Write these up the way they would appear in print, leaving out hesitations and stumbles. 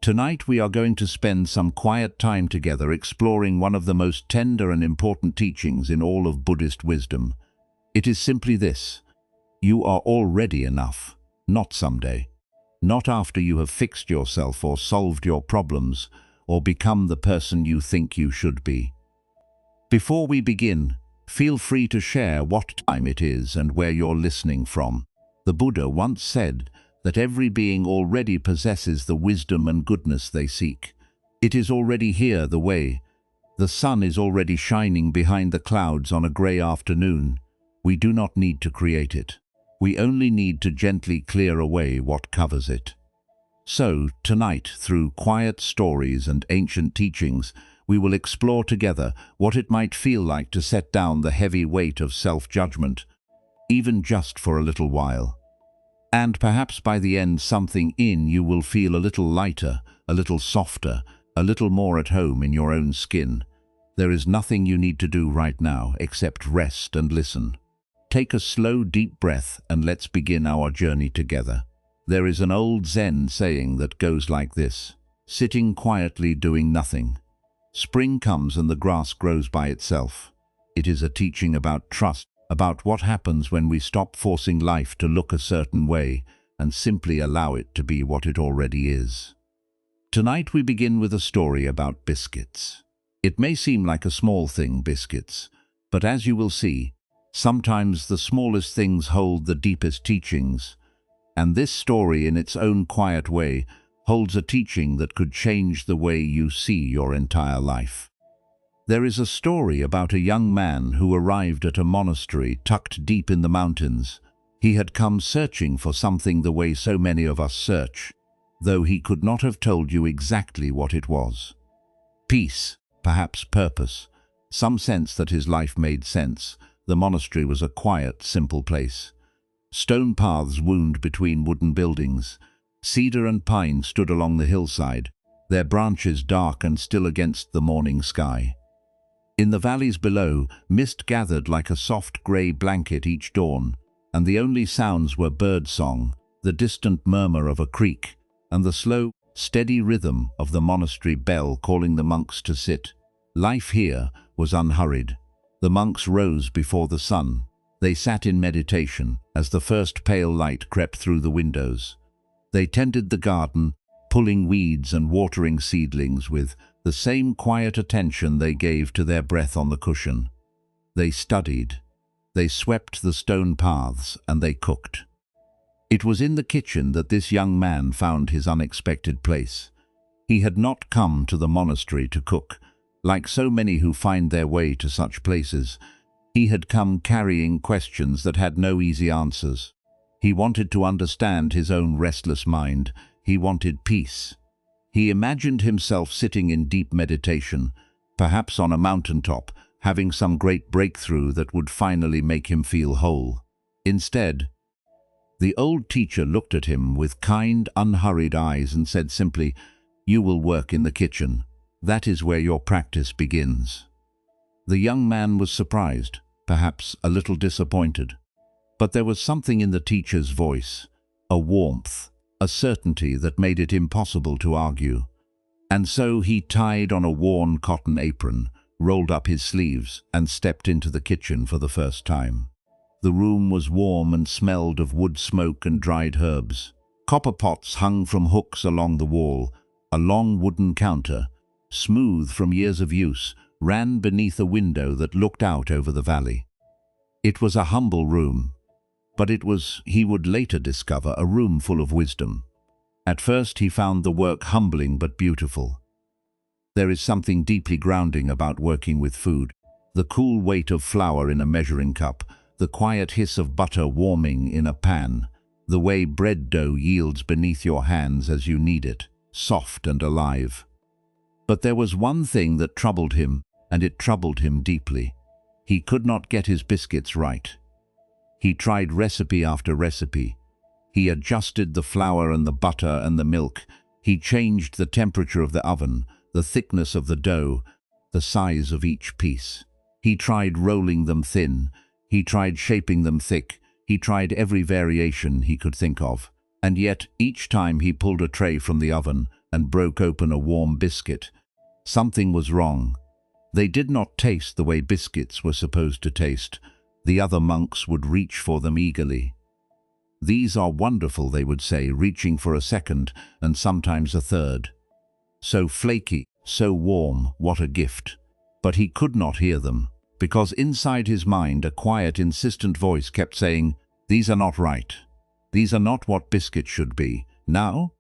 Tonight we are going to spend some quiet time together exploring one of the most tender and important teachings in all of Buddhist wisdom. It is simply this: you are already enough, not someday. Not after you have fixed yourself or solved your problems or become the person you think you should be. Before we begin, feel free to share what time it is and where you're listening from. The Buddha once said that every being already possesses the wisdom and goodness they seek. It is already here, the way. The sun is already shining behind the clouds on a grey afternoon. We do not need to create it. We only need to gently clear away what covers it. So, tonight, through quiet stories and ancient teachings, we will explore together what it might feel like to set down the heavy weight of self-judgment, even just for a little while. And perhaps by the end, something in you will feel a little lighter, a little softer, a little more at home in your own skin. There is nothing you need to do right now except rest and listen. Take a slow, deep breath and let's begin our journey together. There is an old Zen saying that goes like this: sitting quietly doing nothing. Spring comes and the grass grows by itself. It is a teaching about trust, about what happens when we stop forcing life to look a certain way and simply allow it to be what it already is. Tonight we begin with a story about biscuits. It may seem like a small thing, biscuits, but as you will see, sometimes the smallest things hold the deepest teachings, and this story in its own quiet way holds a teaching that could change the way you see your entire life. There is a story about a young man who arrived at a monastery tucked deep in the mountains. He had come searching for something the way so many of us search, though he could not have told you exactly what it was. Peace, perhaps purpose, some sense that his life made sense. The monastery was a quiet, simple place. Stone paths wound between wooden buildings. Cedar and pine stood along the hillside, their branches dark and still against the morning sky. In the valleys below, mist gathered like a soft grey blanket each dawn, and the only sounds were bird song, the distant murmur of a creek, and the slow, steady rhythm of the monastery bell calling the monks to sit. Life here was unhurried. The monks rose before the sun. They sat in meditation as the first pale light crept through the windows. They tended the garden, pulling weeds and watering seedlings with the same quiet attention they gave to their breath on the cushion. They studied. They swept the stone paths and they cooked. It was in the kitchen that this young man found his unexpected place. He had not come to the monastery to cook. Like so many who find their way to such places, he had come carrying questions that had no easy answers. He wanted to understand his own restless mind. He wanted peace. He imagined himself sitting in deep meditation, perhaps on a mountaintop, having some great breakthrough that would finally make him feel whole. Instead, the old teacher looked at him with kind, unhurried eyes and said simply, "You will work in the kitchen. That is where your practice begins." The young man was surprised, perhaps a little disappointed. But there was something in the teacher's voice, a warmth, a certainty that made it impossible to argue. And so he tied on a worn cotton apron, rolled up his sleeves, and stepped into the kitchen for the first time. The room was warm and smelled of wood smoke and dried herbs. Copper pots hung from hooks along the wall. A long wooden counter, smooth from years of use, ran beneath a window that looked out over the valley. It was a humble room, but it was, he would later discover, a room full of wisdom. At first he found the work humbling but beautiful. There is something deeply grounding about working with food. The cool weight of flour in a measuring cup, the quiet hiss of butter warming in a pan, the way bread dough yields beneath your hands as you knead it, soft and alive. But there was one thing that troubled him, and it troubled him deeply. He could not get his biscuits right. He tried recipe after recipe. He adjusted the flour and the butter and the milk. He changed the temperature of the oven, the thickness of the dough, the size of each piece. He tried rolling them thin. He tried shaping them thick. He tried every variation he could think of. And yet, each time he pulled a tray from the oven, and broke open a warm biscuit. Something was wrong. They did not taste the way biscuits were supposed to taste. The other monks would reach for them eagerly. "These are wonderful," they would say, reaching for a second and sometimes a third. "So flaky, so warm, what a gift." But he could not hear them, because inside his mind a quiet, insistent voice kept saying, "These are not right. These are not what biscuits should be. Now?"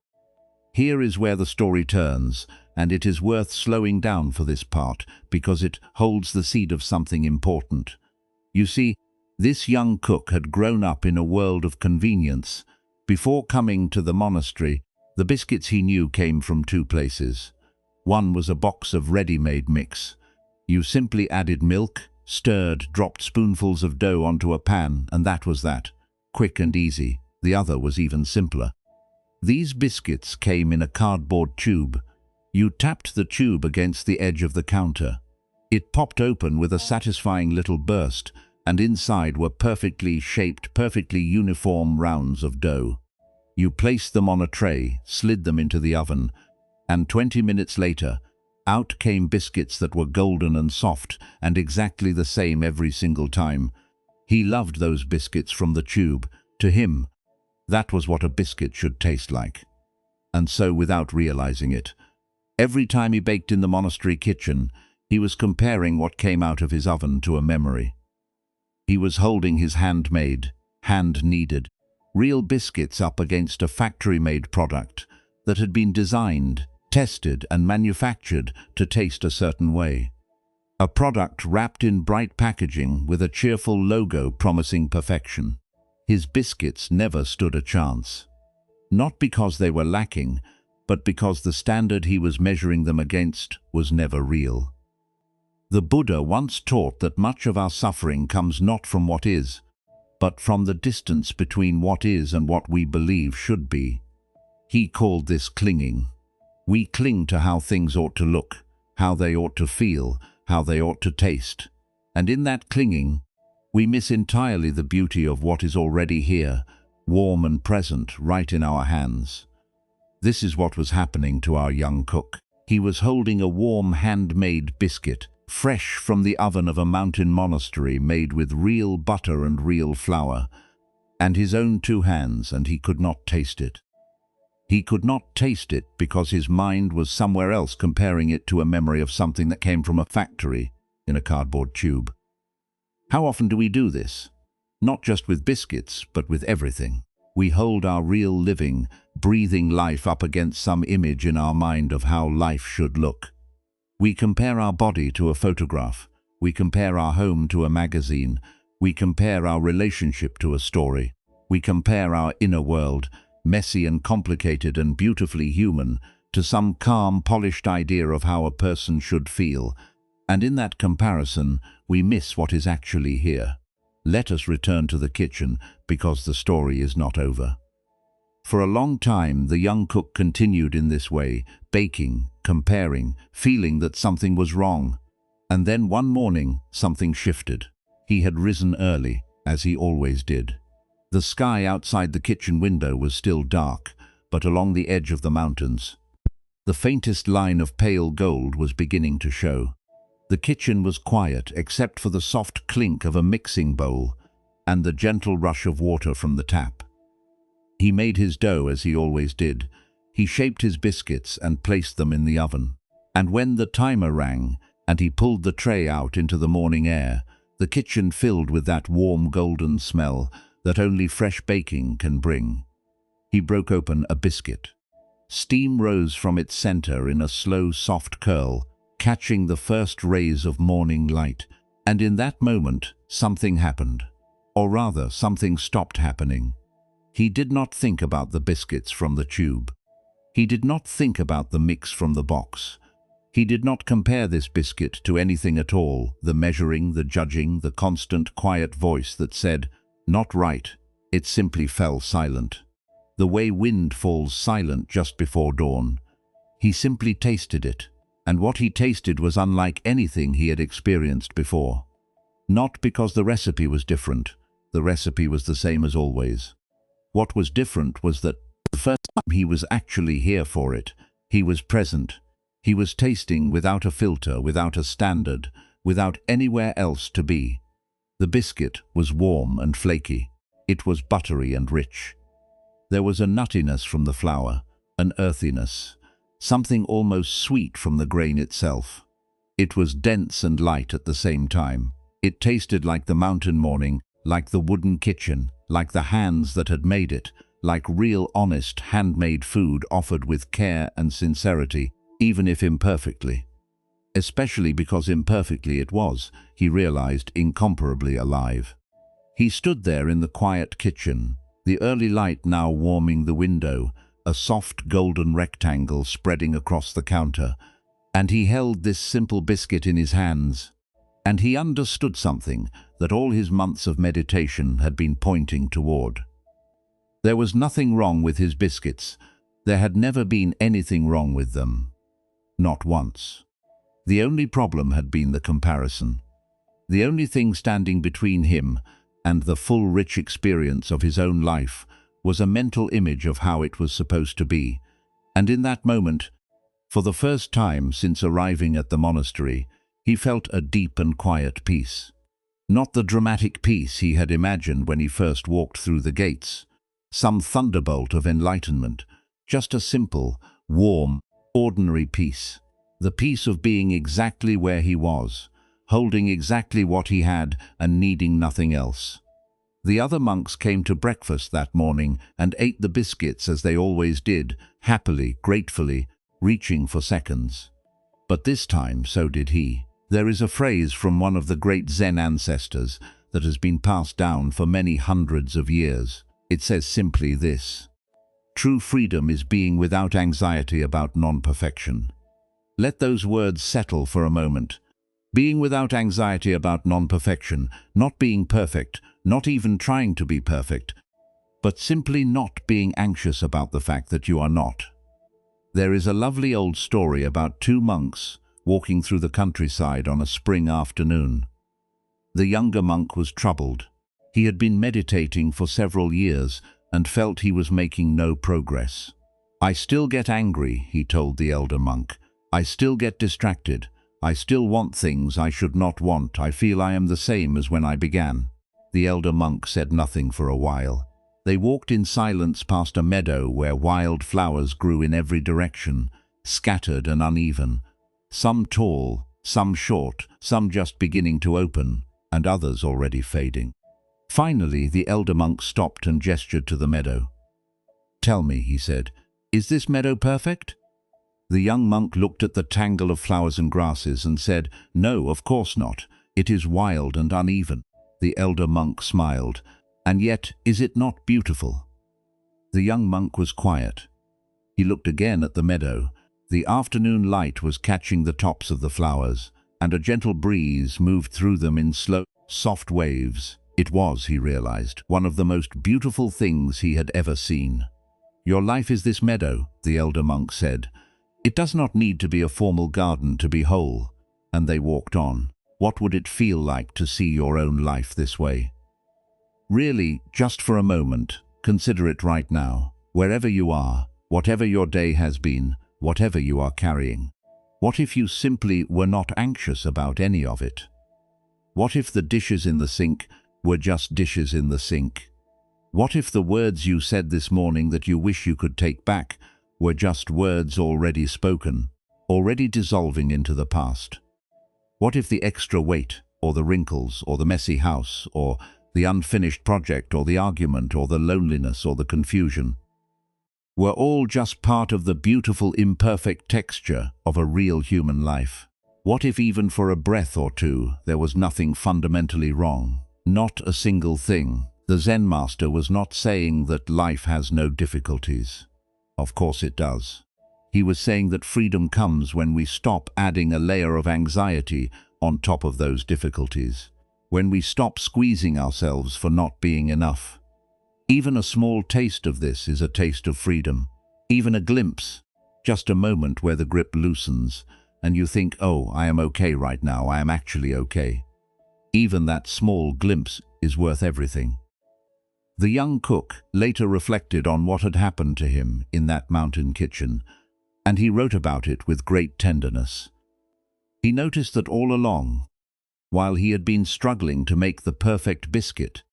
Here is where the story turns, and it is worth slowing down for this part, because it holds the seed of something important. You see, this young cook had grown up in a world of convenience. Before coming to the monastery, the biscuits he knew came from two places. One was a box of ready-made mix. You simply added milk, stirred, dropped spoonfuls of dough onto a pan, and that was that. Quick and easy. The other was even simpler. These biscuits came in a cardboard tube. You tapped the tube against the edge of the counter. It popped open with a satisfying little burst, and inside were perfectly shaped, perfectly uniform rounds of dough. You placed them on a tray, slid them into the oven, and 20 minutes later, out came biscuits that were golden and soft, and exactly the same every single time. He loved those biscuits from the tube. To him, that was what a biscuit should taste like. And so, without realizing it, every time he baked in the monastery kitchen, he was comparing what came out of his oven to a memory. He was holding his handmade, hand-kneaded, real biscuits up against a factory-made product that had been designed, tested, and manufactured to taste a certain way. A product wrapped in bright packaging with a cheerful logo promising perfection. His biscuits never stood a chance. Not because they were lacking, but because the standard he was measuring them against was never real. The Buddha once taught that much of our suffering comes not from what is, but from the distance between what is and what we believe should be. He called this clinging. We cling to how things ought to look, how they ought to feel, how they ought to taste. And in that clinging, we miss entirely the beauty of what is already here, warm and present, right in our hands. This is what was happening to our young cook. He was holding a warm handmade biscuit, fresh from the oven of a mountain monastery made with real butter and real flour, and his own two hands, and he could not taste it. He could not taste it because his mind was somewhere else, comparing it to a memory of something that came from a factory in a cardboard tube. How often do we do this? Not just with biscuits, but with everything. We hold our real living, breathing life up against some image in our mind of how life should look. We compare our body to a photograph. We compare our home to a magazine. We compare our relationship to a story. We compare our inner world, messy and complicated and beautifully human, to some calm, polished idea of how a person should feel. And in that comparison, we miss what is actually here. Let us return to the kitchen, because the story is not over. For a long time, the young cook continued in this way, baking, comparing, feeling that something was wrong. And then one morning, something shifted. He had risen early, as he always did. The sky outside the kitchen window was still dark, but along the edge of the mountains, the faintest line of pale gold was beginning to show. The kitchen was quiet except for the soft clink of a mixing bowl and the gentle rush of water from the tap. He made his dough as he always did. He shaped his biscuits and placed them in the oven. And when the timer rang and he pulled the tray out into the morning air, the kitchen filled with that warm golden smell that only fresh baking can bring. He broke open a biscuit. Steam rose from its center in a slow, soft curl, catching the first rays of morning light, and in that moment something happened. Or rather, something stopped happening. He did not think about the biscuits from the tube. He did not think about the mix from the box. He did not compare this biscuit to anything at all, the measuring, the judging, the constant quiet voice that said, "Not right." It simply fell silent. The way wind falls silent just before dawn. He simply tasted it. And what he tasted was unlike anything he had experienced before. Not because the recipe was different. The recipe was the same as always. What was different was that the first time he was actually here for it, He was present. He was tasting without a filter, without a standard, without anywhere else to be. The biscuit was warm and flaky. It was buttery and rich. There was a nuttiness from the flour, an earthiness, something almost sweet from the grain itself. It was dense and light at the same time. It tasted like the mountain morning, like the wooden kitchen, like the hands that had made it, like real, honest, handmade food offered with care and sincerity, even if imperfectly. Especially because imperfectly it was, he realized, incomparably alive. He stood there in the quiet kitchen, the early light now warming the window, a soft golden rectangle spreading across the counter, and he held this simple biscuit in his hands. And he understood something that all his months of meditation had been pointing toward. There was nothing wrong with his biscuits. There had never been anything wrong with them. Not once. The only problem had been the comparison. The only thing standing between him and the full, rich experience of his own life was a mental image of how it was supposed to be. And in that moment, for the first time since arriving at the monastery, he felt a deep and quiet peace. Not the dramatic peace he had imagined when he first walked through the gates, some thunderbolt of enlightenment, just a simple, warm, ordinary peace. The peace of being exactly where he was, holding exactly what he had and needing nothing else. The other monks came to breakfast that morning and ate the biscuits as they always did, happily, gratefully, reaching for seconds. But this time so did he. There is a phrase from one of the great Zen ancestors that has been passed down for many hundreds of years. It says simply this: true freedom is being without anxiety about non-perfection. Let those words settle for a moment. Being without anxiety about non-perfection, not being perfect, not even trying to be perfect, but simply not being anxious about the fact that you are not. There is a lovely old story about two monks walking through the countryside on a spring afternoon. The younger monk was troubled. He had been meditating for several years and felt he was making no progress. "I still get angry," he told the elder monk. "I still get distracted. I still want things I should not want. I feel I am the same as when I began." The elder monk said nothing for a while. They walked in silence past a meadow where wild flowers grew in every direction, scattered and uneven. Some tall, some short, some just beginning to open, and others already fading. Finally, the elder monk stopped and gestured to the meadow. "Tell me," he said, "is this meadow perfect?" The young monk looked at the tangle of flowers and grasses and said, "No, of course not. It is wild and uneven." The elder monk smiled. "And yet, is it not beautiful?" The young monk was quiet. He looked again at the meadow. The afternoon light was catching the tops of the flowers, and a gentle breeze moved through them in slow, soft waves. It was, he realized, one of the most beautiful things he had ever seen. "Your life is this meadow," the elder monk said. "It does not need to be a formal garden to be whole." And they walked on. What would it feel like to see your own life this way? Really, just for a moment, consider it right now, wherever you are, whatever your day has been, whatever you are carrying. What if you simply were not anxious about any of it? What if the dishes in the sink were just dishes in the sink? What if the words you said this morning that you wish you could take back were just words already spoken, already dissolving into the past? What if the extra weight, or the wrinkles, or the messy house, or the unfinished project, or the argument, or the loneliness, or the confusion, were all just part of the beautiful imperfect texture of a real human life? What if even for a breath or two there was nothing fundamentally wrong? Not a single thing. The Zen master was not saying that life has no difficulties. Of course it does. He was saying that freedom comes when we stop adding a layer of anxiety on top of those difficulties, when we stop squeezing ourselves for not being enough. Even a small taste of this is a taste of freedom. Even a glimpse, just a moment where the grip loosens, and you think, "Oh, I am okay right now, I am actually okay." Even that small glimpse is worth everything. The young cook later reflected on what had happened to him in that mountain kitchen, and he wrote about it with great tenderness. He noticed that all along, while he had been struggling to make the perfect biscuit,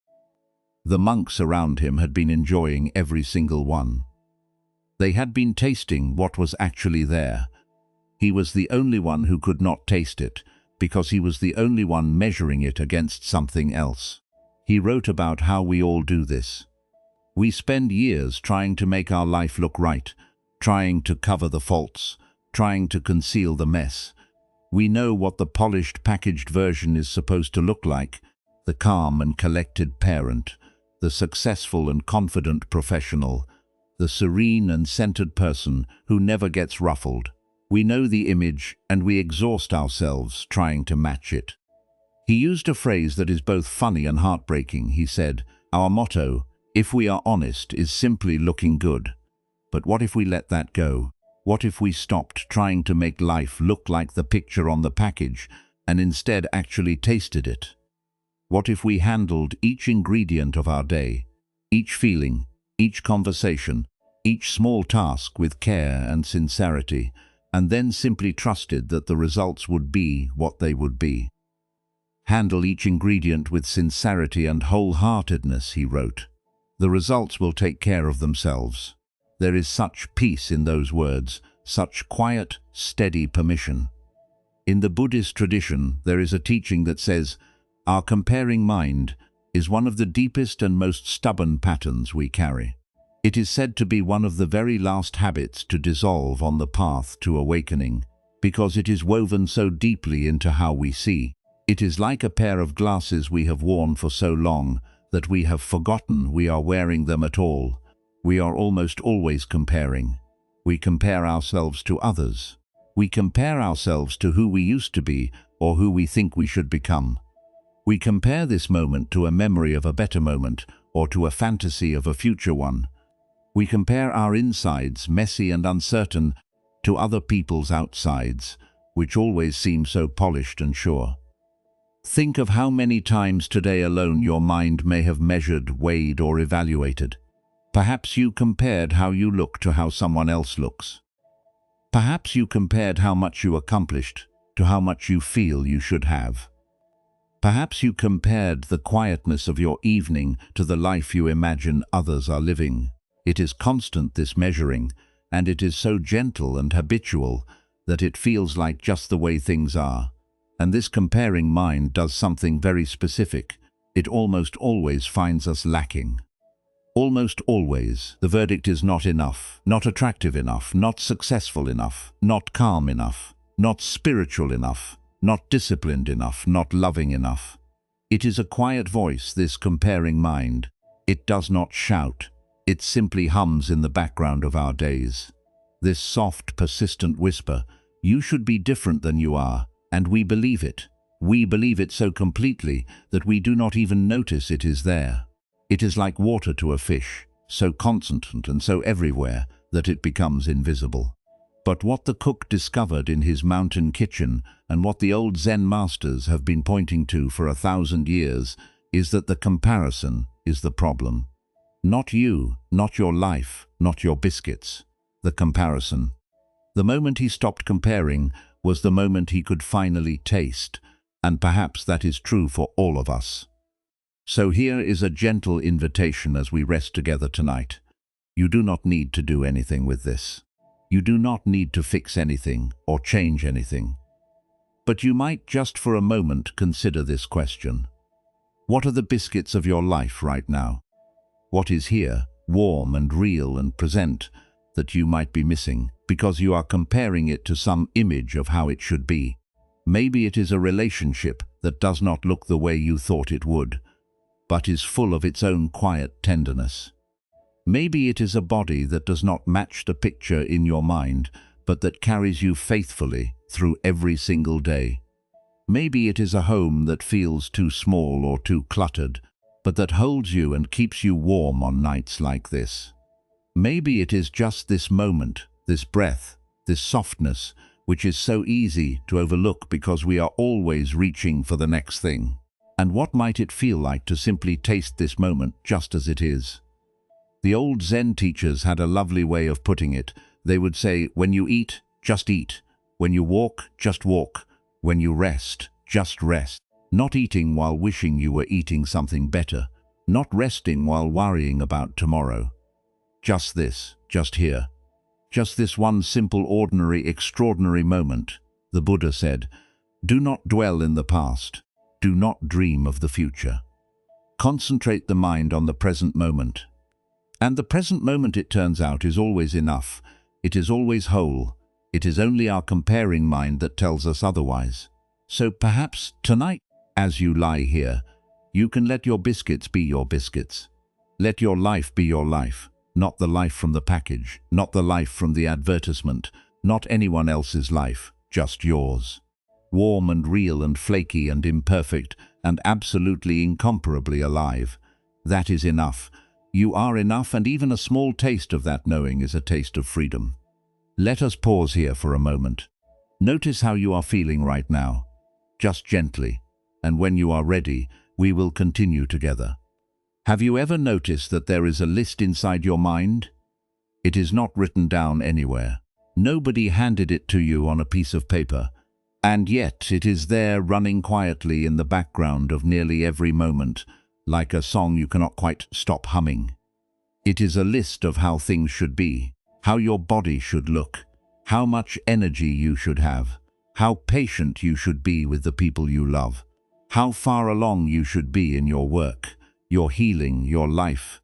the monks around him had been enjoying every single one. They had been tasting what was actually there. He was the only one who could not taste it, because he was the only one measuring it against something else. He wrote about how we all do this. We spend years trying to make our life look right, trying to cover the faults, trying to conceal the mess. We know what the polished, packaged version is supposed to look like: the calm and collected parent, the successful and confident professional, the serene and centered person who never gets ruffled. We know the image, and we exhaust ourselves trying to match it. He used a phrase that is both funny and heartbreaking. He said, "Our motto, if we are honest, is simply looking good." But what if we let that go? What if we stopped trying to make life look like the picture on the package and instead actually tasted it? What if we handled each ingredient of our day, each feeling, each conversation, each small task with care and sincerity, and then simply trusted that the results would be what they would be? Handle each ingredient with sincerity and wholeheartedness, he wrote. The results will take care of themselves. There is such peace in those words, such quiet, steady permission. In the Buddhist tradition, there is a teaching that says, our comparing mind is one of the deepest and most stubborn patterns we carry. It is said to be one of the very last habits to dissolve on the path to awakening, because it is woven so deeply into how we see. It is like a pair of glasses we have worn for so long that we have forgotten we are wearing them at all. We are almost always comparing. We compare ourselves to others. We compare ourselves to who we used to be or who we think we should become. We compare this moment to a memory of a better moment or to a fantasy of a future one. We compare our insides, messy and uncertain, to other people's outsides, which always seem so polished and sure. Think of how many times today alone your mind may have measured, weighed, or evaluated. Perhaps you compared how you look to how someone else looks. Perhaps you compared how much you accomplished to how much you feel you should have. Perhaps you compared the quietness of your evening to the life you imagine others are living. It is constant, this measuring, and it is so gentle and habitual that it feels like just the way things are. And this comparing mind does something very specific. It almost always finds us lacking. Almost always, the verdict is not enough, not attractive enough, not successful enough, not calm enough, not spiritual enough, not disciplined enough, not loving enough. It is a quiet voice, this comparing mind. It does not shout. It simply hums in the background of our days. This soft, persistent whisper, you should be different than you are, and we believe it. We believe it so completely that we do not even notice it is there. It is like water to a fish, so constant and so everywhere that it becomes invisible. But what the cook discovered in his mountain kitchen and what the old Zen masters have been pointing to for 1,000 years is that the comparison is the problem. Not you, not your life, not your biscuits. The comparison. The moment he stopped comparing was the moment he could finally taste, and perhaps that is true for all of us. So here is a gentle invitation as we rest together tonight. You do not need to do anything with this. You do not need to fix anything or change anything. But you might just for a moment consider this question. What are the biscuits of your life right now? What is here, warm and real and present, that you might be missing because you are comparing it to some image of how it should be? Maybe it is a relationship that does not look the way you thought it would, but is full of its own quiet tenderness. Maybe it is a body that does not match the picture in your mind, but that carries you faithfully through every single day. Maybe it is a home that feels too small or too cluttered, but that holds you and keeps you warm on nights like this. Maybe it is just this moment, this breath, this softness, which is so easy to overlook because we are always reaching for the next thing. And what might it feel like to simply taste this moment just as it is? The old Zen teachers had a lovely way of putting it, They would say, when you eat, just eat. When you walk, just walk. When you rest, just rest. Not eating while wishing you were eating something better. Not resting while worrying about tomorrow. Just this, just here. Just this one simple, ordinary, extraordinary moment. The Buddha said, do not dwell in the past. Do not dream of the future. Concentrate the mind on the present moment. And the present moment, it turns out, is always enough. It is always whole. It is only our comparing mind that tells us otherwise. So perhaps tonight, as you lie here, you can let your biscuits be your biscuits. Let your life be your life, not the life from the package, not the life from the advertisement, not anyone else's life, just yours. Warm and real and flaky and imperfect and absolutely incomparably alive. That is enough. You are enough, and even a small taste of that knowing is a taste of freedom. Let us pause here for a moment. Notice how you are feeling right now, just gently, and when you are ready, we will continue together. Have you ever noticed that there is a list inside your mind? It is not written down anywhere. Nobody handed it to you on a piece of paper, and yet it is there running quietly in the background of nearly every moment, like a song you cannot quite stop humming. It is a list of how things should be, how your body should look, how much energy you should have, how patient you should be with the people you love, how far along you should be in your work, your healing, your life,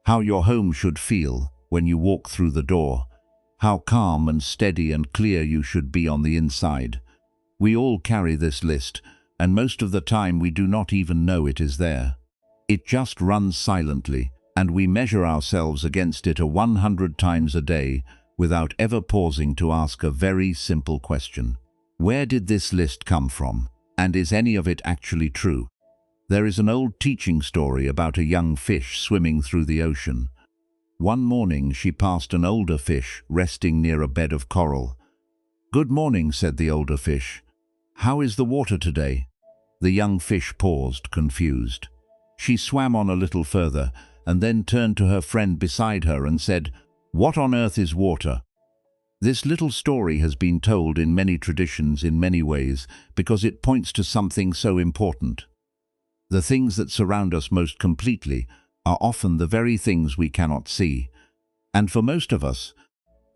how your home should feel when you walk through the door, how calm and steady and clear you should be on the inside. We all carry this list, and most of the time we do not even know it is there. It just runs silently, and we measure ourselves against it 100 times a day without ever pausing to ask a very simple question. Where did this list come from? And is any of it actually true? There is an old teaching story about a young fish swimming through the ocean. One morning she passed an older fish resting near a bed of coral. "Good morning," said the older fish. "How is the water today?" The young fish paused, confused. She swam on a little further and then turned to her friend beside her and said, "What on earth is water?" This little story has been told in many traditions in many ways because it points to something so important. The things that surround us most completely are often the very things we cannot see. And for most of us,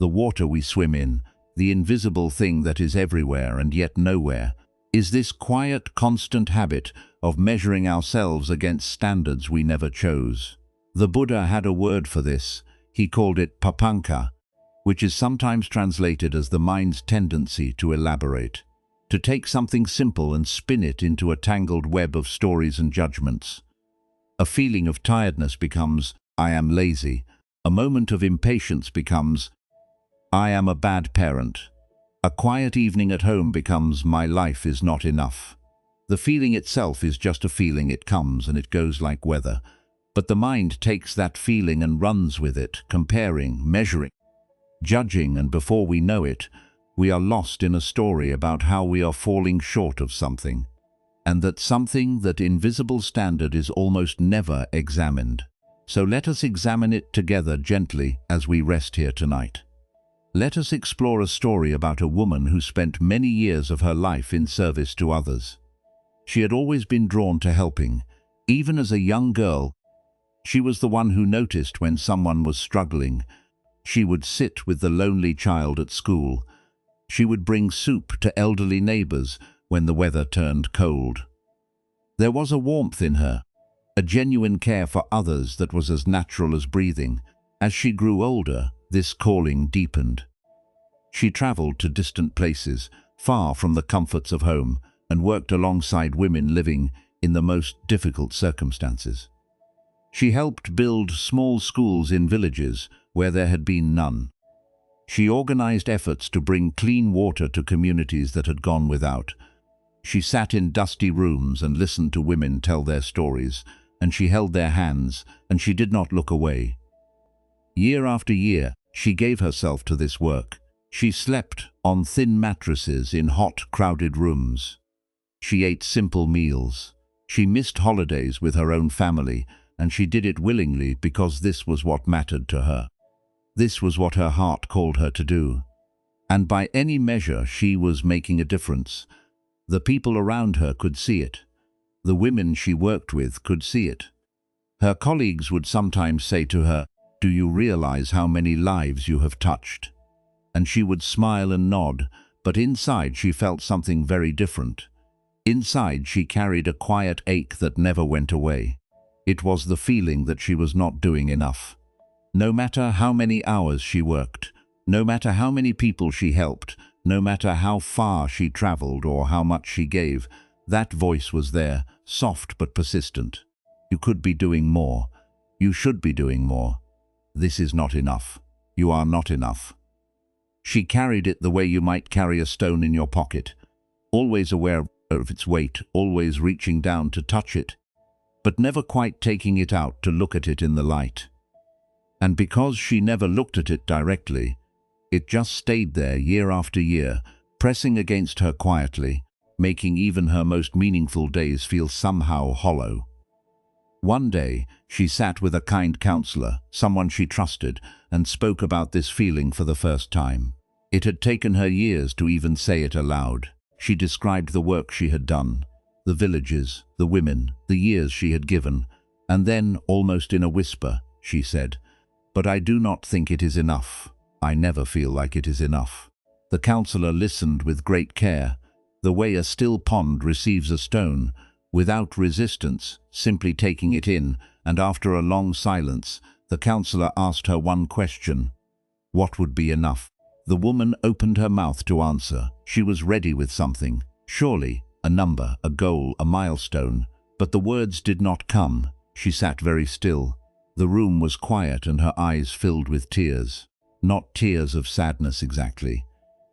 the water we swim in, the invisible thing that is everywhere and yet nowhere, is this quiet, constant habit of measuring ourselves against standards we never chose. The Buddha had a word for this. He called it papanka, which is sometimes translated as the mind's tendency to elaborate, to take something simple and spin it into a tangled web of stories and judgments. A feeling of tiredness becomes, "I am lazy." A moment of impatience becomes, "I am a bad parent." A quiet evening at home becomes, "My life is not enough." The feeling itself is just a feeling. It comes and it goes like weather. But the mind takes that feeling and runs with it, comparing, measuring, judging, and before we know it, we are lost in a story about how we are falling short of something, and that something, that invisible standard, is almost never examined. So let us examine it together gently as we rest here tonight. Let us explore a story about a woman who spent many years of her life in service to others. She had always been drawn to helping. Even as a young girl, she was the one who noticed when someone was struggling. She would sit with the lonely child at school. She would bring soup to elderly neighbors when the weather turned cold. There was a warmth in her, a genuine care for others that was as natural as breathing. As she grew older, this calling deepened. She traveled to distant places, far from the comforts of home, and worked alongside women living in the most difficult circumstances. She helped build small schools in villages where there had been none. She organized efforts to bring clean water to communities that had gone without. She sat in dusty rooms and listened to women tell their stories, and she held their hands, and she did not look away. Year after year, she gave herself to this work. She slept on thin mattresses in hot, crowded rooms. She ate simple meals. She missed holidays with her own family, and she did it willingly because this was what mattered to her. This was what her heart called her to do. And by any measure, she was making a difference. The people around her could see it. The women she worked with could see it. Her colleagues would sometimes say to her, "Do you realize how many lives you have touched?" And she would smile and nod, but inside she felt something very different. Inside she carried a quiet ache that never went away. It was the feeling that she was not doing enough. No matter how many hours she worked, no matter how many people she helped, no matter how far she traveled or how much she gave, that voice was there, soft but persistent. You could be doing more. You should be doing more. This is not enough. You are not enough. She carried it the way you might carry a stone in your pocket, always aware of its weight, always reaching down to touch it, but never quite taking it out to look at it in the light. And because she never looked at it directly, it just stayed there year after year, pressing against her quietly, making even her most meaningful days feel somehow hollow. One day, she sat with a kind counselor, someone she trusted, and spoke about this feeling for the first time. It had taken her years to even say it aloud. She described the work she had done, the villages, the women, the years she had given, and then, almost in a whisper, she said, "But I do not think it is enough. I never feel like it is enough." The counselor listened with great care, the way a still pond receives a stone, without resistance, simply taking it in, and after a long silence, the counselor asked her one question: what would be enough? The woman opened her mouth to answer. She was ready with something, surely, a number, a goal, a milestone, but the words did not come. She sat very still. The room was quiet and her eyes filled with tears. Not tears of sadness exactly,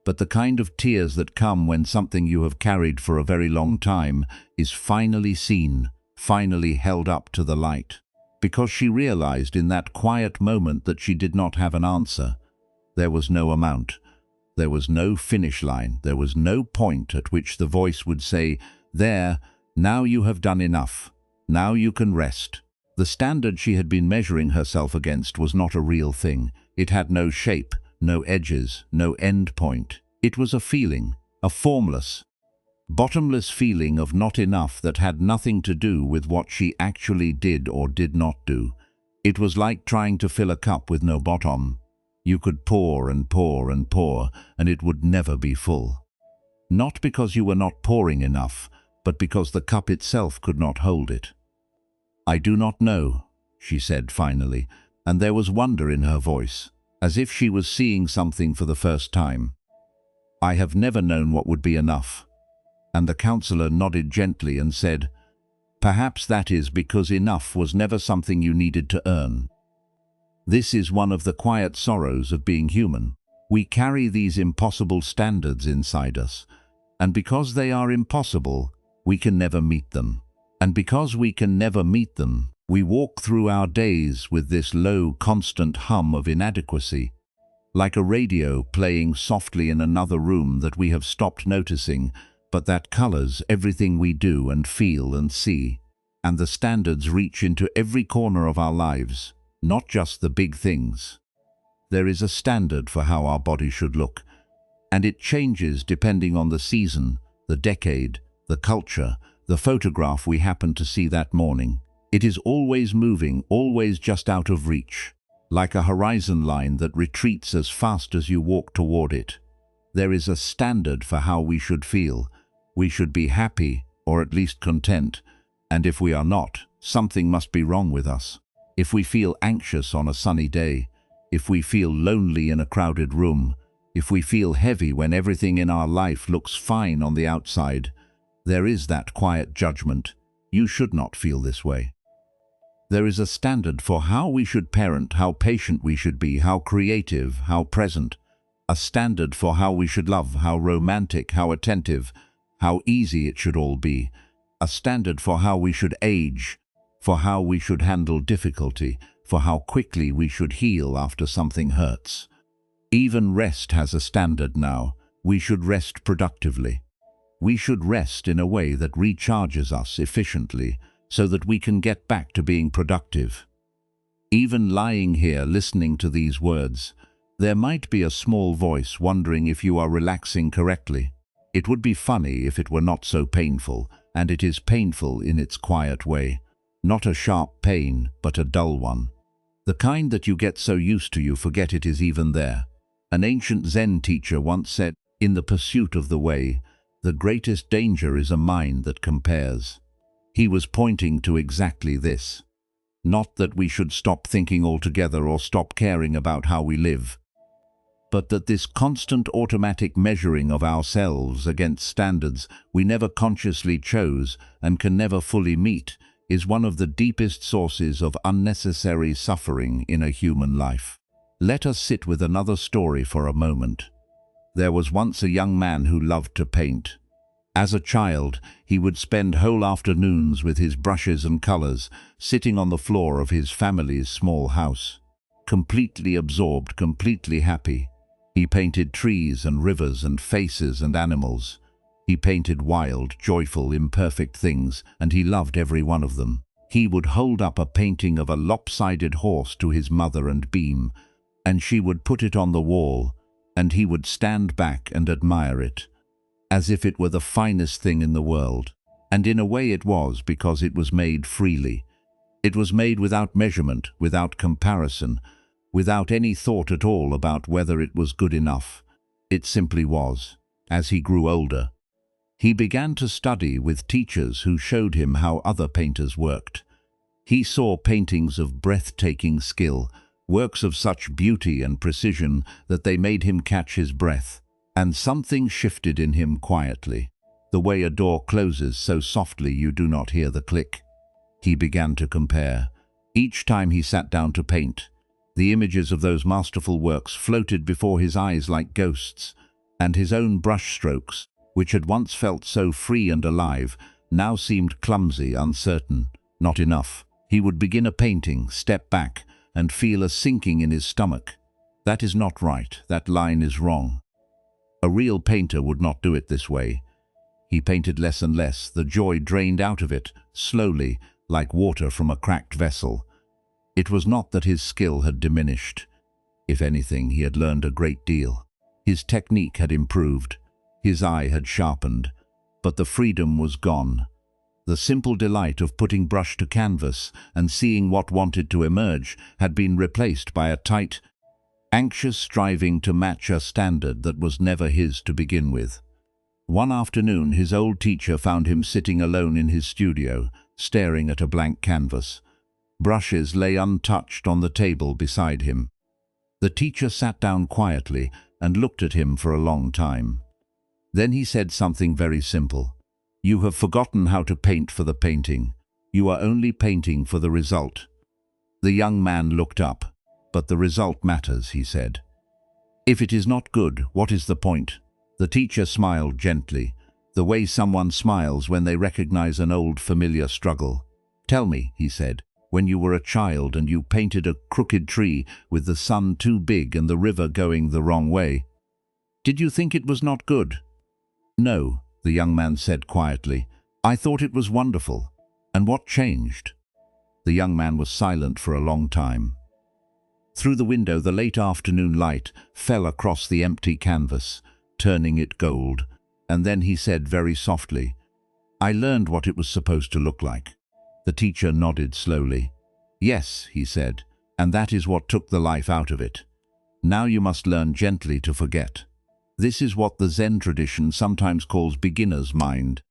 but the kind of tears that come when something you have carried for a very long time is finally seen, finally held up to the light. Because she realized in that quiet moment that she did not have an answer. There was no amount. There was no finish line. There was no point at which the voice would say, "There, now you have done enough. Now you can rest." The standard she had been measuring herself against was not a real thing. It had no shape, no edges, no end point. It was a feeling, a formless, bottomless feeling of not enough that had nothing to do with what she actually did or did not do. It was like trying to fill a cup with no bottom. You could pour and pour and pour, and it would never be full. Not because you were not pouring enough, but because the cup itself could not hold it. "I do not know," she said finally, and there was wonder in her voice, as if she was seeing something for the first time. "I have never known what would be enough." And the counselor nodded gently and said, "Perhaps that is because enough was never something you needed to earn." This is one of the quiet sorrows of being human. We carry these impossible standards inside us, and because they are impossible, we can never meet them. And because we can never meet them, we walk through our days with this low, constant hum of inadequacy, like a radio playing softly in another room that we have stopped noticing, but that colors everything we do and feel and see. And the standards reach into every corner of our lives, not just the big things. There is a standard for how our body should look, and it changes depending on the season, the decade, the culture, the photograph we happen to see that morning. It is always moving, always just out of reach, like a horizon line that retreats as fast as you walk toward it. There is a standard for how we should feel. We should be happy, or at least content, and if we are not, something must be wrong with us. If we feel anxious on a sunny day, if we feel lonely in a crowded room, if we feel heavy when everything in our life looks fine on the outside, there is that quiet judgment. You should not feel this way. There is a standard for how we should parent, how patient we should be, how creative, how present. A standard for how we should love, how romantic, how attentive, how easy it should all be. A standard for how we should age, for how we should handle difficulty, for how quickly we should heal after something hurts. Even rest has a standard now. We should rest productively. We should rest in a way that recharges us efficiently so that we can get back to being productive. Even lying here listening to these words, there might be a small voice wondering if you are relaxing correctly. It would be funny if it were not so painful, and it is painful in its quiet way. Not a sharp pain, but a dull one. The kind that you get so used to you forget it is even there. An ancient Zen teacher once said, "In the pursuit of the way, the greatest danger is a mind that compares." He was pointing to exactly this. Not that we should stop thinking altogether or stop caring about how we live, but that this constant automatic measuring of ourselves against standards we never consciously chose and can never fully meet is one of the deepest sources of unnecessary suffering in a human life. Let us sit with another story for a moment. There was once a young man who loved to paint. As a child, he would spend whole afternoons with his brushes and colors, sitting on the floor of his family's small house. Completely absorbed, completely happy. He painted trees and rivers and faces and animals. He painted wild, joyful, imperfect things, and he loved every one of them. He would hold up a painting of a lopsided horse to his mother and beam, and she would put it on the wall, and he would stand back and admire it, as if it were the finest thing in the world. And in a way it was, because it was made freely. It was made without measurement, without comparison, without any thought at all about whether it was good enough. It simply was. As he grew older, he began to study with teachers who showed him how other painters worked. He saw paintings of breathtaking skill, works of such beauty and precision that they made him catch his breath. And something shifted in him quietly, the way a door closes so softly you do not hear the click. He began to compare. Each time he sat down to paint, the images of those masterful works floated before his eyes like ghosts, and his own brushstrokes, which had once felt so free and alive, now seemed clumsy, uncertain, not enough. He would begin a painting, step back, and feel a sinking in his stomach. That is not right, that line is wrong. A real painter would not do it this way. He painted less and less, the joy drained out of it, slowly, like water from a cracked vessel. It was not that his skill had diminished. If anything, he had learned a great deal. His technique had improved, his eye had sharpened, but the freedom was gone. The simple delight of putting brush to canvas and seeing what wanted to emerge had been replaced by a tight, anxious striving to match a standard that was never his to begin with. One afternoon, his old teacher found him sitting alone in his studio, staring at a blank canvas. Brushes lay untouched on the table beside him. The teacher sat down quietly and looked at him for a long time. Then he said something very simple. "You have forgotten how to paint for the painting. You are only painting for the result." The young man looked up. "But the result matters," he said. "If it is not good, what is the point?" The teacher smiled gently, the way someone smiles when they recognize an old familiar struggle. "Tell me," he said, "when you were a child and you painted a crooked tree with the sun too big and the river going the wrong way, did you think it was not good?" "No," the young man said quietly. "I thought it was wonderful." "And what changed?" The young man was silent for a long time. Through the window, the late afternoon light fell across the empty canvas, turning it gold, and then he said very softly, "I learned what it was supposed to look like." The teacher nodded slowly. "Yes," he said, "and that is what took the life out of it. Now you must learn gently to forget." This is what the Zen tradition sometimes calls beginner's mind.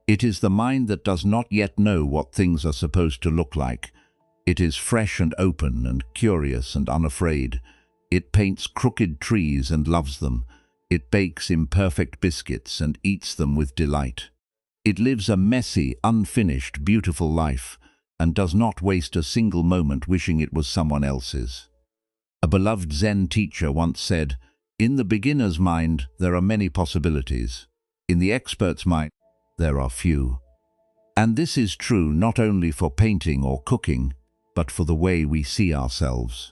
It is the mind that does not yet know what things are supposed to look like. It is fresh and open and curious and unafraid. It paints crooked trees and loves them. It bakes imperfect biscuits and eats them with delight. It lives a messy, unfinished, beautiful life and does not waste a single moment wishing it was someone else's. A beloved Zen teacher once said, "In the beginner's mind, there are many possibilities. In the expert's mind, there are few." And this is true not only for painting or cooking, but for the way we see ourselves.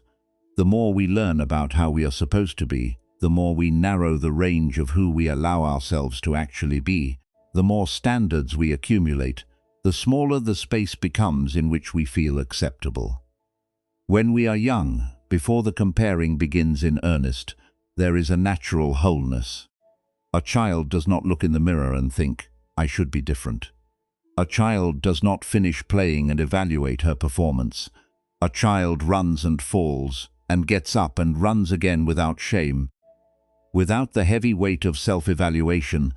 The more we learn about how we are supposed to be, the more we narrow the range of who we allow ourselves to actually be. The more standards we accumulate, the smaller the space becomes in which we feel acceptable. When we are young, before the comparing begins in earnest, there is a natural wholeness. A child does not look in the mirror and think, "I should be different." A child does not finish playing and evaluate her performance. A child runs and falls, and gets up and runs again without shame. Without the heavy weight of self-evaluation,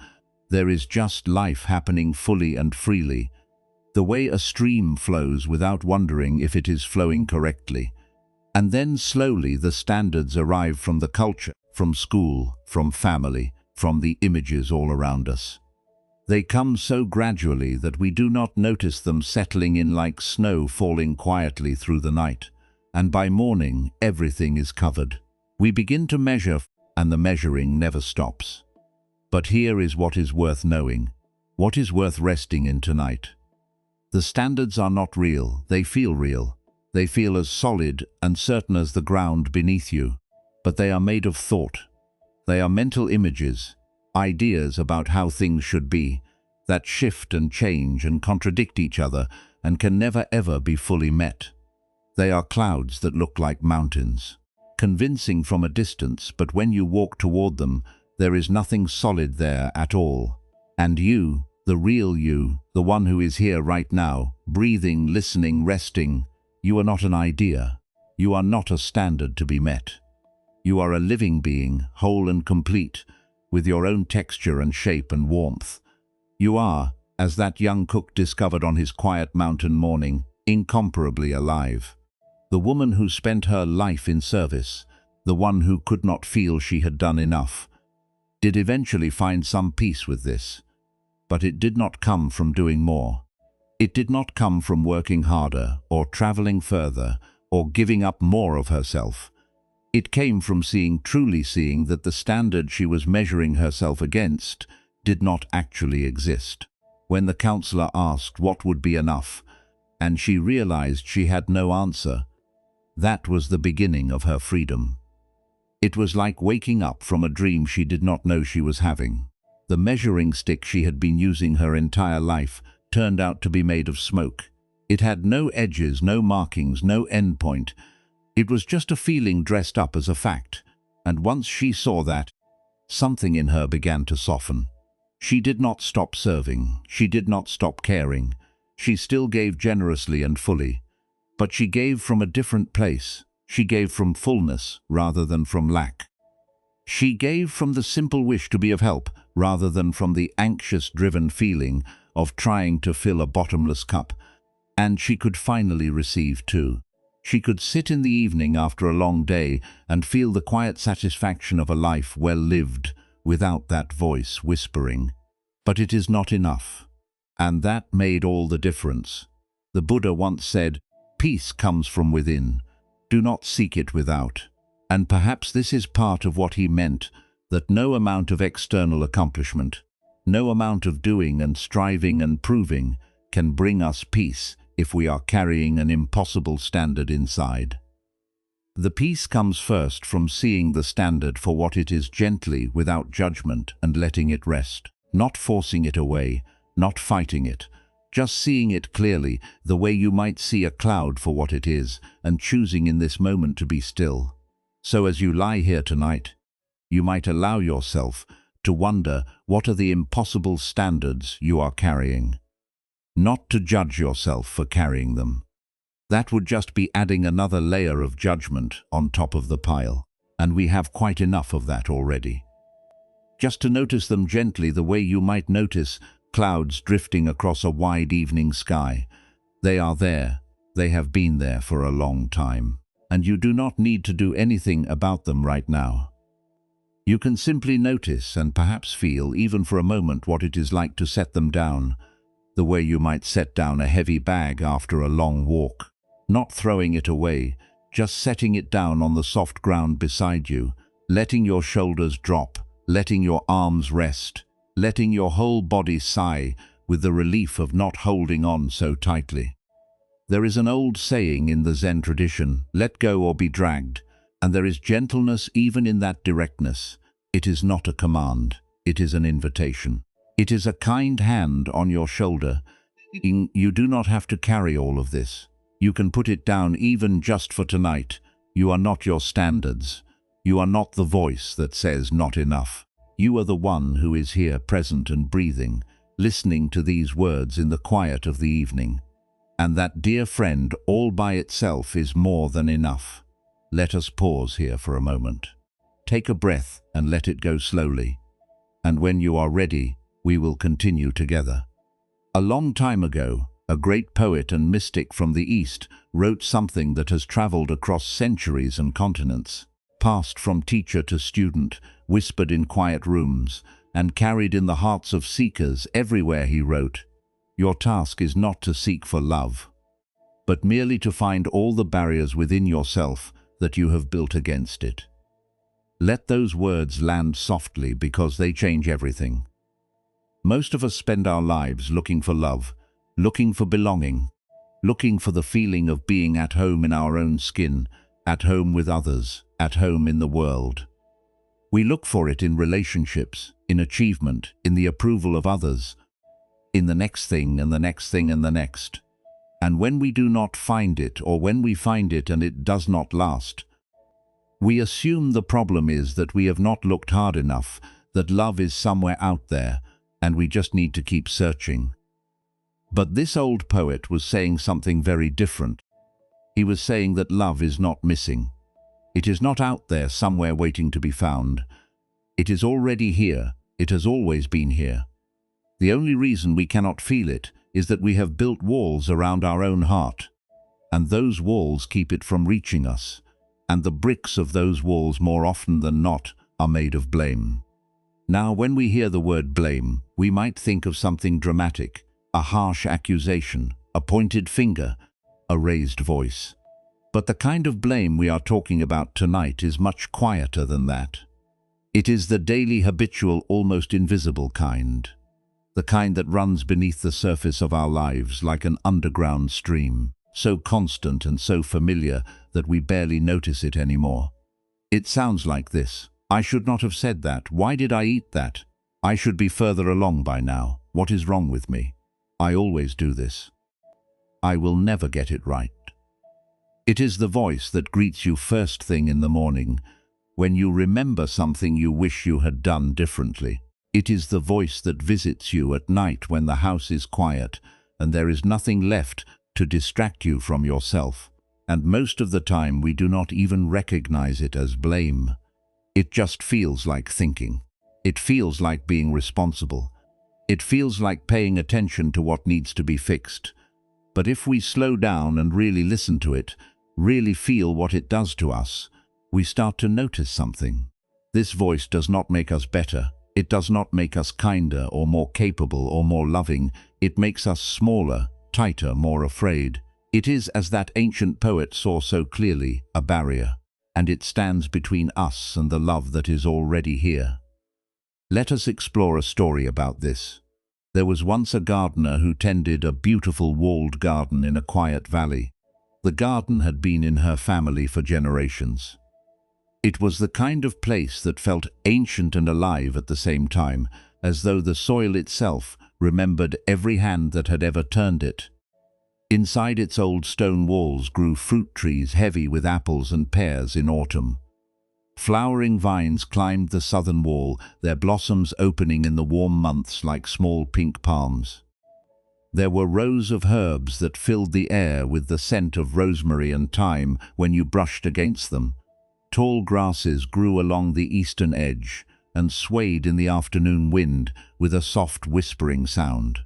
there is just life happening fully and freely, the way a stream flows without wondering if it is flowing correctly. And then slowly the standards arrive from the culture, from school, from family, from the images all around us. They come so gradually that we do not notice them settling in like snow falling quietly through the night. And by morning, everything is covered. We begin to measure, and the measuring never stops. But here is what is worth knowing, what is worth resting in tonight. The standards are not real, they feel real. They feel as solid and certain as the ground beneath you. But they are made of thought. They are mental images, ideas about how things should be, that shift and change and contradict each other and can never ever be fully met. They are clouds that look like mountains, convincing from a distance, but when you walk toward them, there is nothing solid there at all. And you, the real you, the one who is here right now, breathing, listening, resting, you are not an idea. You are not a standard to be met. You are a living being, whole and complete, with your own texture and shape and warmth. You are, as that young cook discovered on his quiet mountain morning, incomparably alive. The woman who spent her life in service, the one who could not feel she had done enough, did eventually find some peace with this. But it did not come from doing more. It did not come from working harder, or traveling further, or giving up more of herself. It came from truly seeing that the standard she was measuring herself against did not actually exist. When the counselor asked what would be enough, and she realized she had no answer, that was the beginning of her freedom. It was like waking up from a dream she did not know she was having. The measuring stick she had been using her entire life turned out to be made of smoke. It had no edges, no markings, no endpoint. It was just a feeling dressed up as a fact. And once she saw that, something in her began to soften. She did not stop serving. She did not stop caring. She still gave generously and fully. But she gave from a different place. She gave from fullness rather than from lack. She gave from the simple wish to be of help rather than from the anxious-driven feeling of trying to fill a bottomless cup. And she could finally receive too. She could sit in the evening after a long day and feel the quiet satisfaction of a life well lived without that voice whispering, "But it is not enough." And that made all the difference. The Buddha once said, "Peace comes from within. Do not seek it without." And perhaps this is part of what he meant, that no amount of external accomplishment, no amount of doing and striving and proving can bring us peace if we are carrying an impossible standard inside. The peace comes first from seeing the standard for what it is gently, without judgment, and letting it rest, not forcing it away, not fighting it, just seeing it clearly, the way you might see a cloud for what it is, and choosing in this moment to be still. So as you lie here tonight, you might allow yourself to wonder, what are the impossible standards you are carrying? Not to judge yourself for carrying them. That would just be adding another layer of judgment on top of the pile, and we have quite enough of that already. Just to notice them gently, the way you might notice clouds drifting across a wide evening sky. They are there. They have been there for a long time. And you do not need to do anything about them right now. You can simply notice and perhaps feel, even for a moment, what it is like to set them down, the way you might set down a heavy bag after a long walk. Not throwing it away, just setting it down on the soft ground beside you, letting your shoulders drop, letting your arms rest, letting your whole body sigh with the relief of not holding on so tightly. There is an old saying in the Zen tradition, "Let go or be dragged," and there is gentleness even in that directness. It is not a command, it is an invitation. It is a kind hand on your shoulder. You do not have to carry all of this. You can put it down even just for tonight. You are not your standards. You are not the voice that says not enough. You are the one who is here present and breathing, listening to these words in the quiet of the evening. And that dear friend all by itself is more than enough. Let us pause here for a moment. Take a breath and let it go slowly. And when you are ready, we will continue together. A long time ago, a great poet and mystic from the East wrote something that has traveled across centuries and continents, passed from teacher to student, whispered in quiet rooms, and carried in the hearts of seekers everywhere. He wrote, "Your task is not to seek for love, but merely to find all the barriers within yourself that you have built against it." Let those words land softly because they change everything. Most of us spend our lives looking for love, looking for belonging, looking for the feeling of being at home in our own skin, at home with others, at home in the world. We look for it in relationships, in achievement, in the approval of others, in the next thing and the next thing and the next. And when we do not find it, or when we find it and it does not last, we assume the problem is that we have not looked hard enough, that love is somewhere out there, and we just need to keep searching. But this old poet was saying something very different. He was saying that love is not missing. It is not out there somewhere waiting to be found. It is already here. It has always been here. The only reason we cannot feel it is that we have built walls around our own heart, and those walls keep it from reaching us, and the bricks of those walls more often than not are made of blame. Now, when we hear the word blame, we might think of something dramatic, a harsh accusation, a pointed finger, a raised voice. But the kind of blame we are talking about tonight is much quieter than that. It is the daily, habitual, almost invisible kind. The kind that runs beneath the surface of our lives like an underground stream, so constant and so familiar that we barely notice it anymore. It sounds like this: "I should not have said that. Why did I eat that? I should be further along by now. What is wrong with me? I always do this. I will never get it right." It is the voice that greets you first thing in the morning, when you remember something you wish you had done differently. It is the voice that visits you at night when the house is quiet and there is nothing left to distract you from yourself. And most of the time we do not even recognize it as blame. It just feels like thinking. It feels like being responsible. It feels like paying attention to what needs to be fixed. But if we slow down and really listen to it, really feel what it does to us, we start to notice something. This voice does not make us better. It does not make us kinder or more capable or more loving. It makes us smaller, tighter, more afraid. It is, as that ancient poet saw so clearly, a barrier, and it stands between us and the love that is already here. Let us explore a story about this. There was once a gardener who tended a beautiful walled garden in a quiet valley. The garden had been in her family for generations. It was the kind of place that felt ancient and alive at the same time, as though the soil itself remembered every hand that had ever turned it. Inside its old stone walls grew fruit trees heavy with apples and pears in autumn. Flowering vines climbed the southern wall, their blossoms opening in the warm months like small pink palms. There were rows of herbs that filled the air with the scent of rosemary and thyme when you brushed against them. Tall grasses grew along the eastern edge and swayed in the afternoon wind with a soft whispering sound.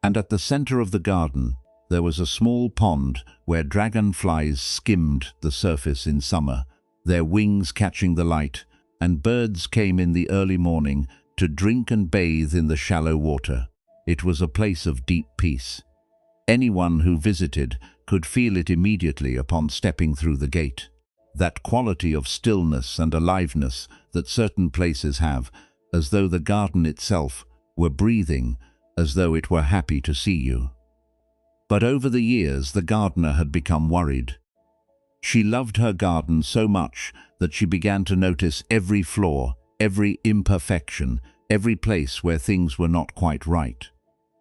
And at the center of the garden, there was a small pond where dragonflies skimmed the surface in summer, their wings catching the light, and birds came in the early morning to drink and bathe in the shallow water. It was a place of deep peace. Anyone who visited could feel it immediately upon stepping through the gate. That quality of stillness and aliveness that certain places have, as though the garden itself were breathing, as though it were happy to see you. But over the years, the gardener had become worried. She loved her garden so much that she began to notice every flaw, every imperfection, every place where things were not quite right.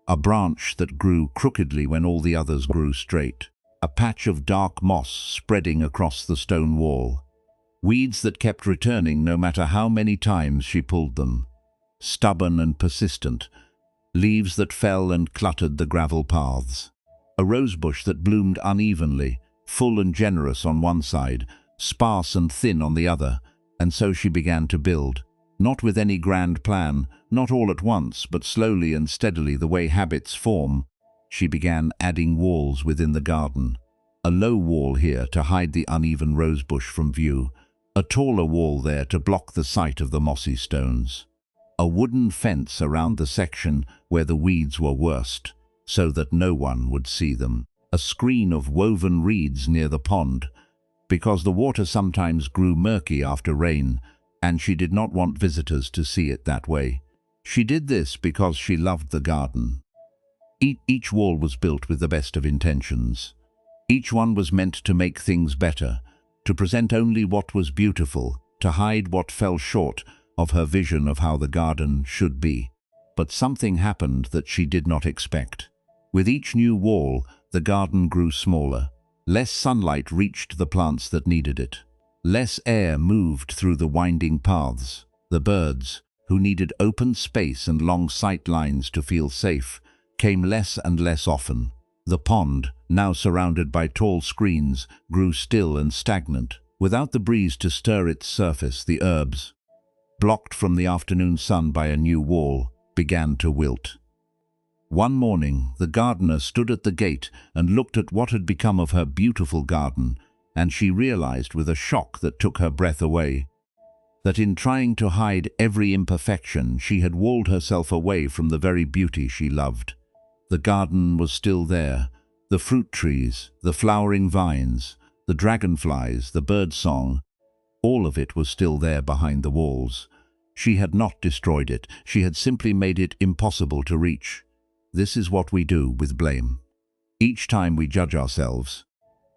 A branch that grew crookedly when all the others grew straight. a patch of dark moss spreading across the stone wall. Weeds that kept returning no matter how many times she pulled them. Stubborn and persistent. Leaves that fell and cluttered the gravel paths. A rosebush that bloomed unevenly, full and generous on one side, sparse and thin on the other, and so she began to build. Not with any grand plan, not all at once, but slowly and steadily, the way habits form. She began adding walls within the garden. A low wall here to hide the uneven rosebush from view. A taller wall there to block the sight of the mossy stones. A wooden fence around the section where the weeds were worst, so that no one would see them. A screen of woven reeds near the pond, because the water sometimes grew murky after rain, and she did not want visitors to see it that way. She did this because she loved the garden. Each wall was built with the best of intentions. Each one was meant to make things better, to present only what was beautiful, to hide what fell short of her vision of how the garden should be. But something happened that she did not expect. With each new wall, the garden grew smaller. Less sunlight reached the plants that needed it. Less air moved through the winding paths. The birds, who needed open space and long sight lines to feel safe, came less and less often. The pond, now surrounded by tall screens, grew still and stagnant. Without the breeze to stir its surface, the herbs, blocked from the afternoon sun by a new wall, began to wilt. One morning, the gardener stood at the gate and looked at what had become of her beautiful garden, and she realized with a shock that took her breath away, that in trying to hide every imperfection, she had walled herself away from the very beauty she loved. The garden was still there, the fruit trees, the flowering vines, the dragonflies, the birdsong, all of it was still there behind the walls. She had not destroyed it, she had simply made it impossible to reach. This is what we do with blame. Each time we judge ourselves,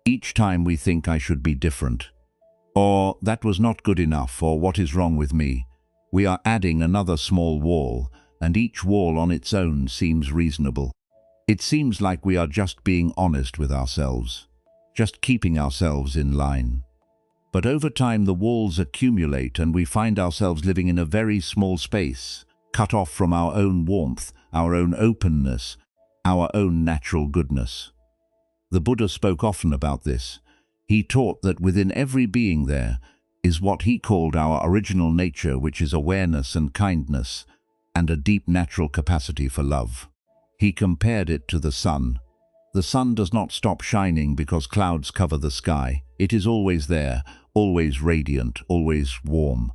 each time we think I should be different, or that was not good enough, or what is wrong with me, we are adding another small wall, and each wall on its own seems reasonable. It seems like we are just being honest with ourselves, just keeping ourselves in line. But over time the walls accumulate and we find ourselves living in a very small space, cut off from our own warmth, our own openness, our own natural goodness. The Buddha spoke often about this. He taught that within every being there is what he called our original nature, which is awareness and kindness, and a deep natural capacity for love. He compared it to the sun. The sun does not stop shining because clouds cover the sky. It is always there, always radiant, always warm.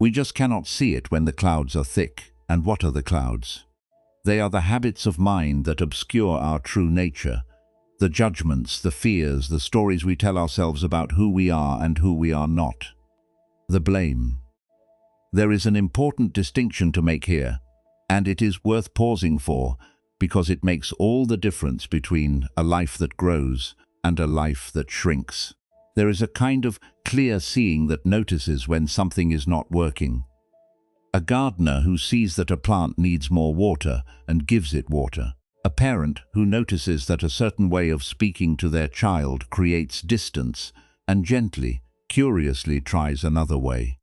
We just cannot see it when the clouds are thick. And what are the clouds? They are the habits of mind that obscure our true nature, the judgments, the fears, the stories we tell ourselves about who we are and who we are not. The blame. There is an important distinction to make here, and it is worth pausing for, because it makes all the difference between a life that grows and a life that shrinks. There is a kind of clear seeing that notices when something is not working. A gardener who sees that a plant needs more water and gives it water. A parent who notices that a certain way of speaking to their child creates distance and gently, curiously tries another way.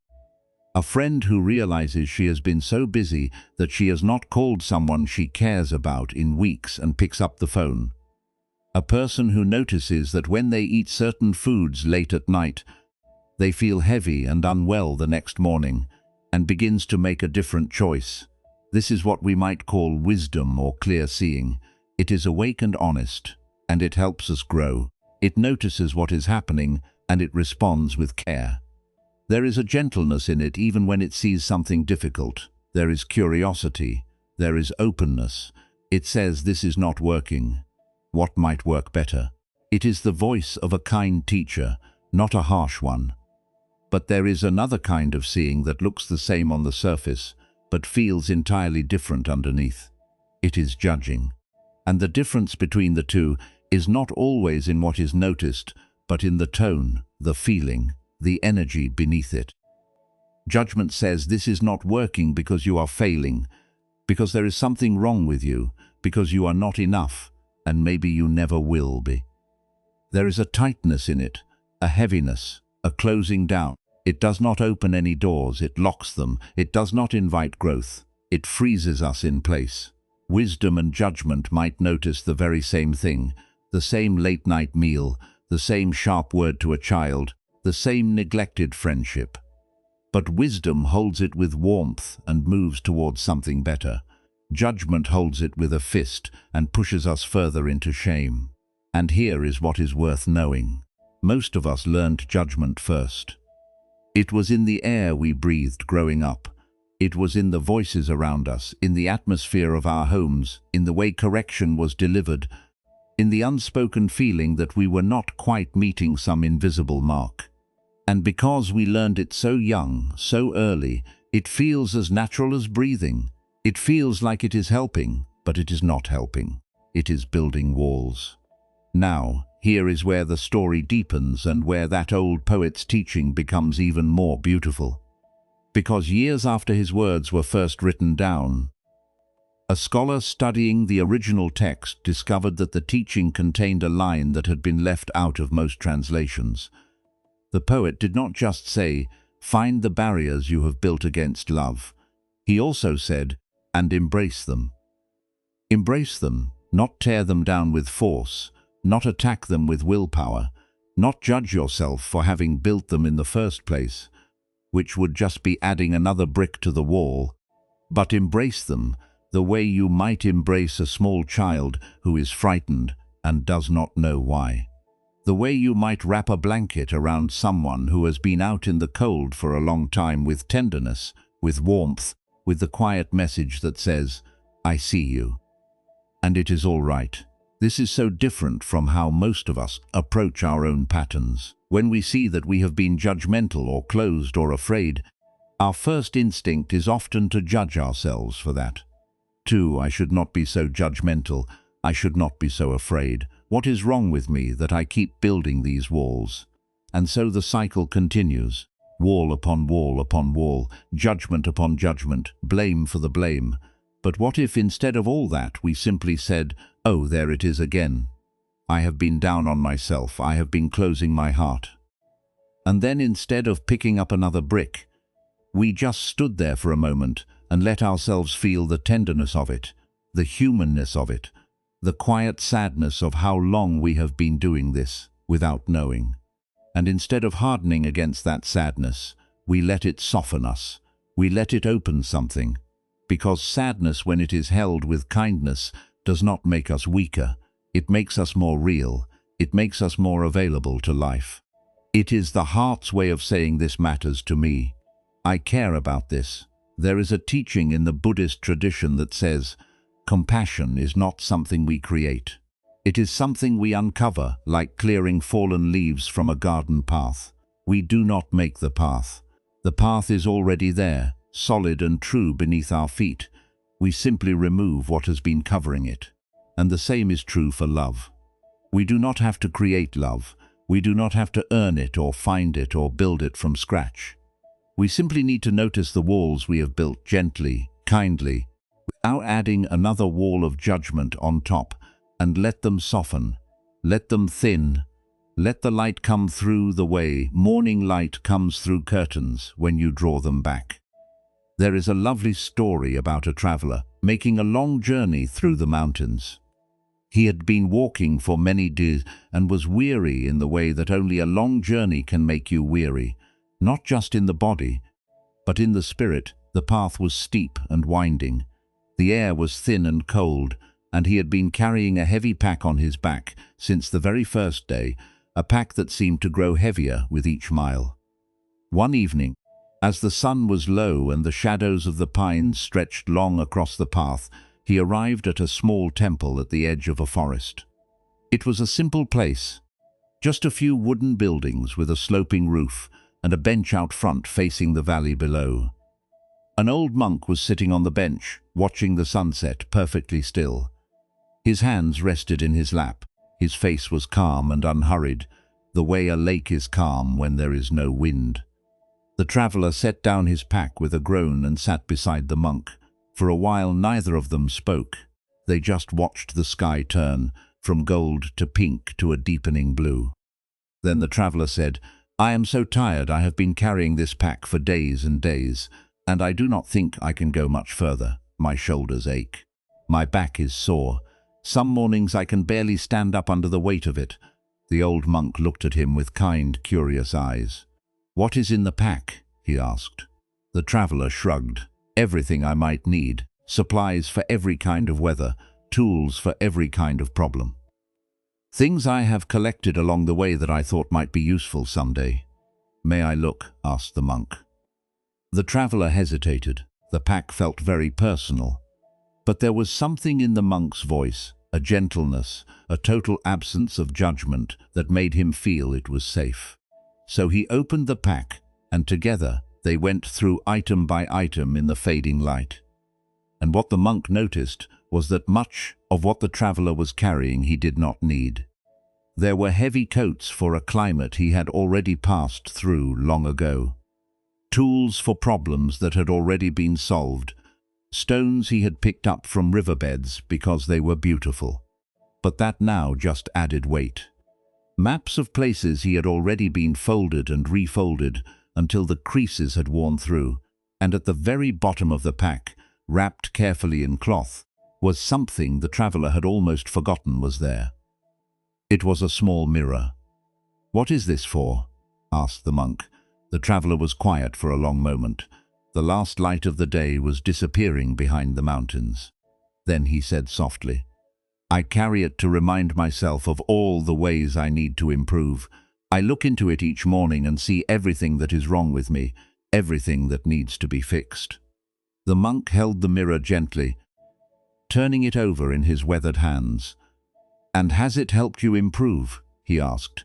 A friend who realizes she has been so busy that she has not called someone she cares about in weeks and picks up the phone. A person who notices that when they eat certain foods late at night, they feel heavy and unwell the next morning, and begins to make a different choice. This is what we might call wisdom or clear seeing. It is awake and honest, and it helps us grow. It notices what is happening, and it responds with care. There is a gentleness in it even when it sees something difficult. There is curiosity. There is openness. It says this is not working. What might work better? It is the voice of a kind teacher, not a harsh one. But there is another kind of seeing that looks the same on the surface, but feels entirely different underneath. It is judging. And the difference between the two is not always in what is noticed, but in the tone, the feeling, the energy beneath it. Judgment says this is not working because you are failing, because there is something wrong with you, because you are not enough, and maybe you never will be. There is a tightness in it, a heaviness, a closing down. It does not open any doors, it locks them. It does not invite growth, it freezes us in place. Wisdom and judgment might notice the very same thing, the same late-night meal, the same sharp word to a child, the same neglected friendship. But wisdom holds it with warmth and moves towards something better. Judgment holds it with a fist and pushes us further into shame. And here is what is worth knowing. Most of us learned judgment first. It was in the air we breathed growing up. It was in the voices around us, in the atmosphere of our homes, in the way correction was delivered, in the unspoken feeling that we were not quite meeting some invisible mark. And because we learned it so young, so early, it feels as natural as breathing. It feels like it is helping, but it is not helping. It is building walls. Now, here is where the story deepens and where that old poet's teaching becomes even more beautiful. Because years after his words were first written down, a scholar studying the original text discovered that the teaching contained a line that had been left out of most translations. The poet did not just say, "Find the barriers you have built against love." He also said, "And embrace them." Embrace them, not tear them down with force, not attack them with willpower, not judge yourself for having built them in the first place, which would just be adding another brick to the wall, but embrace them the way you might embrace a small child who is frightened and does not know why. The way you might wrap a blanket around someone who has been out in the cold for a long time with tenderness, with warmth, with the quiet message that says, "I see you. And it is all right." This is so different from how most of us approach our own patterns. When we see that we have been judgmental or closed or afraid, our first instinct is often to judge ourselves for that. I should not be so judgmental. I should not be so afraid. What is wrong with me that I keep building these walls? And so the cycle continues. Wall upon wall upon wall, judgment upon judgment, blame for the blame. But what if instead of all that we simply said, "Oh, there it is again. I have been down on myself. I have been closing my heart." And then instead of picking up another brick, we just stood there for a moment and let ourselves feel the tenderness of it, the humanness of it, the quiet sadness of how long we have been doing this without knowing. And instead of hardening against that sadness, we let it soften us. We let it open something. Because sadness, when it is held with kindness, does not make us weaker. It makes us more real. It makes us more available to life. It is the heart's way of saying, "This matters to me. I care about this." There is a teaching in the Buddhist tradition that says, compassion is not something we create. It is something we uncover, like clearing fallen leaves from a garden path. We do not make the path. The path is already there, solid and true beneath our feet. We simply remove what has been covering it. And the same is true for love. We do not have to create love. We do not have to earn it or find it or build it from scratch. We simply need to notice the walls we have built gently, kindly, without adding another wall of judgment on top, and let them soften, let them thin, let the light come through the way morning light comes through curtains when you draw them back. There is a lovely story about a traveler making a long journey through the mountains. He had been walking for many days and was weary in the way that only a long journey can make you weary, not just in the body, but in the spirit. The path was steep and winding. The air was thin and cold, and he had been carrying a heavy pack on his back since the very first day, a pack that seemed to grow heavier with each mile. One evening, as the sun was low and the shadows of the pines stretched long across the path, he arrived at a small temple at the edge of a forest. It was a simple place, just a few wooden buildings with a sloping roof and a bench out front facing the valley below. An old monk was sitting on the bench, watching the sunset, perfectly still. His hands rested in his lap. His face was calm and unhurried, the way a lake is calm when there is no wind. The traveler set down his pack with a groan and sat beside the monk. For a while neither of them spoke. They just watched the sky turn, from gold to pink to a deepening blue. Then the traveler said, "I am so tired. I have been carrying this pack for days and days, and I do not think I can go much further. My shoulders ache. My back is sore. Some mornings I can barely stand up under the weight of it." The old monk looked at him with kind, curious eyes. "What is in the pack?" he asked. The traveler shrugged. "Everything I might need. Supplies for every kind of weather. Tools for every kind of problem. Things I have collected along the way that I thought might be useful someday." "May I look?" asked the monk. The traveler hesitated. The pack felt very personal. But there was something in the monk's voice, a gentleness, a total absence of judgment that made him feel it was safe. So he opened the pack, and together they went through item by item in the fading light. And what the monk noticed was that much of what the traveler was carrying he did not need. There were heavy coats for a climate he had already passed through long ago. Tools for problems that had already been solved. Stones he had picked up from riverbeds because they were beautiful. But that now just added weight. Maps of places he had already been folded and refolded until the creases had worn through, and at the very bottom of the pack, wrapped carefully in cloth, was something the traveler had almost forgotten was there. It was a small mirror. "What is this for?" asked the monk. The traveler was quiet for a long moment. The last light of the day was disappearing behind the mountains. Then he said softly, "I carry it to remind myself of all the ways I need to improve. I look into it each morning and see everything that is wrong with me, everything that needs to be fixed." The monk held the mirror gently, turning it over in his weathered hands. "And has it helped you improve?" he asked.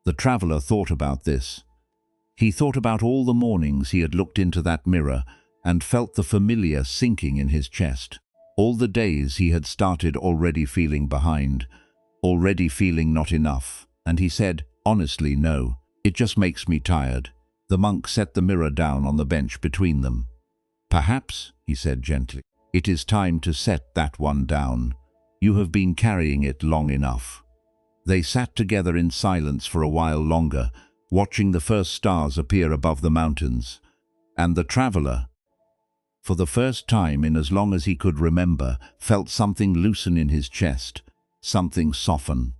The traveler thought about this. He thought about all the mornings he had looked into that mirror and felt the familiar sinking in his chest. All the days he had started already feeling behind, already feeling not enough, and he said, honestly, "No, it just makes me tired." The monk set the mirror down on the bench between them. "Perhaps," he said gently, "it is time to set that one down. You have been carrying it long enough." They sat together in silence for a while longer, watching the first stars appear above the mountains. And the traveler, for the first time in as long as he could remember, felt something loosen in his chest, something soften.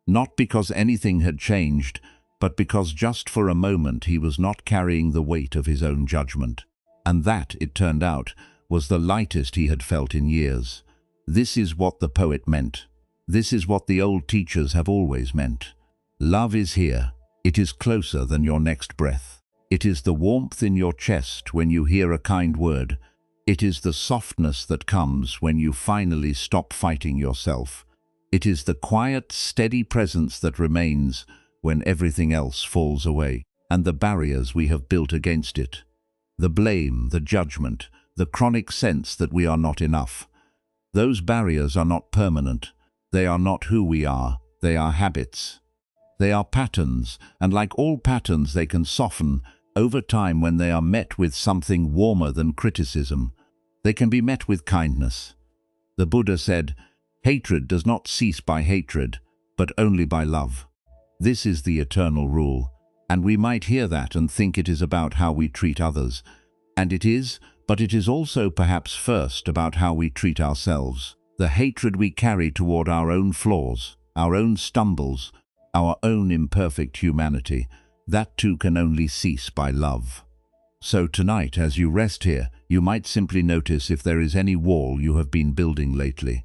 Not because anything had changed, but because just for a moment he was not carrying the weight of his own judgment. And that, it turned out, was the lightest he had felt in years. This is what the poet meant. This is what the old teachers have always meant. Love is here. It is closer than your next breath. It is the warmth in your chest when you hear a kind word. It is the softness that comes when you finally stop fighting yourself. It is the quiet, steady presence that remains when everything else falls away, and the barriers we have built against it. The blame, the judgment, the chronic sense that we are not enough. Those barriers are not permanent. They are not who we are. They are habits. They are patterns, and like all patterns they can soften over time when they are met with something warmer than criticism. They can be met with kindness. The Buddha said, "Hatred does not cease by hatred, but only by love." This is the eternal rule, and we might hear that and think it is about how we treat others. And it is, but it is also perhaps first about how we treat ourselves. The hatred we carry toward our own flaws, our own stumbles, our own imperfect humanity, that too can only cease by love. So tonight, as you rest here, you might simply notice if there is any wall you have been building lately.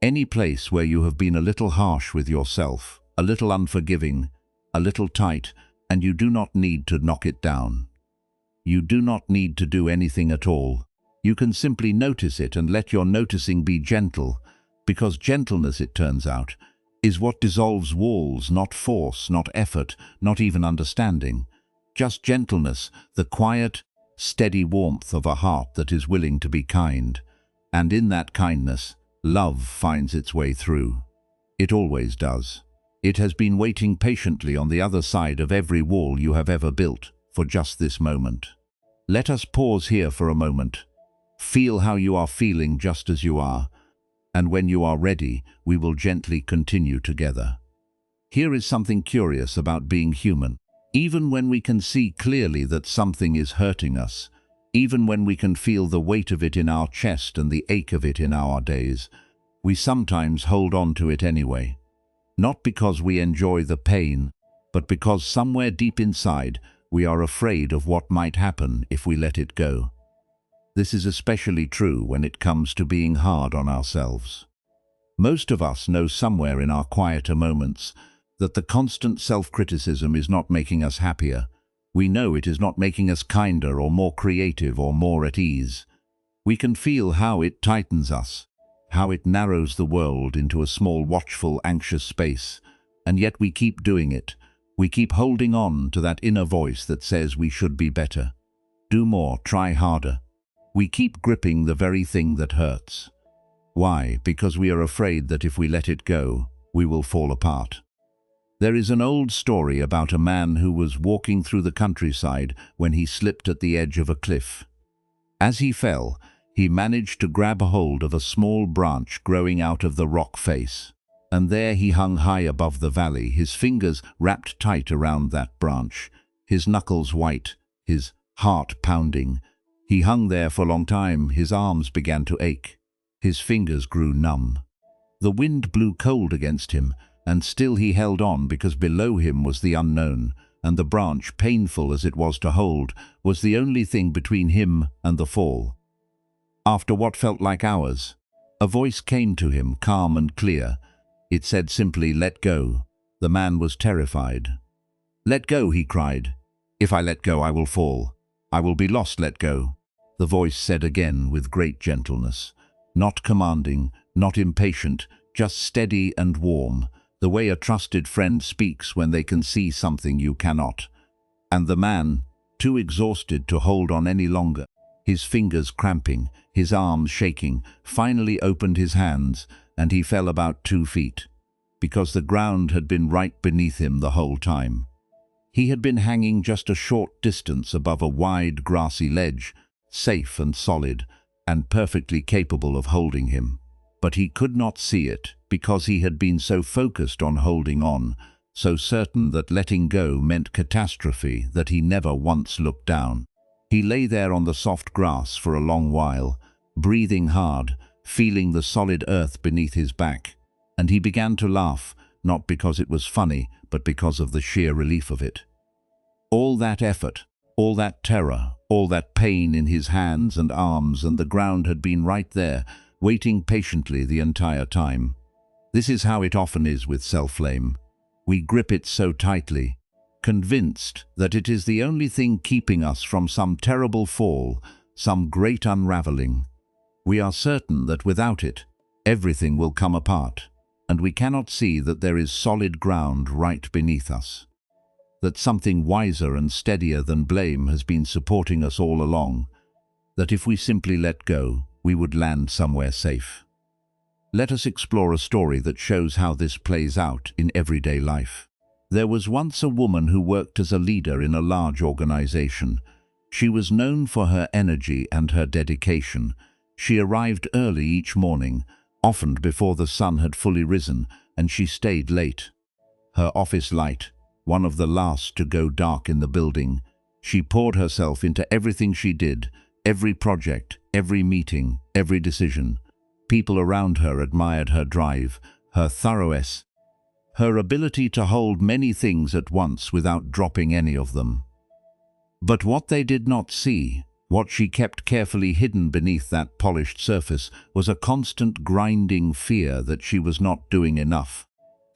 Any place where you have been a little harsh with yourself, a little unforgiving, a little tight, and you do not need to knock it down. You do not need to do anything at all. You can simply notice it and let your noticing be gentle, because gentleness, it turns out, is what dissolves walls, not force, not effort, not even understanding. Just gentleness, the quiet, steady warmth of a heart that is willing to be kind. And in that kindness, love finds its way through. It always does. It has been waiting patiently on the other side of every wall you have ever built for just this moment. Let us pause here for a moment. Feel how you are feeling just as you are. and when you are ready, we will gently continue together. Here is something curious about being human. Even when we can see clearly that something is hurting us, even when we can feel the weight of it in our chest and the ache of it in our days, we sometimes hold on to it anyway. Not because we enjoy the pain, but because somewhere deep inside we are afraid of what might happen if we let it go. This is especially true when it comes to being hard on ourselves. Most of us know somewhere in our quieter moments that the constant self-criticism is not making us happier. We know it is not making us kinder or more creative or more at ease. We can feel how it tightens us, how it narrows the world into a small, watchful, anxious space, and yet we keep doing it. We keep holding on to that inner voice that says we should be better, do more, try harder. We keep gripping the very thing that hurts. Why? Because we are afraid that if we let it go, we will fall apart. There is an old story about a man who was walking through the countryside when he slipped at the edge of a cliff. As he fell, he managed to grab a hold of a small branch growing out of the rock face. And there he hung high above the valley, his fingers wrapped tight around that branch, his knuckles white, his heart pounding. He hung there for a long time. His arms began to ache. His fingers grew numb. The wind blew cold against him, and still he held on because below him was the unknown, and the branch, painful as it was to hold, was the only thing between him and the fall. After what felt like hours, a voice came to him, calm and clear. It said simply, "Let go." The man was terrified. "Let go," he cried. "If I let go, I will fall. I will be lost. Let go." The voice said again with great gentleness, not commanding, not impatient, just steady and warm, the way a trusted friend speaks when they can see something you cannot. And the man, too exhausted to hold on any longer, his fingers cramping, his arms shaking, finally opened his hands, and he fell about 2 feet, because the ground had been right beneath him the whole time. He had been hanging just a short distance above a wide grassy ledge, safe and solid, and perfectly capable of holding him. But he could not see it, because he had been so focused on holding on, so certain that letting go meant catastrophe, that he never once looked down. He lay there on the soft grass for a long while, breathing hard, feeling the solid earth beneath his back, and he began to laugh, not because it was funny, but because of the sheer relief of it. All that effort, all that terror, all that pain in his hands and arms, and the ground had been right there, waiting patiently the entire time. This is how it often is with self-blame. We grip it so tightly, convinced that it is the only thing keeping us from some terrible fall, some great unraveling. We are certain that without it, everything will come apart, and we cannot see that there is solid ground right beneath us, that something wiser and steadier than blame has been supporting us all along, that if we simply let go, we would land somewhere safe. Let us explore a story that shows how this plays out in everyday life. There was once a woman who worked as a leader in a large organization. She was known for her energy and her dedication. She arrived early each morning, often before the sun had fully risen, and she stayed late. Her office light, one of the last to go dark in the building, she poured herself into everything she did, every project, every meeting, every decision. People around her admired her drive, her thoroughness, her ability to hold many things at once without dropping any of them. But what they did not see, what she kept carefully hidden beneath that polished surface, was a constant grinding fear that she was not doing enough,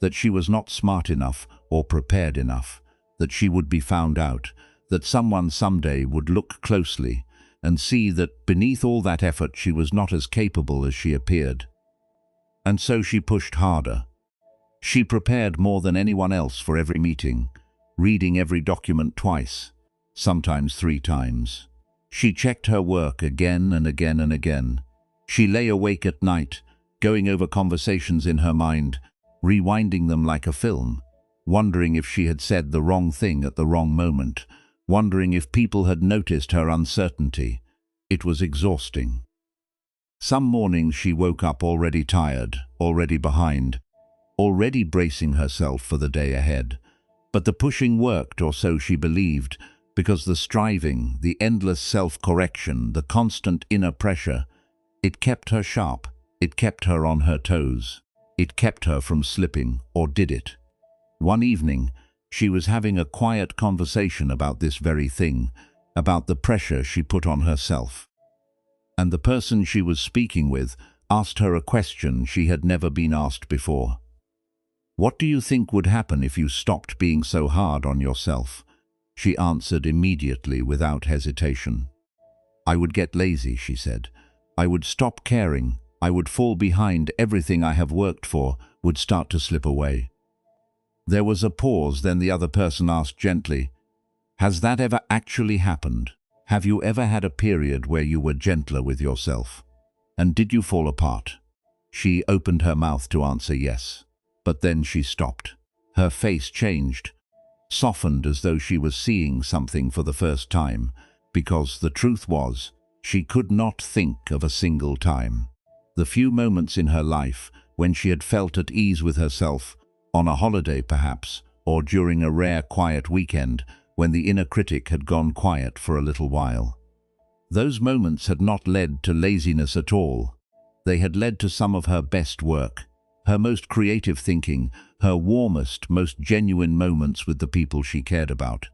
that she was not smart enough or prepared enough, that she would be found out, that someone someday would look closely and see that beneath all that effort she was not as capable as she appeared. And so she pushed harder. She prepared more than anyone else for every meeting, reading every document twice, sometimes 3 times. She checked her work again and again and again. She lay awake at night, going over conversations in her mind, rewinding them like a film, wondering if she had said the wrong thing at the wrong moment, wondering if people had noticed her uncertainty. It was exhausting. Some mornings she woke up already tired, already behind, already bracing herself for the day ahead. But the pushing worked, or so she believed, because the striving, the endless self-correction, the constant inner pressure, it kept her sharp, it kept her on her toes. It kept her from slipping, or did it? One evening, she was having a quiet conversation about this very thing, about the pressure she put on herself. And the person she was speaking with asked her a question she had never been asked before. "What do you think would happen if you stopped being so hard on yourself?" She answered immediately, without hesitation. "I would get lazy," she said. "I would stop caring. I would fall behind. Everything I have worked for would start to slip away." There was a pause, then the other person asked gently, "Has that ever actually happened? Have you ever had a period where you were gentler with yourself? And did you fall apart?" She opened her mouth to answer yes, but then she stopped. Her face changed, softened as though she was seeing something for the first time, because the truth was, she could not think of a single time. The few moments in her life when she had felt at ease with herself, on a holiday perhaps, or during a rare quiet weekend, when the inner critic had gone quiet for a little while. Those moments had not led to laziness at all. They had led to some of her best work, her most creative thinking, her warmest, most genuine moments with the people she cared about.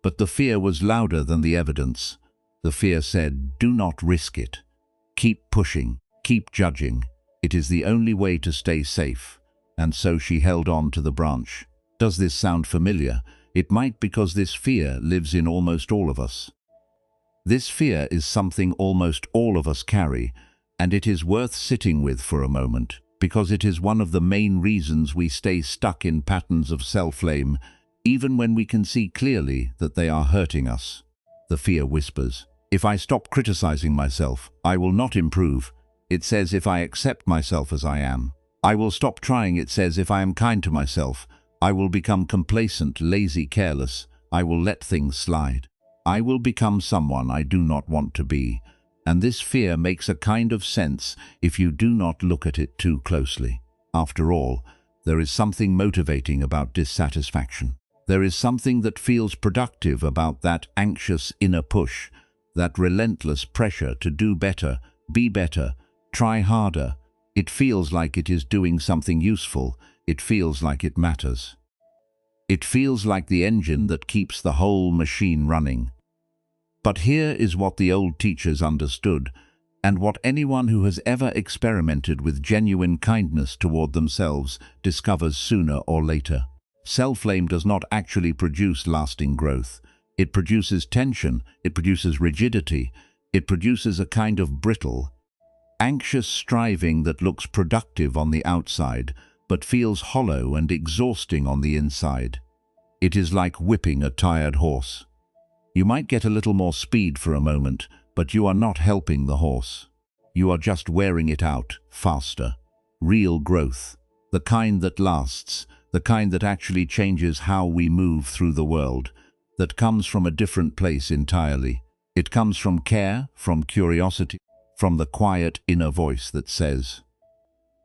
But the fear was louder than the evidence. The fear said, "Do not risk it. Keep pushing, keep judging. It is the only way to stay safe." And so she held on to the branch. Does this sound familiar? It might, because this fear lives in almost all of us. This fear is something almost all of us carry, and it is worth sitting with for a moment, because it is one of the main reasons we stay stuck in patterns of self-blame, even when we can see clearly that they are hurting us. The fear whispers, "If I stop criticizing myself, I will not improve." It says, "If I accept myself as I am, I will stop trying." It says, "If I am kind to myself, I will become complacent, lazy, careless. I will let things slide. I will become someone I do not want to be." And this fear makes a kind of sense if you do not look at it too closely. After all, there is something motivating about dissatisfaction. There is something that feels productive about that anxious inner push, that relentless pressure to do better, be better, try harder. It feels like it is doing something useful. It feels like it matters. It feels like the engine that keeps the whole machine running. But here is what the old teachers understood, and what anyone who has ever experimented with genuine kindness toward themselves discovers sooner or later. Self-blame does not actually produce lasting growth. It produces tension, it produces rigidity, it produces a kind of brittle, anxious striving that looks productive on the outside, but feels hollow and exhausting on the inside. It is like whipping a tired horse. You might get a little more speed for a moment, but you are not helping the horse. You are just wearing it out faster. Real growth, the kind that lasts, the kind that actually changes how we move through the world, that comes from a different place entirely. It comes from care, from curiosity, from the quiet inner voice that says,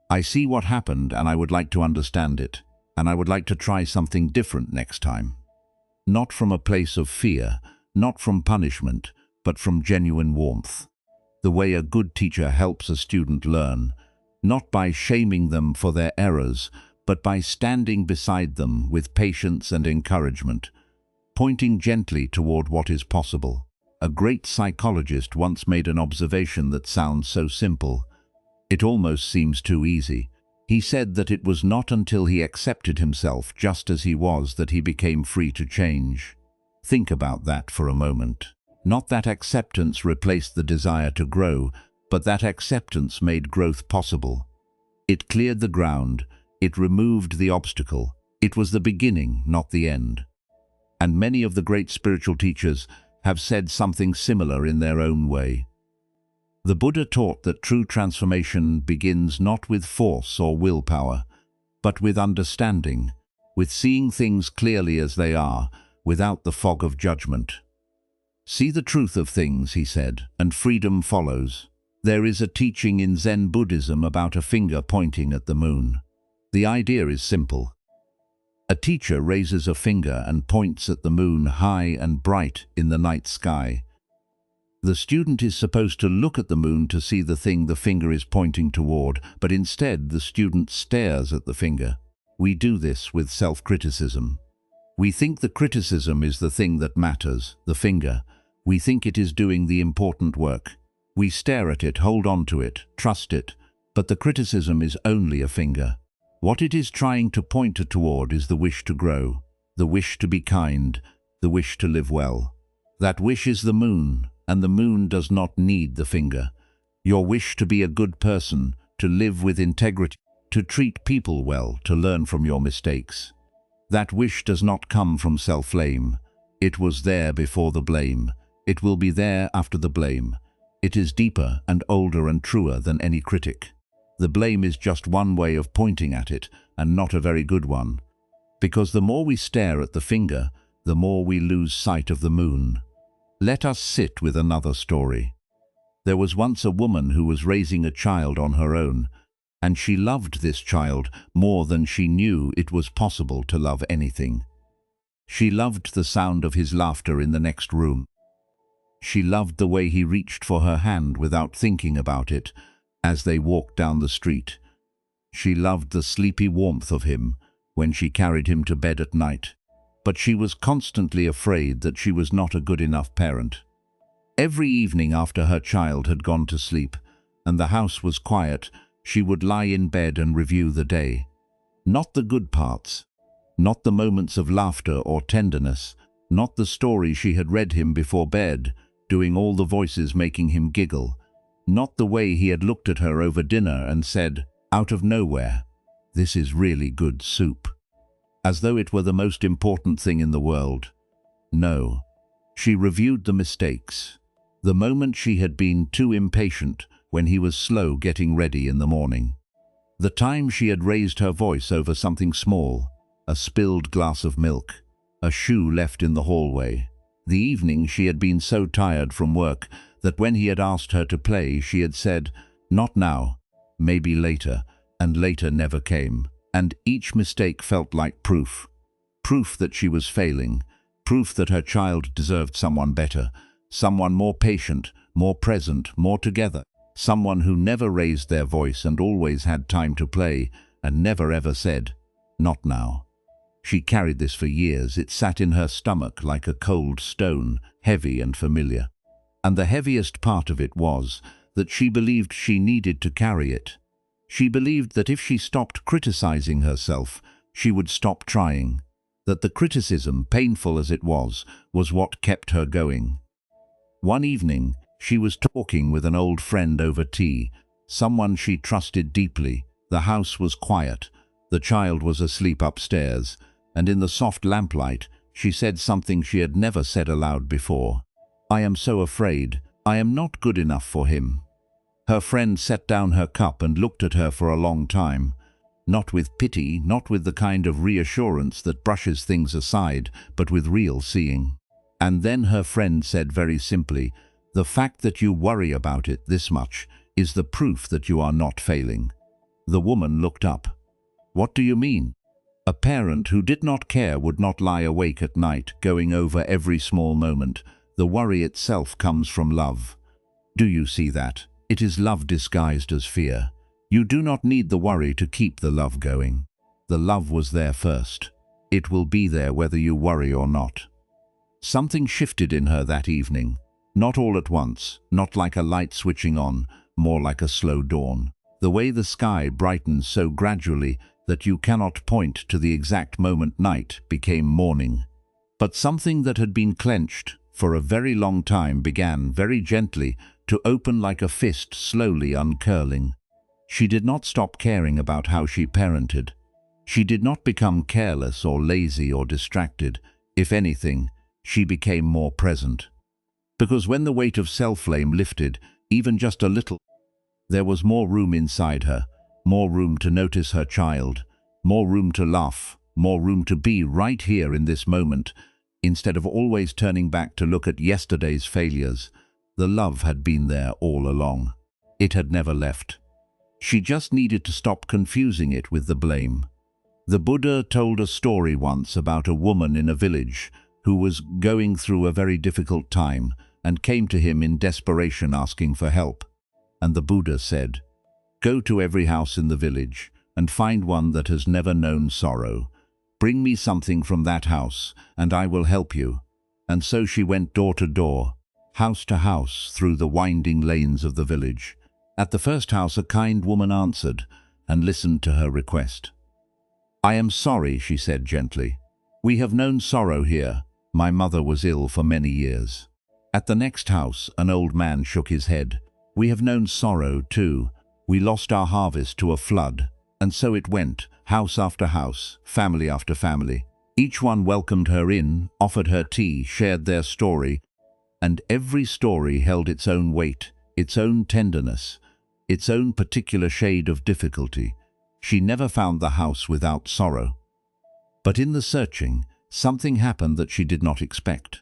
"I see what happened and I would like to understand it, and I would like to try something different next time." Not from a place of fear, not from punishment, but from genuine warmth. The way a good teacher helps a student learn, not by shaming them for their errors, but by standing beside them with patience and encouragement, pointing gently toward what is possible. A great psychologist once made an observation that sounds so simple. It almost seems too easy. He said that it was not until he accepted himself just as he was that he became free to change. Think about that for a moment. Not that acceptance replaced the desire to grow, but that acceptance made growth possible. It cleared the ground, it removed the obstacle. It was the beginning, not the end. And many of the great spiritual teachers have said something similar in their own way. The Buddha taught that true transformation begins not with force or willpower, but with understanding, with seeing things clearly as they are, without the fog of judgment. "See the truth of things," he said, "and freedom follows." There is a teaching in Zen Buddhism about a finger pointing at the moon. The idea is simple. A teacher raises a finger and points at the moon high and bright in the night sky. The student is supposed to look at the moon to see the thing the finger is pointing toward, but instead the student stares at the finger. We do this with self-criticism. We think the criticism is the thing that matters, the finger. We think it is doing the important work. We stare at it, hold on to it, trust it, but the criticism is only a finger. What it is trying to point toward is the wish to grow, the wish to be kind, the wish to live well. That wish is the moon, and the moon does not need the finger. Your wish to be a good person, to live with integrity, to treat people well, to learn from your mistakes. That wish does not come from self-blame. It was there before the blame. It will be there after the blame. It is deeper and older and truer than any critic. The blame is just one way of pointing at it, and not a very good one. Because the more we stare at the finger, the more we lose sight of the moon. Let us sit with another story. There was once a woman who was raising a child on her own, and she loved this child more than she knew it was possible to love anything. She loved the sound of his laughter in the next room. She loved the way he reached for her hand without thinking about it as they walked down the street. She loved the sleepy warmth of him when she carried him to bed at night. But she was constantly afraid that she was not a good enough parent. Every evening after her child had gone to sleep and the house was quiet, she would lie in bed and review the day. Not the good parts, not the moments of laughter or tenderness, not the story she had read him before bed, doing all the voices making him giggle, not the way he had looked at her over dinner and said, out of nowhere, "This is really good soup," as though it were the most important thing in the world. No, she reviewed the mistakes. The moment she had been too impatient when he was slow getting ready in the morning. The time she had raised her voice over something small, a spilled glass of milk, a shoe left in the hallway. The evening she had been so tired from work that when he had asked her to play, she had said, "Not now, maybe later," and later never came. And each mistake felt like proof. Proof that she was failing. Proof that her child deserved someone better. Someone more patient, more present, more together. Someone who never raised their voice and always had time to play and never ever said, "Not now." She carried this for years. It sat in her stomach like a cold stone, heavy and familiar. And the heaviest part of it was that she believed she needed to carry it. She believed that if she stopped criticizing herself, she would stop trying. That the criticism, painful as it was what kept her going. One evening, she was talking with an old friend over tea, someone she trusted deeply. The house was quiet. The child was asleep upstairs, and in the soft lamplight, she said something she had never said aloud before. "I am so afraid. I am not good enough for him." Her friend set down her cup and looked at her for a long time, not with pity, not with the kind of reassurance that brushes things aside, but with real seeing. And then her friend said very simply, "The fact that you worry about it this much is the proof that you are not failing." The woman looked up. "What do you mean?" A parent who did not care would not lie awake at night, going over every small moment. The worry itself comes from love. Do you see that? It is love disguised as fear. You do not need the worry to keep the love going. The love was there first. It will be there whether you worry or not. Something shifted in her that evening. Not all at once, not like a light switching on, more like a slow dawn. The way the sky brightens so gradually that you cannot point to the exact moment night became morning. But something that had been clenched for a very long time began very gently to open like a fist, slowly uncurling. She did not stop caring about how she parented. She did not become careless or lazy or distracted. If anything, she became more present. Because when the weight of self-blame lifted, even just a little, there was more room inside her, more room to notice her child, more room to laugh, more room to be right here in this moment, instead of always turning back to look at yesterday's failures. The love had been there all along. It had never left. She just needed to stop confusing it with the blame. The Buddha told a story once about a woman in a village who was going through a very difficult time and came to him in desperation asking for help. And the Buddha said, "Go to every house in the village and find one that has never known sorrow. Bring me something from that house, and I will help you." And so she went door to door, house to house, through the winding lanes of the village. At the first house, a kind woman answered and listened to her request. "I am sorry," she said gently. "We have known sorrow here. My mother was ill for many years." At the next house, an old man shook his head. "We have known sorrow too. We lost our harvest to a flood." And so it went, house after house, family after family. Each one welcomed her in, offered her tea, shared their story, and every story held its own weight, its own tenderness, its own particular shade of difficulty. She never found the house without sorrow. But in the searching, something happened that she did not expect.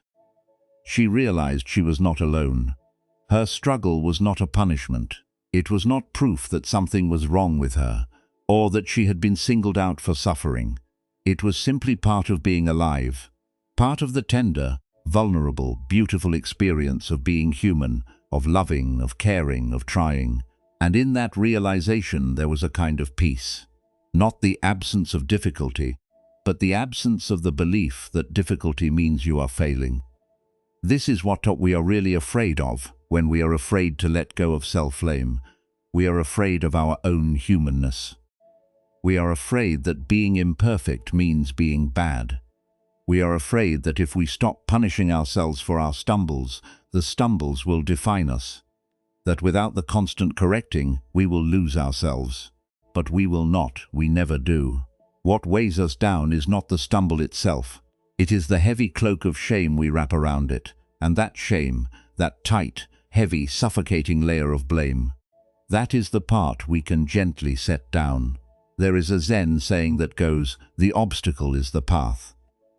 She realized she was not alone. Her struggle was not a punishment. It was not proof that something was wrong with her, or that she had been singled out for suffering. It was simply part of being alive, part of the tender, vulnerable, beautiful experience of being human, of loving, of caring, of trying. And in that realization there was a kind of peace. Not the absence of difficulty, but the absence of the belief that difficulty means you are failing. This is what we are really afraid of when we are afraid to let go of self-blame. We are afraid of our own humanness. We are afraid that being imperfect means being bad. We are afraid that if we stop punishing ourselves for our stumbles, the stumbles will define us. That without the constant correcting, we will lose ourselves. But we will not, we never do. What weighs us down is not the stumble itself. It is the heavy cloak of shame we wrap around it, and that shame, that tight, heavy, suffocating layer of blame, that is the part we can gently set down. There is a Zen saying that goes, "The obstacle is the path."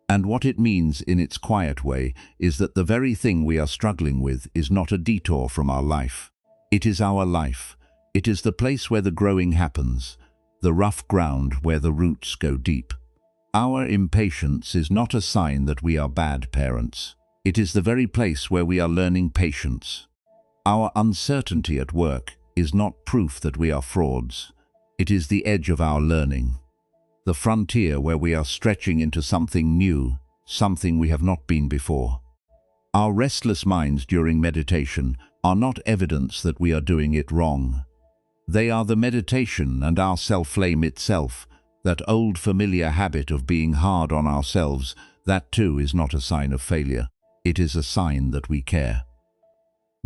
And what it means in its quiet way is that the very thing we are struggling with is not a detour from our life. It is our life. It is the place where the growing happens, the rough ground where the roots go deep. Our impatience is not a sign that we are bad parents. It is the very place where we are learning patience. Our uncertainty at work is not proof that we are frauds. It is the edge of our learning, the frontier where we are stretching into something new, something we have not been before. Our restless minds during meditation are not evidence that we are doing it wrong. They are the meditation and our self-blame itself, that old familiar habit of being hard on ourselves. That too is not a sign of failure. It is a sign that we care.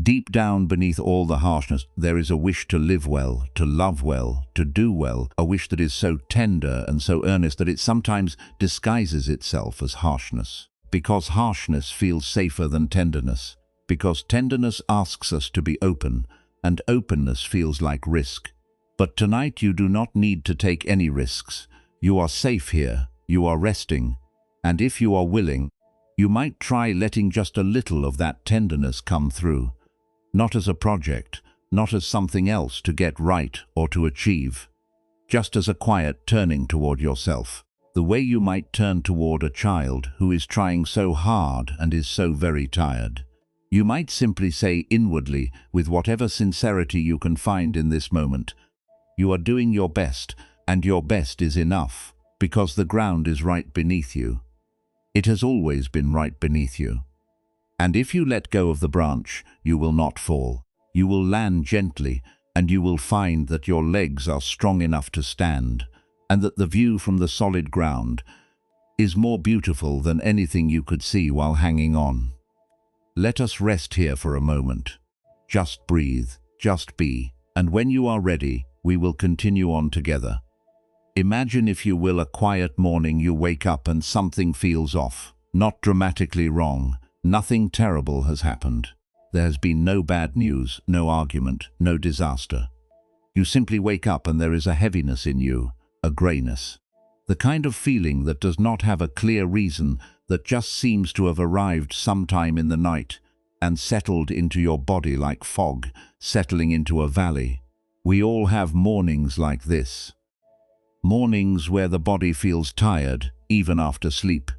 Deep down beneath all the harshness, there is a wish to live well, to love well, to do well, a wish that is so tender and so earnest that it sometimes disguises itself as harshness. Because harshness feels safer than tenderness. Because tenderness asks us to be open, and openness feels like risk. But tonight you do not need to take any risks. You are safe here, you are resting, and if you are willing, you might try letting just a little of that tenderness come through. Not as a project, not as something else to get right or to achieve, just as a quiet turning toward yourself, the way you might turn toward a child who is trying so hard and is so very tired. You might simply say inwardly, with whatever sincerity you can find in this moment, "You are doing your best, and your best is enough, because the ground is right beneath you. It has always been right beneath you. And if you let go of the branch, you will not fall. You will land gently, and you will find that your legs are strong enough to stand, and that the view from the solid ground is more beautiful than anything you could see while hanging on." Let us rest here for a moment. Just breathe, just be, and when you are ready, we will continue on together. Imagine, if you will, a quiet morning. You wake up and something feels off, not dramatically wrong. Nothing terrible has happened. There has been no bad news, no argument, no disaster. You simply wake up and there is a heaviness in you, a grayness. The kind of feeling that does not have a clear reason, that just seems to have arrived sometime in the night. and settled into your body like fog, settling into a valley. We all have mornings like this. Mornings where the body feels tired, even after sleep,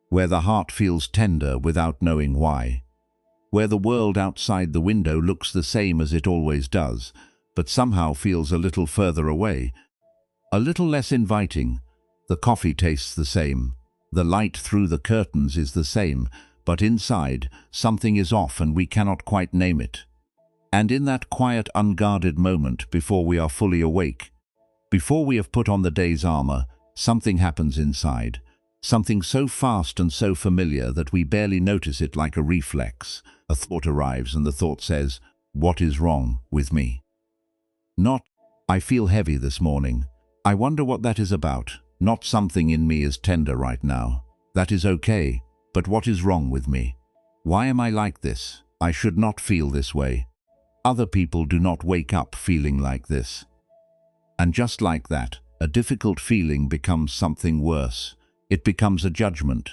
where the heart feels tender without knowing why, where the world outside the window looks the same as it always does, but somehow feels a little further away, a little less inviting. The coffee tastes the same, the light through the curtains is the same, but inside, something is off and we cannot quite name it. And in that quiet, unguarded moment before we are fully awake, before we have put on the day's armor, something happens inside, something so fast and so familiar that we barely notice it. Like a reflex. A thought arrives and the thought says, "What is wrong with me?" Not, "I feel heavy this morning. I wonder what that is about." Not, "Something in me is tender right now. That is okay, but what is wrong with me? Why am I like this? I should not feel this way. Other people do not wake up feeling like this." And just like that, a difficult feeling becomes something worse. It becomes a judgment.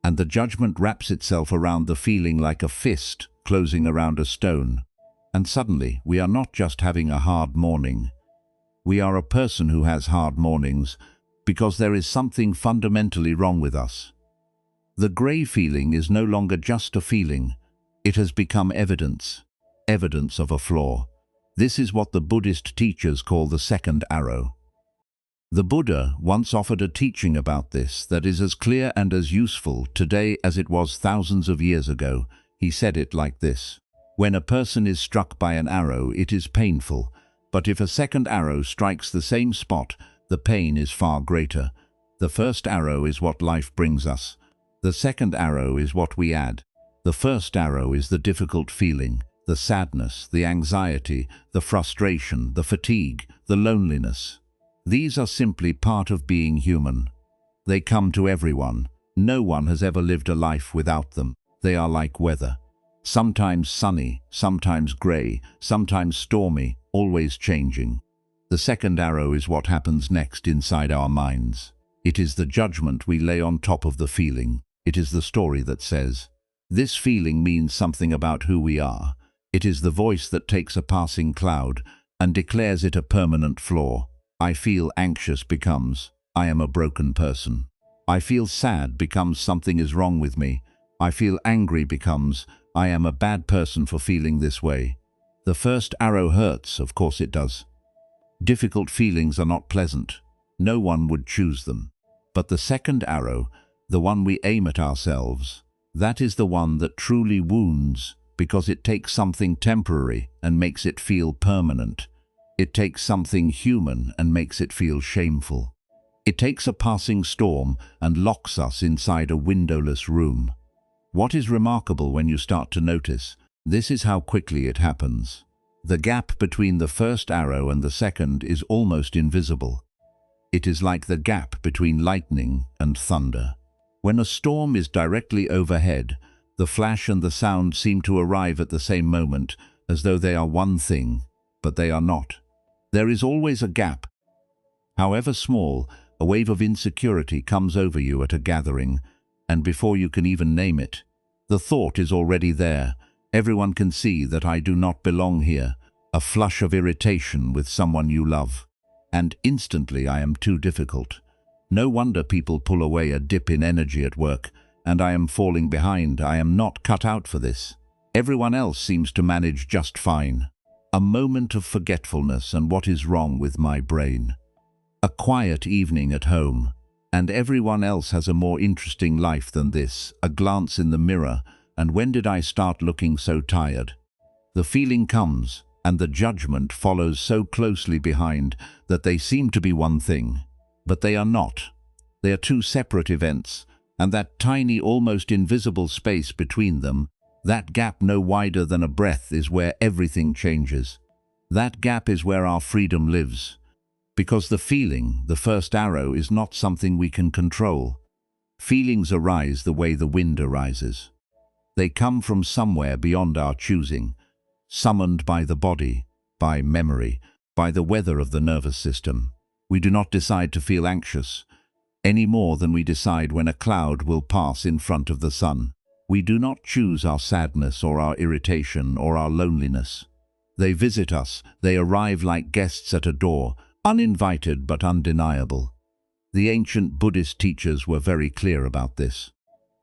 And the judgment wraps itself around the feeling like a fist closing around a stone. And suddenly, we are not just having a hard morning. We are a person who has hard mornings because there is something fundamentally wrong with us. The grey feeling is no longer just a feeling. It has become evidence. Evidence of a flaw. This is what the Buddhist teachers call the second arrow. The Buddha once offered a teaching about this that is as clear and as useful today as it was thousands of years ago. He said it like this: "When a person is struck by an arrow, it is painful, but if a second arrow strikes the same spot, the pain is far greater. The first arrow is what life brings us. The second arrow is what we add. The first arrow is the difficult feeling, the sadness, the anxiety, the frustration, the fatigue, the loneliness. These are simply part of being human. They come to everyone. No one has ever lived a life without them. They are like weather. Sometimes sunny, sometimes grey, sometimes stormy, always changing. The second arrow is what happens next inside our minds. It is the judgment we lay on top of the feeling. It is the story that says, this feeling means something about who we are. It is the voice that takes a passing cloud and declares it a permanent flaw. I feel anxious becomes, I am a broken person. I feel sad becomes, something is wrong with me. I feel angry becomes, I am a bad person for feeling this way. The first arrow hurts, of course it does. Difficult feelings are not pleasant. No one would choose them. But the second arrow, the one we aim at ourselves, that is the one that truly wounds, because it takes something temporary and makes it feel permanent. It takes something human and makes it feel shameful. It takes a passing storm and locks us inside a windowless room. What is remarkable when you start to notice, this is how quickly it happens. The gap between the first arrow and the second is almost invisible. It is like the gap between lightning and thunder. When a storm is directly overhead, the flash and the sound seem to arrive at the same moment, as though they are one thing, but they are not. There is always a gap. However small, a wave of insecurity comes over you at a gathering, and before you can even name it, the thought is already there. Everyone can see that I do not belong here. A flush of irritation with someone you love. And instantly I am too difficult. No wonder people pull away. A dip in energy at work, and I am falling behind. I am not cut out for this. Everyone else seems to manage just fine. A moment of forgetfulness, and what is wrong with my brain? A quiet evening at home, and everyone else has a more interesting life than this. A glance in the mirror, and when did I start looking so tired? The feeling comes, and the judgment follows so closely behind that they seem to be one thing. But they are not. They are two separate events, and that tiny, almost invisible space between them, that gap no wider than a breath, is where everything changes. That gap is where our freedom lives. Because the feeling, the first arrow, is not something we can control. Feelings arise the way the wind arises. They come from somewhere beyond our choosing, summoned by the body, by memory, by the weather of the nervous system. We do not decide to feel anxious, any more than we decide when a cloud will pass in front of the sun. We do not choose our sadness or our irritation or our loneliness. They visit us, they arrive like guests at a door, uninvited but undeniable. The ancient Buddhist teachers were very clear about this,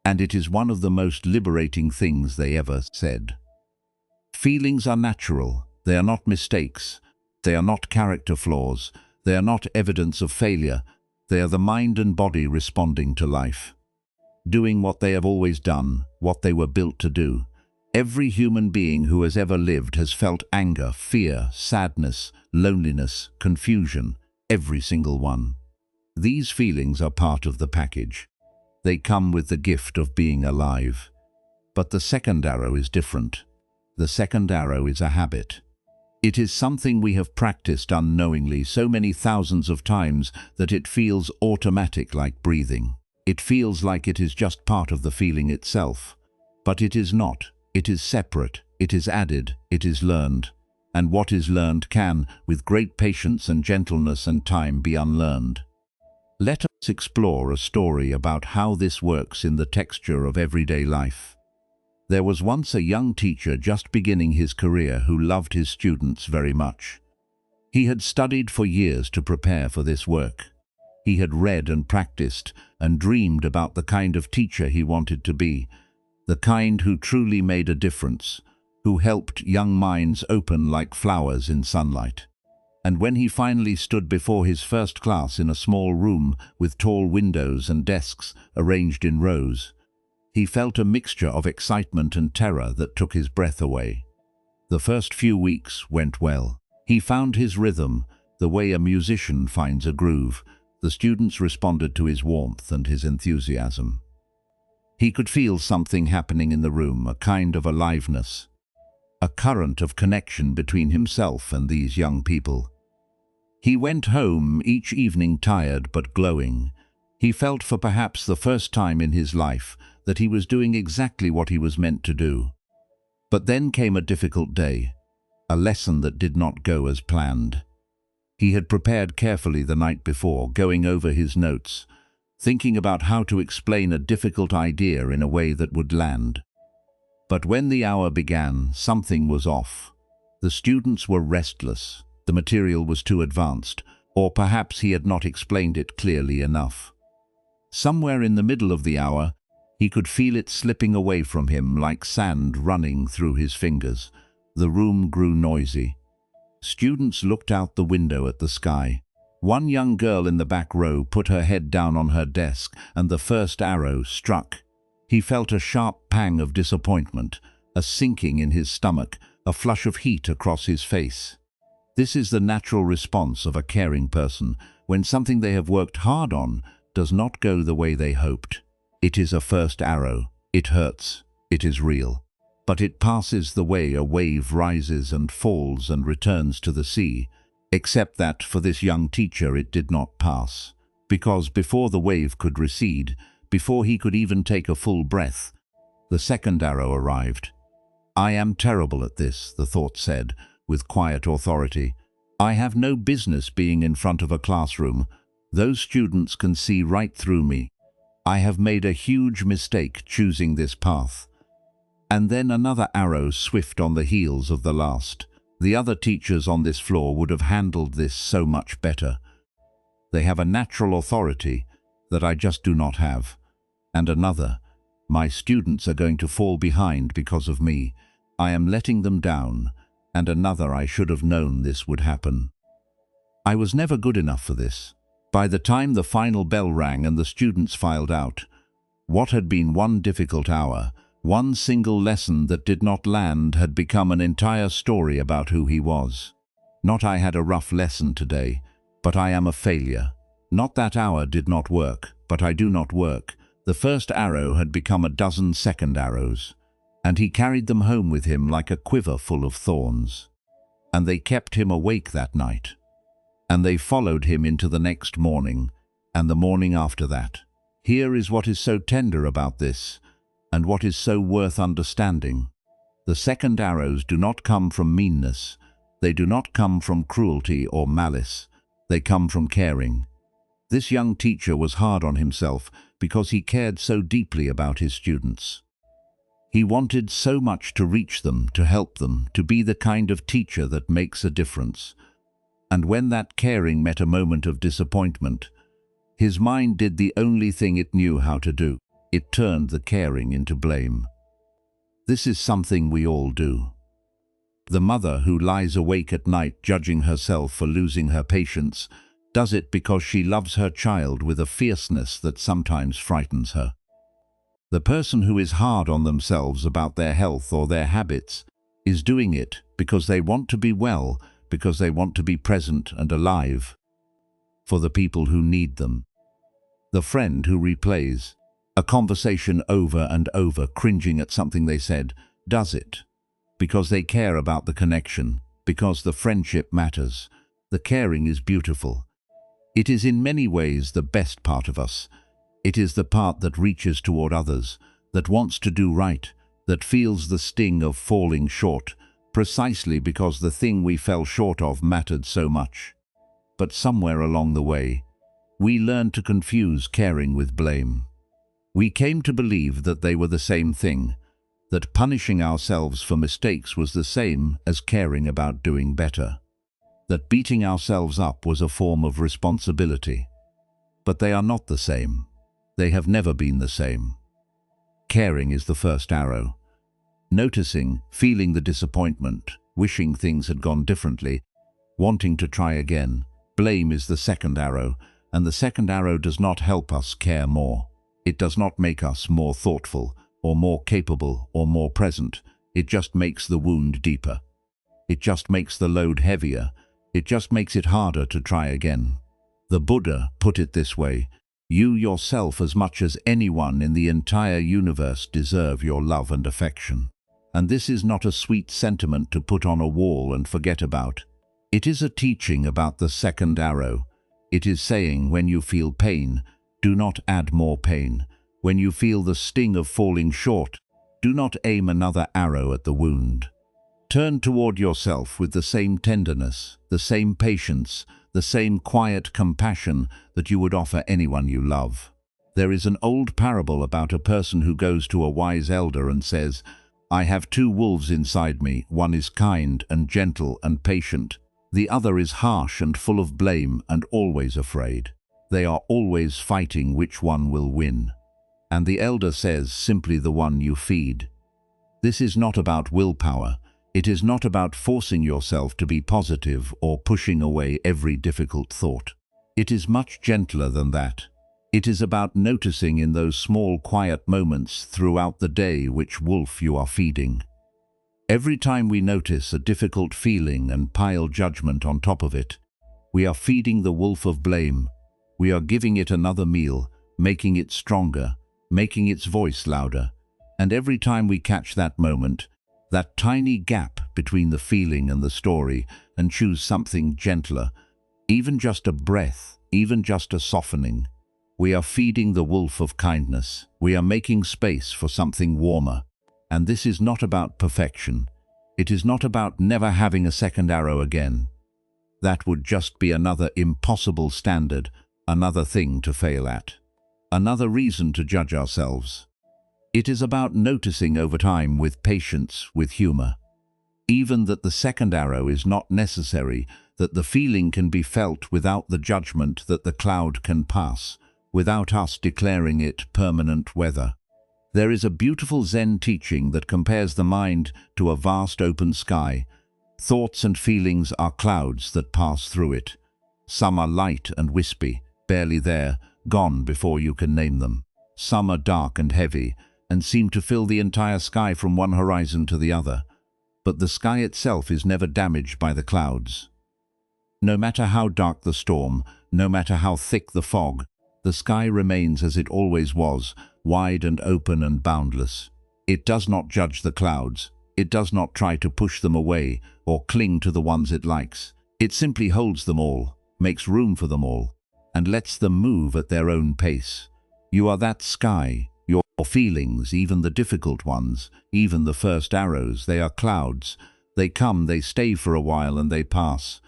and it is one of the most liberating things they ever said. Feelings are natural, they are not mistakes, they are not character flaws, they are not evidence of failure, they are the mind and body responding to life, doing what they have always done, what they were built to do. Every human being who has ever lived has felt anger, fear, sadness, loneliness, confusion, every single one. These feelings are part of the package. They come with the gift of being alive. But the second arrow is different. The second arrow is a habit. It is something we have practiced unknowingly so many thousands of times that it feels automatic, like breathing. It feels like it is just part of the feeling itself. But it is not. It is separate. It is added. It is learned. And what is learned can, with great patience and gentleness and time, be unlearned. Let us explore a story about how this works in the texture of everyday life. There was once a young teacher just beginning his career who loved his students very much. He had studied for years to prepare for this work. He had read and practiced and dreamed about the kind of teacher he wanted to be, the kind who truly made a difference, who helped young minds open like flowers in sunlight. And when he finally stood before his first class in a small room with tall windows and desks arranged in rows, he felt a mixture of excitement and terror that took his breath away. The first few weeks went well. He found his rhythm, the way a musician finds a groove. The students responded to his warmth and his enthusiasm. He could feel something happening in the room, a kind of aliveness, a current of connection between himself and these young people. He went home each evening tired but glowing. He felt for perhaps the first time in his life that he was doing exactly what he was meant to do. But then came a difficult day, a lesson that did not go as planned. He had prepared carefully the night before, going over his notes, thinking about how to explain a difficult idea in a way that would land. But when the hour began, something was off. The students were restless, the material was too advanced, or perhaps he had not explained it clearly enough. Somewhere in the middle of the hour, he could feel it slipping away from him like sand running through his fingers. The room grew noisy. Students looked out the window at the sky. One young girl in the back row put her head down on her desk, and the first arrow struck. He felt a sharp pang of disappointment, a sinking in his stomach, a flush of heat across his face. This is the natural response of a caring person when something they have worked hard on does not go the way they hoped. It is a first arrow. It hurts. It is real. But it passes the way a wave rises and falls and returns to the sea, except that for this young teacher it did not pass, because before the wave could recede, before he could even take a full breath, the second arrow arrived. "I am terrible at this," the thought said, with quiet authority. "I have no business being in front of a classroom. Those students can see right through me. I have made a huge mistake choosing this path." And then another arrow swift on the heels of the last. The other teachers on this floor would have handled this so much better. They have a natural authority that I just do not have. And another, my students are going to fall behind because of me. I am letting them down. And another, I should have known this would happen. I was never good enough for this. By the time the final bell rang and the students filed out, what had been one difficult hour, one single lesson that did not land, had become an entire story about who he was. Not "I had a rough lesson today," but "I am a failure." Not "that hour did not work," but "I do not work." The first arrow had become a dozen second arrows, and he carried them home with him like a quiver full of thorns. And they kept him awake that night. And they followed him into the next morning, and the morning after that. Here is what is so tender about this, and what is so worth understanding. The second arrows do not come from meanness. They do not come from cruelty or malice. They come from caring. This young teacher was hard on himself because he cared so deeply about his students. He wanted so much to reach them, to help them, to be the kind of teacher that makes a difference. And when that caring met a moment of disappointment, his mind did the only thing it knew how to do. It turned the caring into blame. This is something we all do. The mother who lies awake at night judging herself for losing her patience does it because she loves her child with a fierceness that sometimes frightens her. The person who is hard on themselves about their health or their habits is doing it because they want to be well, because they want to be present and alive for the people who need them. The friend who replays a conversation over and over, cringing at something they said, does it because they care about the connection, because the friendship matters. The caring is beautiful. It is in many ways the best part of us. It is the part that reaches toward others, that wants to do right, that feels the sting of falling short, precisely because the thing we fell short of mattered so much. But somewhere along the way, we learned to confuse caring with blame. We came to believe that they were the same thing, that punishing ourselves for mistakes was the same as caring about doing better, that beating ourselves up was a form of responsibility. But they are not the same. They have never been the same. Caring is the first arrow. Noticing, feeling the disappointment, wishing things had gone differently, wanting to try again. Blame is the second arrow, and the second arrow does not help us care more. It does not make us more thoughtful, or more capable, or more present. It just makes the wound deeper. It just makes the load heavier. It just makes it harder to try again. The Buddha put it this way: you yourself, as much as anyone in the entire universe, deserve your love and affection. And this is not a sweet sentiment to put on a wall and forget about. It is a teaching about the second arrow. It is saying, when you feel pain, do not add more pain. When you feel the sting of falling short, do not aim another arrow at the wound. Turn toward yourself with the same tenderness, the same patience, the same quiet compassion that you would offer anyone you love. There is an old parable about a person who goes to a wise elder and says, "I have two wolves inside me. One is kind and gentle and patient. The other is harsh and full of blame and always afraid. They are always fighting which one will win." And the elder says, simply the one you feed. This is not about willpower. It is not about forcing yourself to be positive or pushing away every difficult thought. It is much gentler than that. It is about noticing in those small, quiet moments throughout the day which wolf you are feeding. Every time we notice a difficult feeling and pile judgment on top of it, we are feeding the wolf of blame. We are giving it another meal, making it stronger, making its voice louder. And every time we catch that moment, that tiny gap between the feeling and the story, and choose something gentler, even just a breath, even just a softening, we are feeding the wolf of kindness. We are making space for something warmer. And this is not about perfection. It is not about never having a second arrow again. That would just be another impossible standard, another thing to fail at, another reason to judge ourselves. It is about noticing over time with patience, with humor. Even that the second arrow is not necessary, that the feeling can be felt without the judgment, that the cloud can pass, without us declaring it permanent weather. There is a beautiful Zen teaching that compares the mind to a vast open sky. Thoughts and feelings are clouds that pass through it. Some are light and wispy, barely there, gone before you can name them. Some are dark and heavy, and seem to fill the entire sky from one horizon to the other. But the sky itself is never damaged by the clouds. No matter how dark the storm, no matter how thick the fog, the sky remains as it always was, wide and open and boundless. It does not judge the clouds. It does not try to push them away or cling to the ones it likes. It simply holds them all, makes room for them all, and lets them move at their own pace. You are that sky. Your feelings, even the difficult ones, even the first arrows, they are clouds. They come, they stay for a while, and they pass.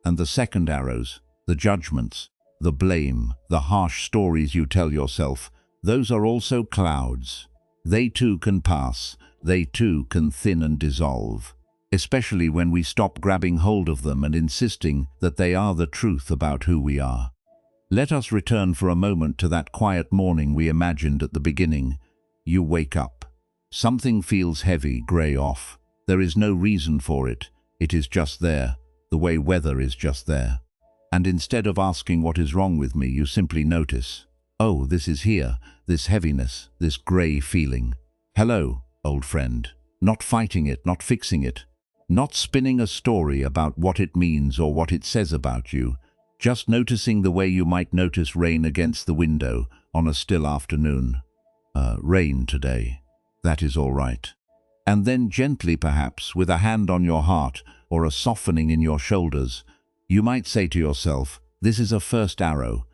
And the second arrows, the judgments, the blame, the harsh stories you tell yourself, those are also clouds. They too can pass, they too can thin and dissolve, especially when we stop grabbing hold of them and insisting that they are the truth about who we are. Let us return for a moment to that quiet morning we imagined at the beginning. You wake up. Something feels heavy, grey off. There is no reason for it. It is just there, the way weather is just there. And instead of asking what is wrong with me, you simply notice, oh, this is here, this heaviness, this grey feeling. Hello, old friend. Not fighting it, not fixing it, not spinning a story about what it means or what it says about you, just noticing the way you might notice rain against the window on a still afternoon. Rain today. That is all right. And then gently, perhaps, with a hand on your heart or a softening in your shoulders, you might say to yourself, this is a first arrow.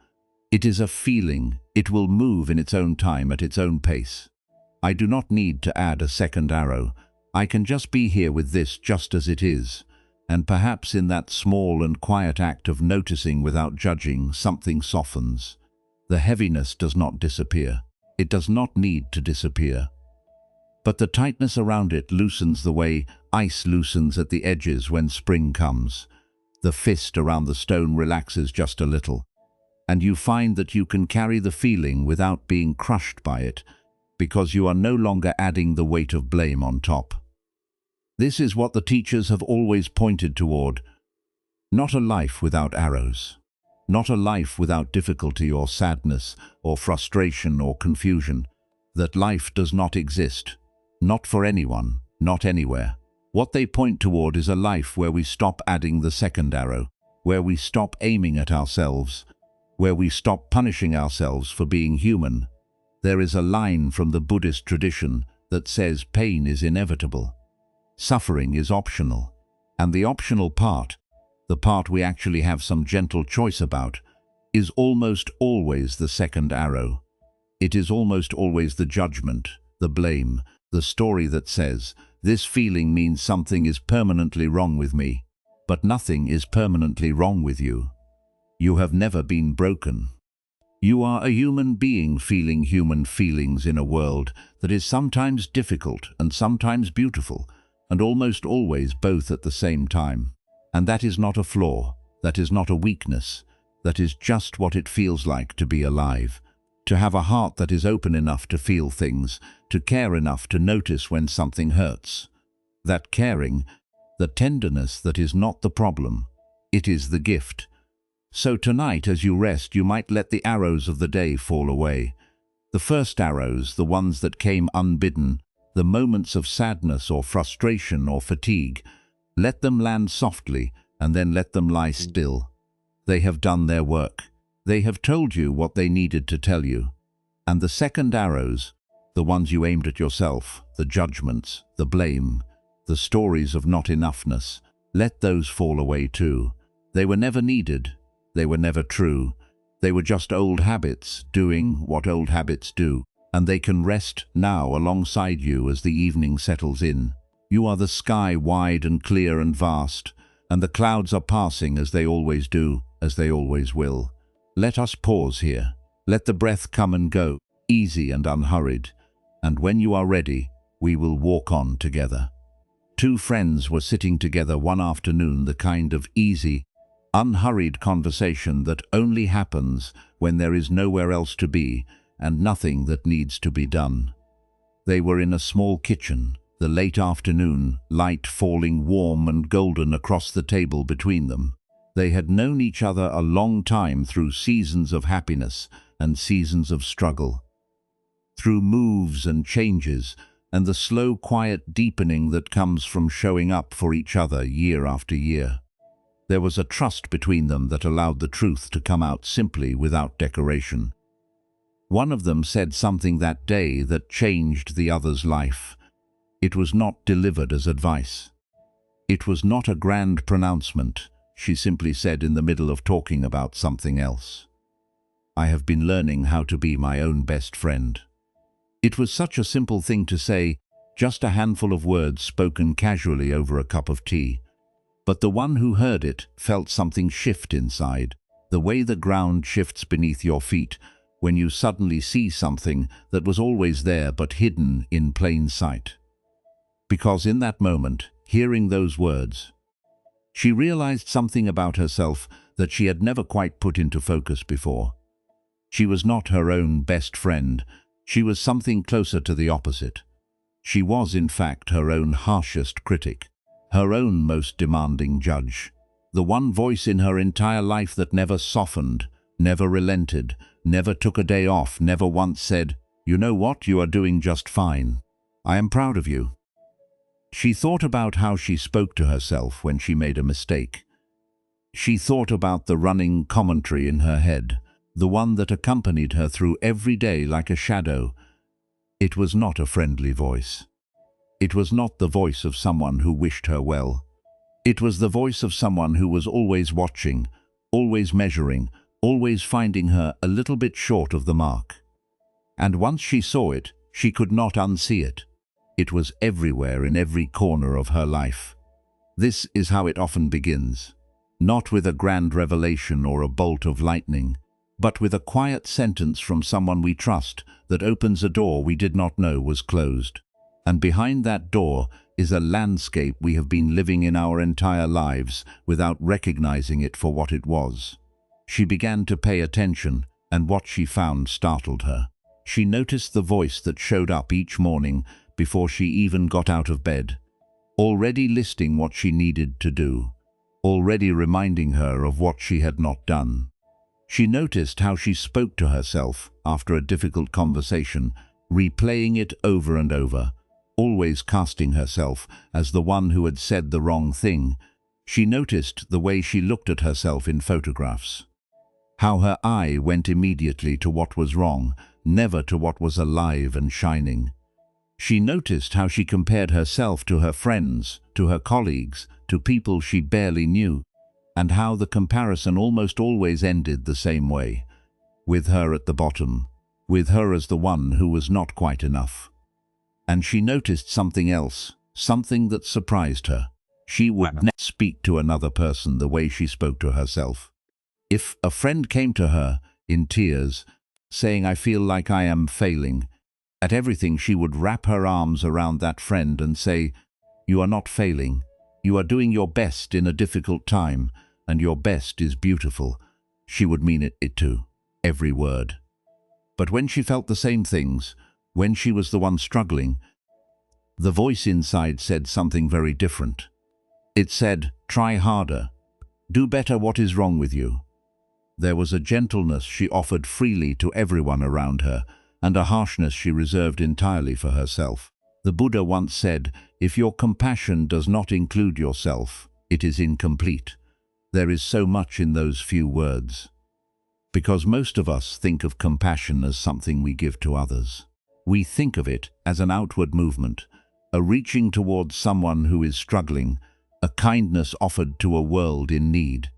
It is a feeling. It will move in its own time, at its own pace. I do not need to add a second arrow. I can just be here with this just as it is. And perhaps in that small and quiet act of noticing without judging, something softens. The heaviness does not disappear. It does not need to disappear. But the tightness around it loosens the way ice loosens at the edges when spring comes. The fist around the stone relaxes just a little, and you find that you can carry the feeling without being crushed by it, because you are no longer adding the weight of blame on top. This is what the teachers have always pointed toward. Not a life without arrows. Not a life without difficulty or sadness or frustration or confusion. That life does not exist. Not for anyone, not anywhere. What they point toward is a life where we stop adding the second arrow, where we stop aiming at ourselves, where we stop punishing ourselves for being human. There is a line from the Buddhist tradition that says pain is inevitable. Suffering is optional, and the optional part, the part we actually have some gentle choice about, is almost always the second arrow. It is almost always the judgment, the blame, the story that says, this feeling means something is permanently wrong with me, but nothing is permanently wrong with you. You have never been broken. You are a human being feeling human feelings in a world that is sometimes difficult and sometimes beautiful, and almost always both at the same time. And that is not a flaw, that is not a weakness, that is just what it feels like to be alive. To have a heart that is open enough to feel things, to care enough to notice when something hurts. That caring, the tenderness that is not the problem, it is the gift. So tonight as you rest, you might let the arrows of the day fall away. The first arrows, the ones that came unbidden, the moments of sadness or frustration or fatigue, let them land softly and then let them lie still. They have done their work. They have told you what they needed to tell you. And the second arrows, the ones you aimed at yourself, the judgments, the blame, the stories of not enoughness, let those fall away too. They were never needed. They were never true. They were just old habits doing what old habits do. And they can rest now alongside you as the evening settles in. You are the sky wide and clear and vast, and the clouds are passing as they always do, as they always will. Let us pause here. Let the breath come and go, easy and unhurried. And when you are ready, we will walk on together. Two friends were sitting together one afternoon, the kind of easy, unhurried conversation that only happens when there is nowhere else to be and nothing that needs to be done. They were in a small kitchen, the late afternoon, light falling warm and golden across the table between them. They had known each other a long time through seasons of happiness and seasons of struggle, through moves and changes and the slow, quiet deepening that comes from showing up for each other year after year. There was a trust between them that allowed the truth to come out simply without decoration. One of them said something that day that changed the other's life. It was not delivered as advice. It was not a grand pronouncement. She simply said in the middle of talking about something else, I have been learning how to be my own best friend. It was such a simple thing to say, just a handful of words spoken casually over a cup of tea. But the one who heard it felt something shift inside, the way the ground shifts beneath your feet when you suddenly see something that was always there but hidden in plain sight. Because in that moment, hearing those words, she realized something about herself that she had never quite put into focus before. She was not her own best friend. She was something closer to the opposite. She was, in fact, her own harshest critic, her own most demanding judge. The one voice in her entire life that never softened, never relented, never took a day off, never once said, "You know what, you are doing just fine. I am proud of you." She thought about how she spoke to herself when she made a mistake. She thought about the running commentary in her head, the one that accompanied her through every day like a shadow. It was not a friendly voice. It was not the voice of someone who wished her well. It was the voice of someone who was always watching, always measuring, always finding her a little bit short of the mark. And once she saw it, she could not unsee it. It was everywhere in every corner of her life. This is how it often begins. Not with a grand revelation or a bolt of lightning, but with a quiet sentence from someone we trust that opens a door we did not know was closed. And behind that door is a landscape we have been living in our entire lives without recognizing it for what it was. She began to pay attention, and what she found startled her. She noticed the voice that showed up each morning before she even got out of bed, already listing what she needed to do, already reminding her of what she had not done. She noticed how she spoke to herself after a difficult conversation, replaying it over and over, always casting herself as the one who had said the wrong thing. She noticed the way she looked at herself in photographs, how her eye went immediately to what was wrong, never to what was alive and shining. She noticed how she compared herself to her friends, to her colleagues, to people she barely knew, and how the comparison almost always ended the same way, with her at the bottom, with her as the one who was not quite enough. And she noticed something else, something that surprised her. She would never speak to another person the way she spoke to herself. If a friend came to her, in tears, saying, "I feel like I am failing," at everything she would wrap her arms around that friend and say, "You are not failing. You are doing your best in a difficult time, and your best is beautiful." She would mean it too, every word. But when she felt the same things, when she was the one struggling, the voice inside said something very different. It said, "Try harder. Do better. What is wrong with you?" There was a gentleness she offered freely to everyone around her, and a harshness she reserved entirely for herself. The Buddha once said, "If your compassion does not include yourself, it is incomplete." There is so much in those few words. Because most of us think of compassion as something we give to others. We think of it as an outward movement, a reaching towards someone who is struggling, a kindness offered to a world in need.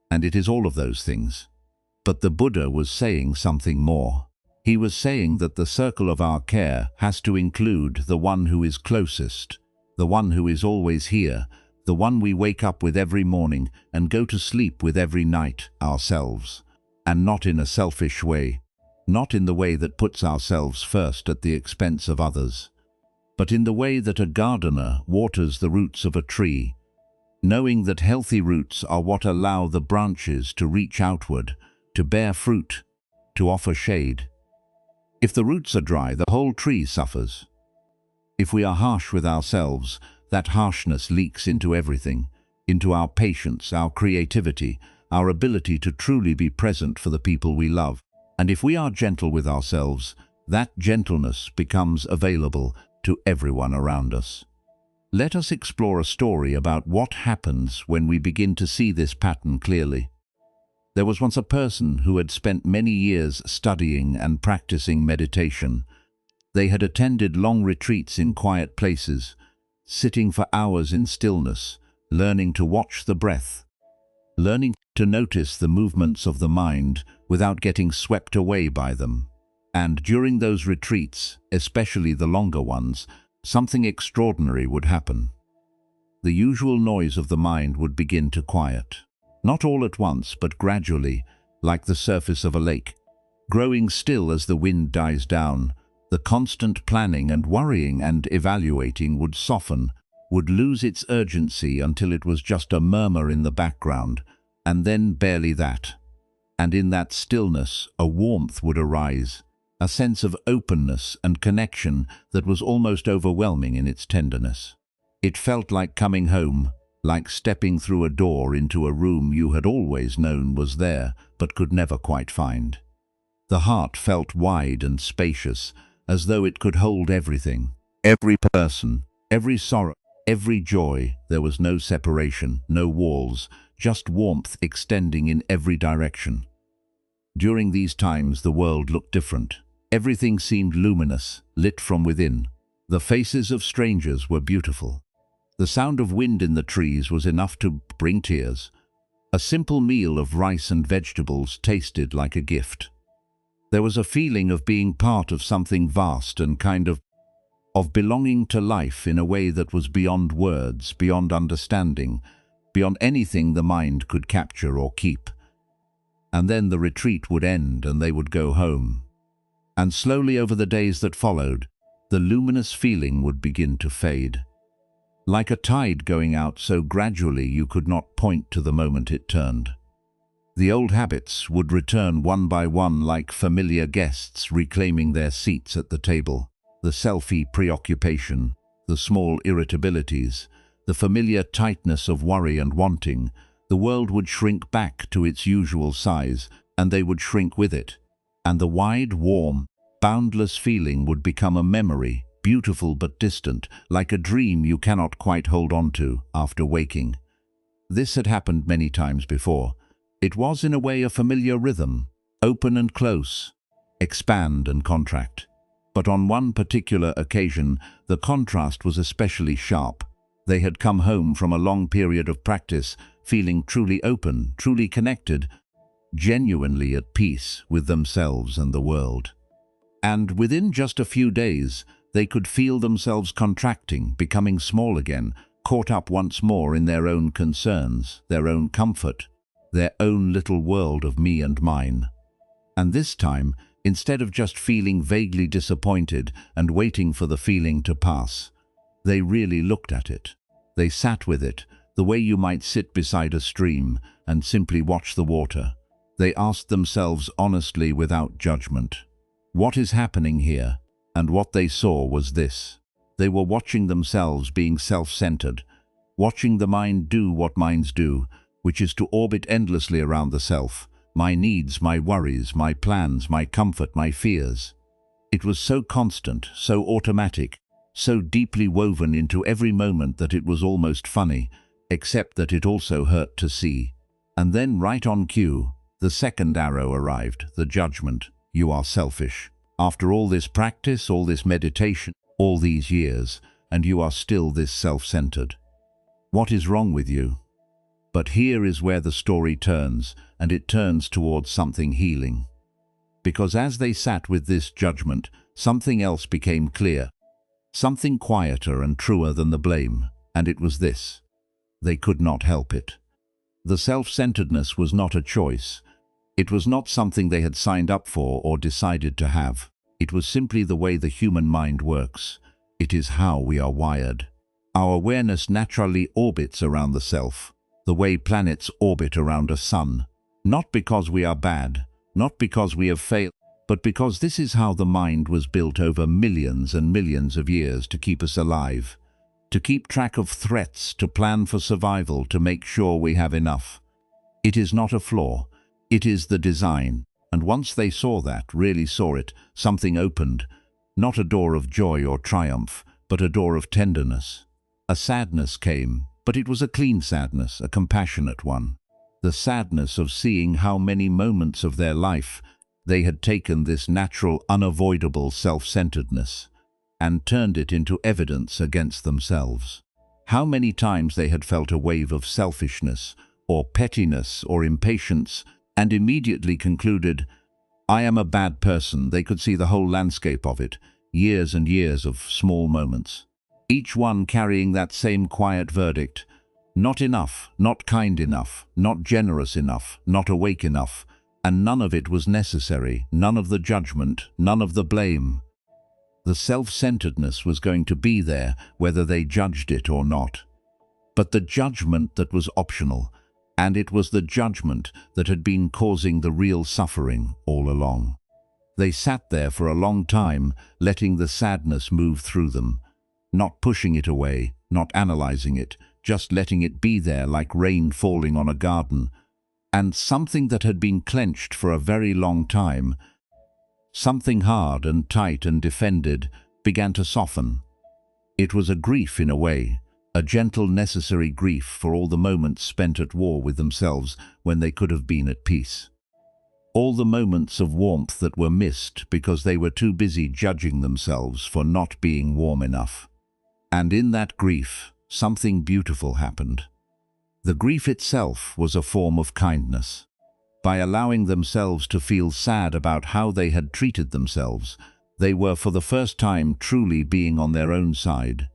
And it is all of those things. But the Buddha was saying something more. He was saying that the circle of our care has to include the one who is closest, the one who is always here, the one we wake up with every morning and go to sleep with every night, ourselves. And not in a selfish way, not in the way that puts ourselves first at the expense of others, but in the way that a gardener waters the roots of a tree, knowing that healthy roots are what allow the branches to reach outward, to bear fruit, to offer shade. If the roots are dry, the whole tree suffers. If we are harsh with ourselves, that harshness leaks into everything, into our patience, our creativity, our ability to truly be present for the people we love. And if we are gentle with ourselves, that gentleness becomes available to everyone around us. Let us explore a story about what happens when we begin to see this pattern clearly. There was once a person who had spent many years studying and practicing meditation. They had attended long retreats in quiet places, sitting for hours in stillness, learning to watch the breath, learning to notice the movements of the mind without getting swept away by them. And during those retreats, especially the longer ones, something extraordinary would happen. The usual noise of the mind would begin to quiet. Not all at once, but gradually, like the surface of a lake. Growing still as the wind dies down, The constant planning and worrying and evaluating would soften, would lose its urgency until it was just a murmur in the background, and then barely that. And in that stillness, a warmth would arise, a sense of openness and connection that was almost overwhelming in its tenderness. It felt like coming home, like stepping through a door into a room you had always known was there, but could never quite find. The heart felt wide and spacious, as though it could hold everything, every person, every sorrow, every joy. There was no separation, no walls, just warmth extending in every direction. During these times the world looked different. Everything seemed luminous, lit from within. The faces of strangers were beautiful. The sound of wind in the trees was enough to bring tears. A simple meal of rice and vegetables tasted like a gift. There was a feeling of being part of something vast and kind of belonging to life in a way that was beyond words, beyond understanding, beyond anything the mind could capture or keep. And then the retreat would end and they would go home. And slowly over the days that followed, the luminous feeling would begin to fade. Like a tide going out so gradually you could not point to the moment it turned. The old habits would return one by one like familiar guests reclaiming their seats at the table. The selfie preoccupation, the small irritabilities, the familiar tightness of worry and wanting. The world would shrink back to its usual size, and they would shrink with it. And the wide, warm, boundless feeling would become a memory, beautiful but distant, like a dream you cannot quite hold on to after waking. This had happened many times before. It was in a way a familiar rhythm, open and close, expand and contract. But on one particular occasion, the contrast was especially sharp. They had come home from a long period of practice, feeling truly open, truly connected, genuinely at peace with themselves and the world. And within just a few days, they could feel themselves contracting, becoming small again, caught up once more in their own concerns, their own comfort, their own little world of me and mine. And this time, instead of just feeling vaguely disappointed and waiting for the feeling to pass, they really looked at it. They sat with it, the way you might sit beside a stream and simply watch the water. They asked themselves honestly without judgment, what is happening here? And what they saw was this. They were watching themselves being self-centered, watching the mind do what minds do, which is to orbit endlessly around the self. My needs, my worries, my plans, my comfort, my fears. It was so constant, so automatic, so deeply woven into every moment that it was almost funny, except that it also hurt to see. And then right on cue, the second arrow arrived, the judgment. You are selfish. After all this practice, all this meditation, all these years, and you are still this self-centered. What is wrong with you? But here is where the story turns, and it turns towards something healing. Because as they sat with this judgment, something else became clear, something quieter and truer than the blame, and it was this. They could not help it. The self-centeredness was not a choice. It was not something they had signed up for or decided to have. It was simply the way the human mind works. It is how we are wired. Our awareness naturally orbits around the self, the way planets orbit around a sun. Not because we are bad, not because we have failed, but because this is how the mind was built over millions and millions of years to keep us alive, to keep track of threats, to plan for survival, to make sure we have enough. It is not a flaw. It is the design, and once they saw that, really saw it, something opened, not a door of joy or triumph, but a door of tenderness. A sadness came, but it was a clean sadness, a compassionate one. The sadness of seeing how many moments of their life they had taken this natural, unavoidable self-centeredness and turned it into evidence against themselves. How many times they had felt a wave of selfishness, or pettiness, or impatience, and immediately concluded, I am a bad person. They could see the whole landscape of it, years and years of small moments, each one carrying that same quiet verdict, not enough, not kind enough, not generous enough, not awake enough, and none of it was necessary, none of the judgment, none of the blame. The self-centeredness was going to be there, whether they judged it or not. But the judgment that was optional, and it was the judgment that had been causing the real suffering all along. They sat there for a long time, letting the sadness move through them, not pushing it away, not analyzing it, just letting it be there like rain falling on a garden. And something that had been clenched for a very long time, something hard and tight and defended, began to soften. It was a grief in a way, a gentle, necessary grief for all the moments spent at war with themselves when they could have been at peace. All the moments of warmth that were missed because they were too busy judging themselves for not being warm enough. And in that grief, something beautiful happened. The grief itself was a form of kindness. By allowing themselves to feel sad about how they had treated themselves, they were for the first time truly being on their own side.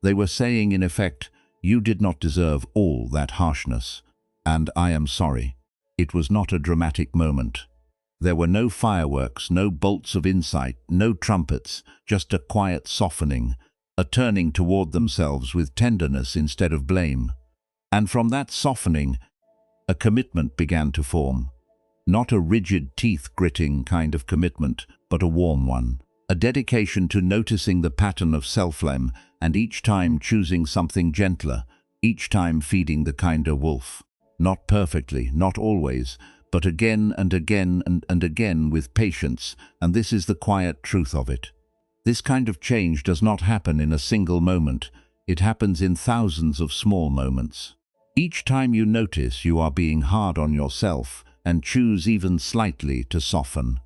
They were saying, in effect, "You did not deserve all that harshness, and I am sorry." It was not a dramatic moment. There were no fireworks, no bolts of insight, no trumpets, just a quiet softening, a turning toward themselves with tenderness instead of blame. And from that softening, a commitment began to form. Not a rigid, teeth-gritting kind of commitment, but a warm one. A dedication to noticing the pattern of self-blame and each time choosing something gentler, each time feeding the kinder wolf. Not perfectly, not always, but again and again and again with patience, and this is the quiet truth of it. This kind of change does not happen in a single moment. It happens in thousands of small moments. Each time you notice you are being hard on yourself and choose even slightly to soften.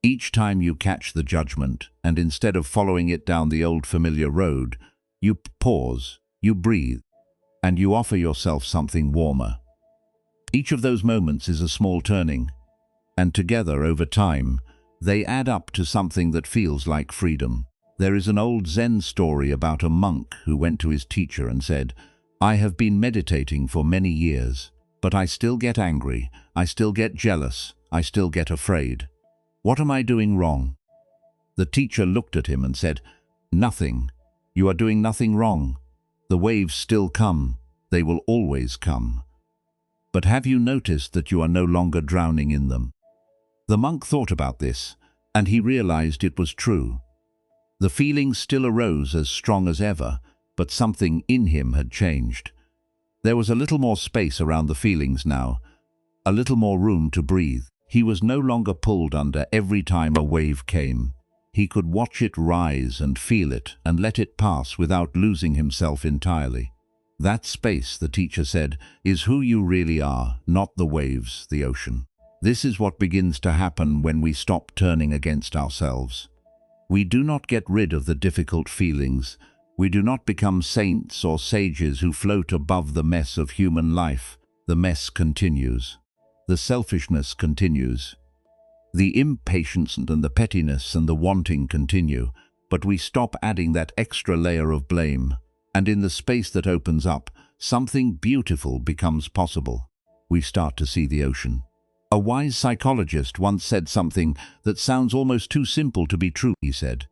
Each time you catch the judgment and instead of following it down the old familiar road, you pause, you breathe, and you offer yourself something warmer. Each of those moments is a small turning, and together over time, they add up to something that feels like freedom. There is an old Zen story about a monk who went to his teacher and said, "I have been meditating for many years, but I still get angry, I still get jealous, I still get afraid. What am I doing wrong?" The teacher looked at him and said, "Nothing. You are doing nothing wrong. The waves still come. They will always come. But have you noticed that you are no longer drowning in them?" The monk thought about this, and he realized it was true. The feelings still arose as strong as ever, but something in him had changed. There was a little more space around the feelings now, a little more room to breathe. He was no longer pulled under every time a wave came. He could watch it rise and feel it and let it pass without losing himself entirely. That space, the teacher said, is who you really are, not the waves, the ocean. This is what begins to happen when we stop turning against ourselves. We do not get rid of the difficult feelings. We do not become saints or sages who float above the mess of human life. The mess continues. The selfishness continues. The impatience and the pettiness and the wanting continue, but we stop adding that extra layer of blame, and in the space that opens up, something beautiful becomes possible. We start to see the ocean. A wise psychologist once said something that sounds almost too simple to be true. He said,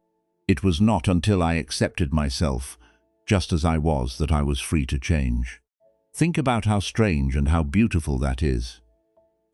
"It was not until I accepted myself, just as I was, that I was free to change." Think about how strange and how beautiful that is.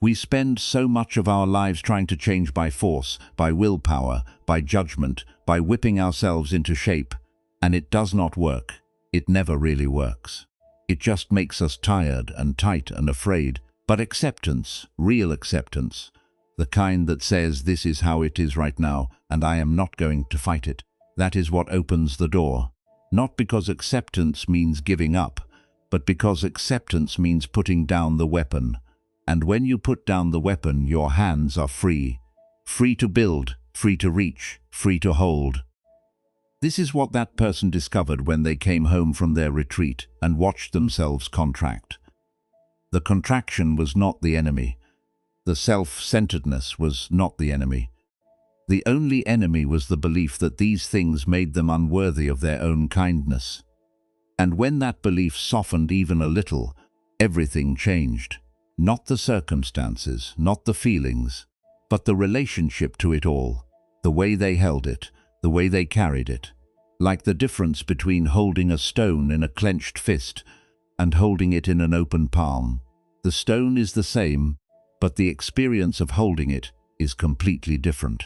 We spend so much of our lives trying to change by force, by willpower, by judgment, by whipping ourselves into shape, and it does not work. It never really works. It just makes us tired and tight and afraid. But acceptance, real acceptance, the kind that says this is how it is right now and I am not going to fight it, that is what opens the door. Not because acceptance means giving up, but because acceptance means putting down the weapon. And when you put down the weapon, your hands are free. Free to build, free to reach, free to hold. This is what that person discovered when they came home from their retreat and watched themselves contract. The contraction was not the enemy. The self-centeredness was not the enemy. The only enemy was the belief that these things made them unworthy of their own kindness. And when that belief softened even a little, everything changed. Not the circumstances, not the feelings, but the relationship to it all, the way they held it, the way they carried it, like the difference between holding a stone in a clenched fist and holding it in an open palm. The stone is the same, but the experience of holding it is completely different.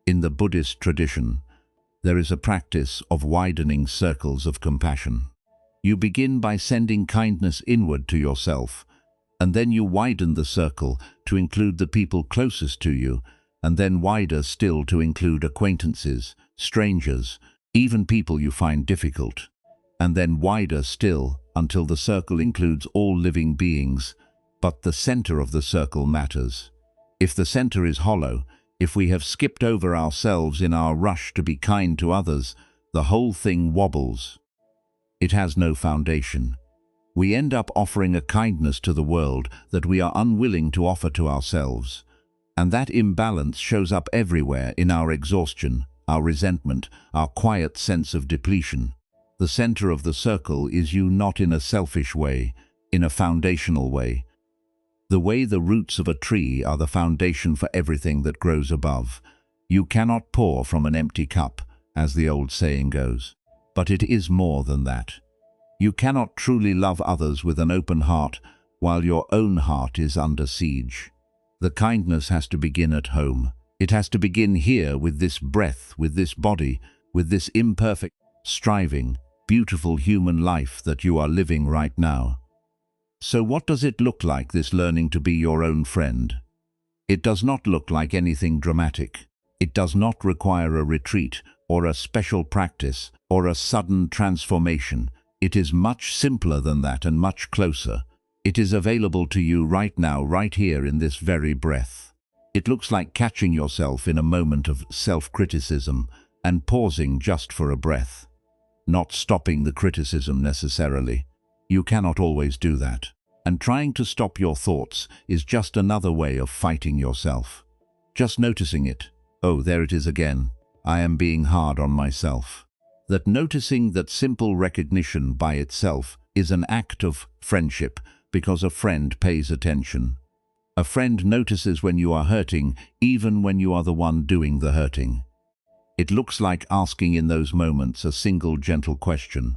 In the Buddhist tradition, there is a practice of widening circles of compassion. You begin by sending kindness inward to yourself, and then you widen the circle to include the people closest to you, and then wider still to include acquaintances, strangers, even people you find difficult, and then wider still until the circle includes all living beings. But the center of the circle matters. If the center is hollow, if we have skipped over ourselves in our rush to be kind to others, the whole thing wobbles. It has no foundation. We end up offering a kindness to the world that we are unwilling to offer to ourselves. And that imbalance shows up everywhere in our exhaustion, our resentment, our quiet sense of depletion. The center of the circle is you, not in a selfish way, in a foundational way. The way the roots of a tree are the foundation for everything that grows above. You cannot pour from an empty cup, as the old saying goes. But it is more than that. You cannot truly love others with an open heart while your own heart is under siege. The kindness has to begin at home. It has to begin here, with this breath, with this body, with this imperfect, striving, beautiful human life that you are living right now. So what does it look like, this learning to be your own friend? It does not look like anything dramatic. It does not require a retreat or a special practice or a sudden transformation. It is much simpler than that and much closer. It is available to you right now, right here in this very breath. It looks like catching yourself in a moment of self-criticism and pausing just for a breath. Not stopping the criticism necessarily. You cannot always do that. And trying to stop your thoughts is just another way of fighting yourself. Just noticing it. Oh, there it is again. I am being hard on myself. That noticing, that simple recognition by itself is an act of friendship, because a friend pays attention. A friend notices when you are hurting, even when you are the one doing the hurting. It looks like asking in those moments a single gentle question.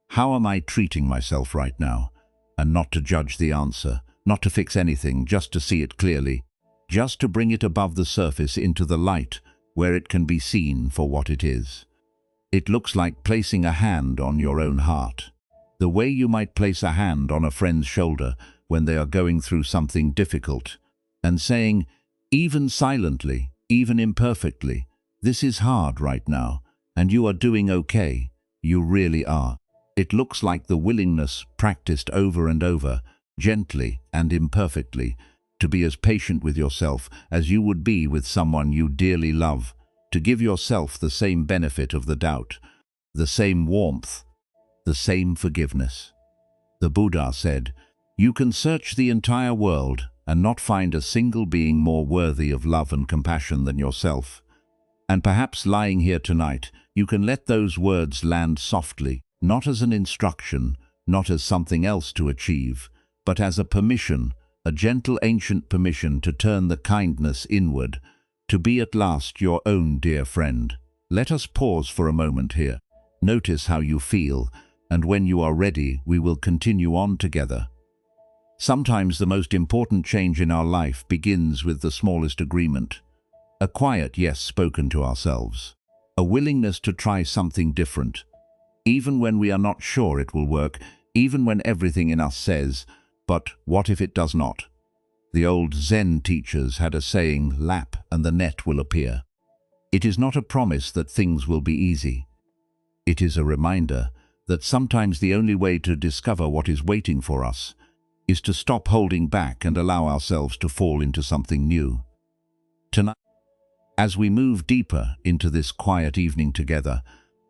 How am I treating myself right now? And not to judge the answer, not to fix anything, just to see it clearly, just to bring it above the surface into the light where it can be seen for what it is. It looks like placing a hand on your own heart. The way you might place a hand on a friend's shoulder when they are going through something difficult, and saying, even silently, even imperfectly, this is hard right now, and you are doing okay. You really are. It looks like the willingness, practiced over and over, gently and imperfectly, to be as patient with yourself as you would be with someone you dearly love, to give yourself the same benefit of the doubt, the same warmth, the same forgiveness. The Buddha said, "You can search the entire world and not find a single being more worthy of love and compassion than yourself." And perhaps lying here tonight, you can let those words land softly, not as an instruction, not as something else to achieve, but as a permission, a gentle ancient permission to turn the kindness inward, to be at last your own dear friend. Let us pause for a moment here. Notice how you feel, and when you are ready, we will continue on together. Sometimes the most important change in our life begins with the smallest agreement. A quiet yes spoken to ourselves. A willingness to try something different. Even when we are not sure it will work, even when everything in us says, but what if it does not? The old Zen teachers had a saying, lap and the net will appear. It is not a promise that things will be easy. It is a reminder that sometimes the only way to discover what is waiting for us is to stop holding back and allow ourselves to fall into something new. Tonight, as we move deeper into this quiet evening together,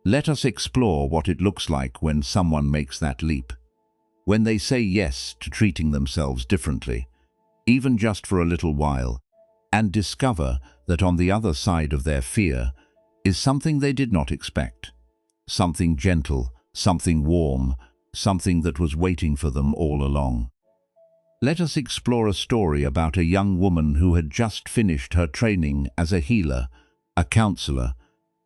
let us explore what it looks like when someone makes that leap. When they say yes to treating themselves differently, even just for a little while, and discover that on the other side of their fear is something they did not expect. Something gentle, something warm, something that was waiting for them all along. Let us explore a story about a young woman who had just finished her training as a healer, a counselor,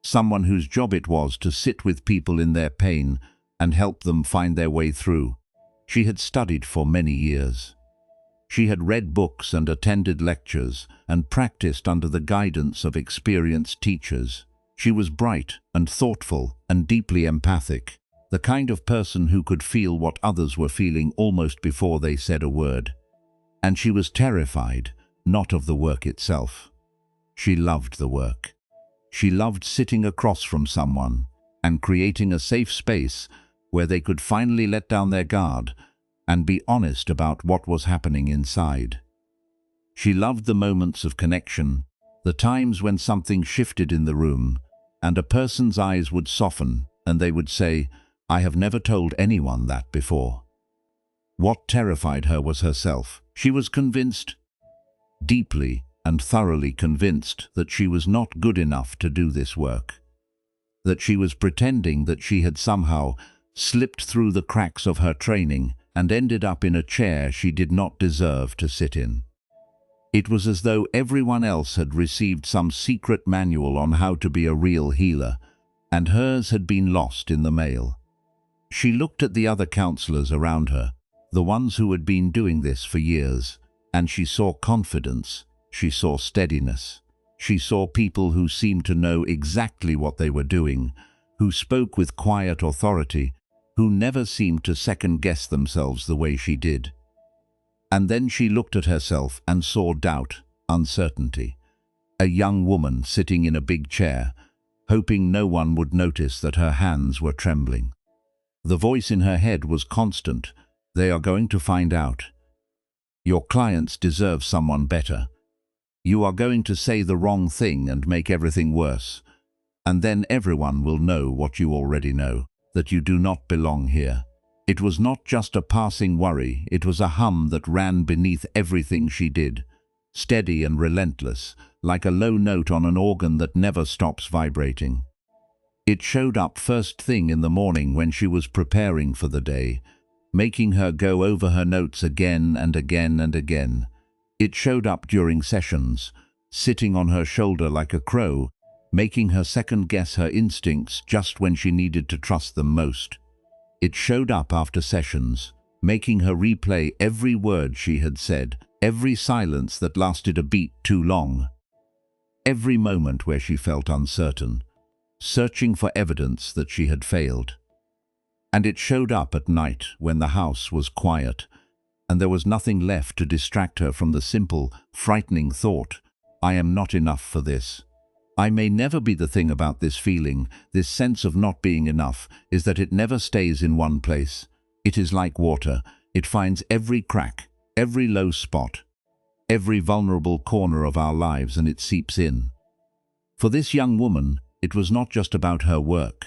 someone whose job it was to sit with people in their pain and help them find their way through. She had studied for many years. She had read books and attended lectures and practiced under the guidance of experienced teachers. She was bright and thoughtful and deeply empathic, the kind of person who could feel what others were feeling almost before they said a word. And she was terrified, not of the work itself. She loved the work. She loved sitting across from someone and creating a safe space where they could finally let down their guard and be honest about what was happening inside. She loved the moments of connection, the times when something shifted in the room and a person's eyes would soften and they would say, "I have never told anyone that before." What terrified her was herself. She was convinced, deeply and thoroughly convinced, that she was not good enough to do this work, that she was pretending that she had somehow slipped through the cracks of her training and ended up in a chair she did not deserve to sit in. It was as though everyone else had received some secret manual on how to be a real healer, and hers had been lost in the mail. She looked at the other counselors around her, the ones who had been doing this for years, and she saw confidence, she saw steadiness. She saw people who seemed to know exactly what they were doing, who spoke with quiet authority, who never seemed to second-guess themselves the way she did. And then she looked at herself and saw doubt, uncertainty. A young woman sitting in a big chair, hoping no one would notice that her hands were trembling. The voice in her head was constant. "They are going to find out. Your clients deserve someone better. You are going to say the wrong thing and make everything worse. And then everyone will know what you already know, that you do not belong here." It was not just a passing worry, it was a hum that ran beneath everything she did, steady and relentless, like a low note on an organ that never stops vibrating. It showed up first thing in the morning when she was preparing for the day, making her go over her notes again and again and again. It showed up during sessions, sitting on her shoulder like a crow, making her second-guess her instincts just when she needed to trust them most. It showed up after sessions, making her replay every word she had said, every silence that lasted a beat too long, every moment where she felt uncertain, searching for evidence that she had failed. And it showed up at night when the house was quiet, and there was nothing left to distract her from the simple, frightening thought, "I am not enough for this." I may never be. The thing about this feeling, this sense of not being enough, is that it never stays in one place. It is like water. It finds every crack, every low spot, every vulnerable corner of our lives, and it seeps in. For this young woman, it was not just about her work.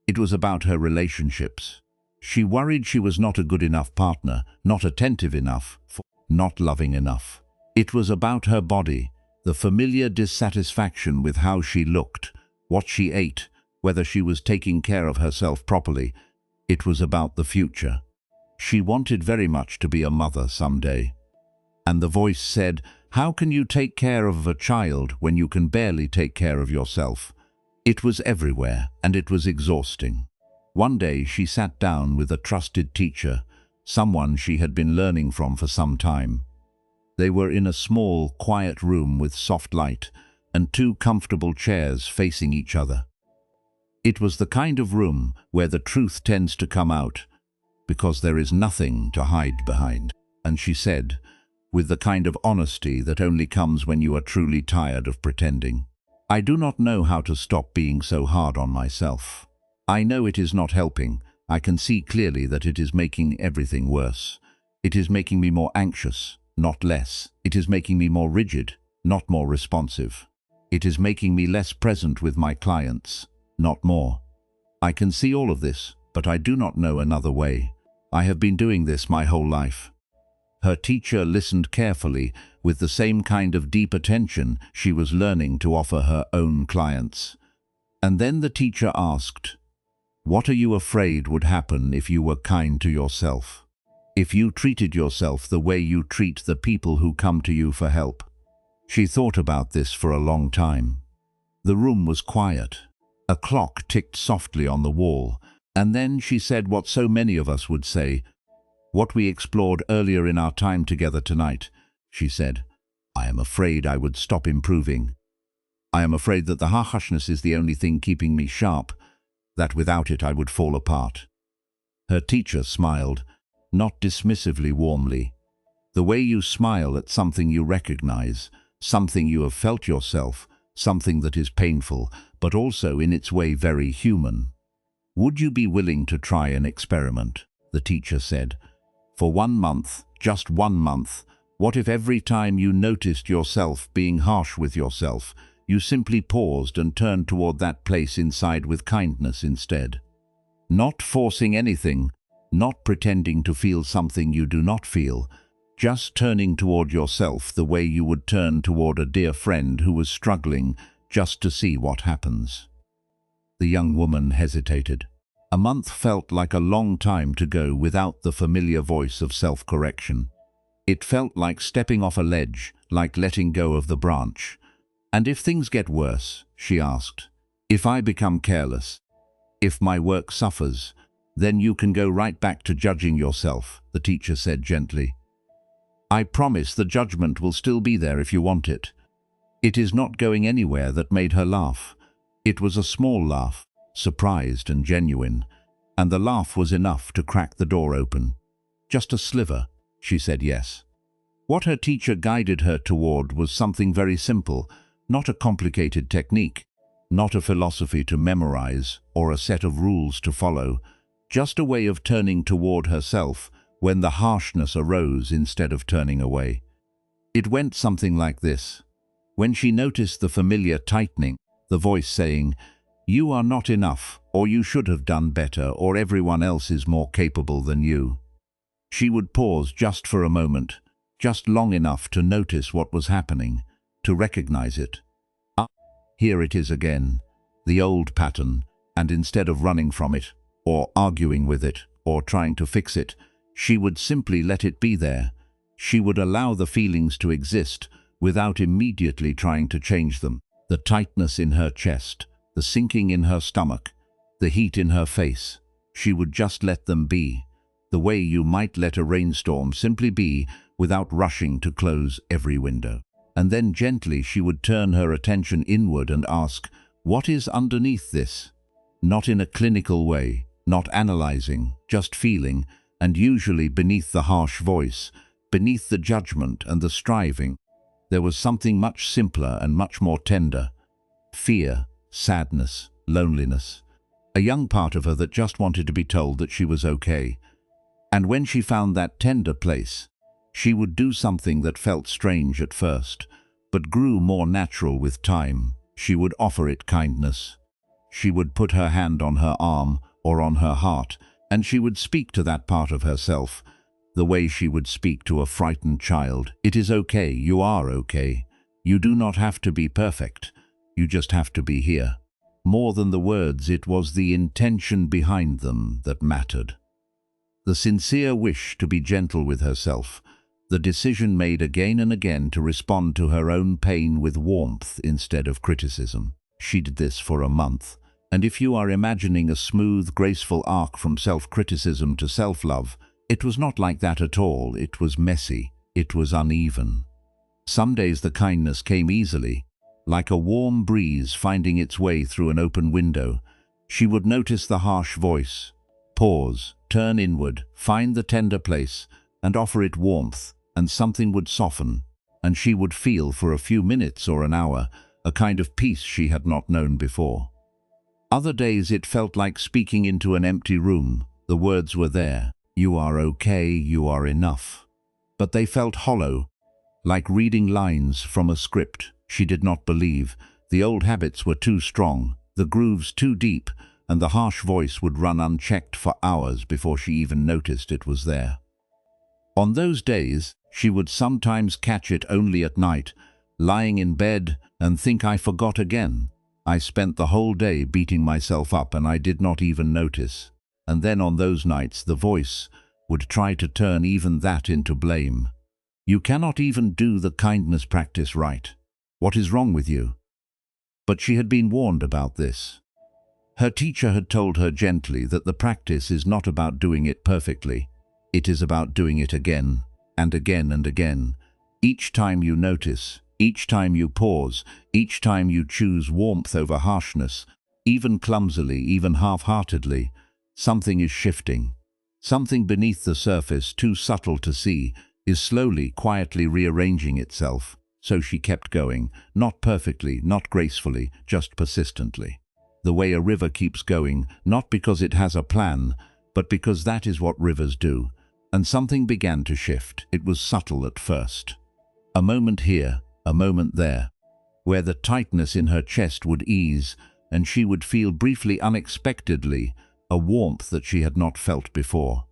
It was about her relationships. She worried she was not a good enough partner, not attentive enough, not loving enough. It was about her body, the familiar dissatisfaction with how she looked, what she ate, whether she was taking care of herself properly. It was about the future. She wanted very much to be a mother someday. And the voice said, "How can you take care of a child when you can barely take care of yourself?" It was everywhere, and it was exhausting. One day she sat down with a trusted teacher, someone she had been learning from for some time. They were in a small, quiet room with soft light and two comfortable chairs facing each other. It was the kind of room where the truth tends to come out, because there is nothing to hide behind. And she said, with the kind of honesty that only comes when you are truly tired of pretending, "I do not know how to stop being so hard on myself. I know it is not helping. I can see clearly that it is making everything worse. It is making me more anxious, not less. It is making me more rigid, not more responsive. It is making me less present with my clients, not more. I can see all of this, but I do not know another way. I have been doing this my whole life." Her teacher listened carefully, with the same kind of deep attention she was learning to offer her own clients. And then the teacher asked, "What are you afraid would happen if you were kind to yourself? If you treated yourself the way you treat the people who come to you for help?" She thought about this for a long time. The room was quiet. A clock ticked softly on the wall, and then she said what so many of us would say, "What we explored earlier in our time together tonight," she said. "I am afraid I would stop improving. I am afraid that the harshness is the only thing keeping me sharp, that without it I would fall apart." Her teacher smiled, not dismissively, warmly. The way you smile at something you recognize, something you have felt yourself, something that is painful, but also in its way very human. "Would you be willing to try an experiment?" the teacher said. "For 1 month, just 1 month, what if every time you noticed yourself being harsh with yourself, you simply paused and turned toward that place inside with kindness instead? Not forcing anything, not pretending to feel something you do not feel, just turning toward yourself the way you would turn toward a dear friend who was struggling, just to see what happens." The young woman hesitated. A month felt like a long time to go without the familiar voice of self-correction. It felt like stepping off a ledge, like letting go of the branch. "And if things get worse," she asked, "if I become careless, if my work suffers, then you can go right back to judging yourself," the teacher said gently. "I promise the judgment will still be there if you want it." It is not going anywhere that made her laugh. It was a small laugh, surprised and genuine, and the laugh was enough to crack the door open. Just a sliver, she said yes. What her teacher guided her toward was something very simple, not a complicated technique, not a philosophy to memorize or a set of rules to follow, just a way of turning toward herself when the harshness arose instead of turning away. It went something like this. When she noticed the familiar tightening, the voice saying, "You are not enough," or "You should have done better," or "Everyone else is more capable than you," she would pause just for a moment, just long enough to notice what was happening, to recognize it. Ah, here it is again, the old pattern, and instead of running from it, or arguing with it, or trying to fix it, she would simply let it be there. She would allow the feelings to exist without immediately trying to change them. The tightness in her chest, the sinking in her stomach, the heat in her face. She would just let them be, the way you might let a rainstorm simply be without rushing to close every window. And then gently she would turn her attention inward and ask, "What is underneath this?" Not in a clinical way, not analyzing, just feeling, and usually beneath the harsh voice, beneath the judgment and the striving, there was something much simpler and much more tender. Fear, sadness, loneliness. A young part of her that just wanted to be told that she was okay. And when she found that tender place, she would do something that felt strange at first, but grew more natural with time. She would offer it kindness. She would put her hand on her arm or on her heart, and she would speak to that part of herself, the way she would speak to a frightened child. "It is okay, you are okay. You do not have to be perfect. You just have to be here." More than the words, it was the intention behind them that mattered. The sincere wish to be gentle with herself, the decision made again and again to respond to her own pain with warmth instead of criticism. She did this for a month, and if you are imagining a smooth, graceful arc from self-criticism to self-love, it was not like that at all. It was messy. It was uneven. Some days the kindness came easily, like a warm breeze finding its way through an open window. She would notice the harsh voice, pause, turn inward, find the tender place, and offer it warmth, and something would soften, and she would feel for a few minutes or an hour a kind of peace she had not known before. Other days it felt like speaking into an empty room. The words were there. "You are okay, you are enough." But they felt hollow, like reading lines from a script she did not believe. The old habits were too strong, the grooves too deep, and the harsh voice would run unchecked for hours before she even noticed it was there. On those days, she would sometimes catch it only at night, lying in bed, and think, "I forgot again. I spent the whole day beating myself up and I did not even notice." And then on those nights the voice would try to turn even that into blame. "You cannot even do the kindness practice right. What is wrong with you?" But she had been warned about this. Her teacher had told her gently that the practice is not about doing it perfectly. It is about doing it again and again and again. Each time you notice, each time you pause, each time you choose warmth over harshness, even clumsily, even half-heartedly, something is shifting. Something beneath the surface, too subtle to see, is slowly, quietly rearranging itself. So she kept going, not perfectly, not gracefully, just persistently. The way a river keeps going, not because it has a plan, but because that is what rivers do. And something began to shift. It was subtle at first. A moment here, a moment there, where the tightness in her chest would ease, and she would feel briefly, unexpectedly, a warmth that she had not felt before.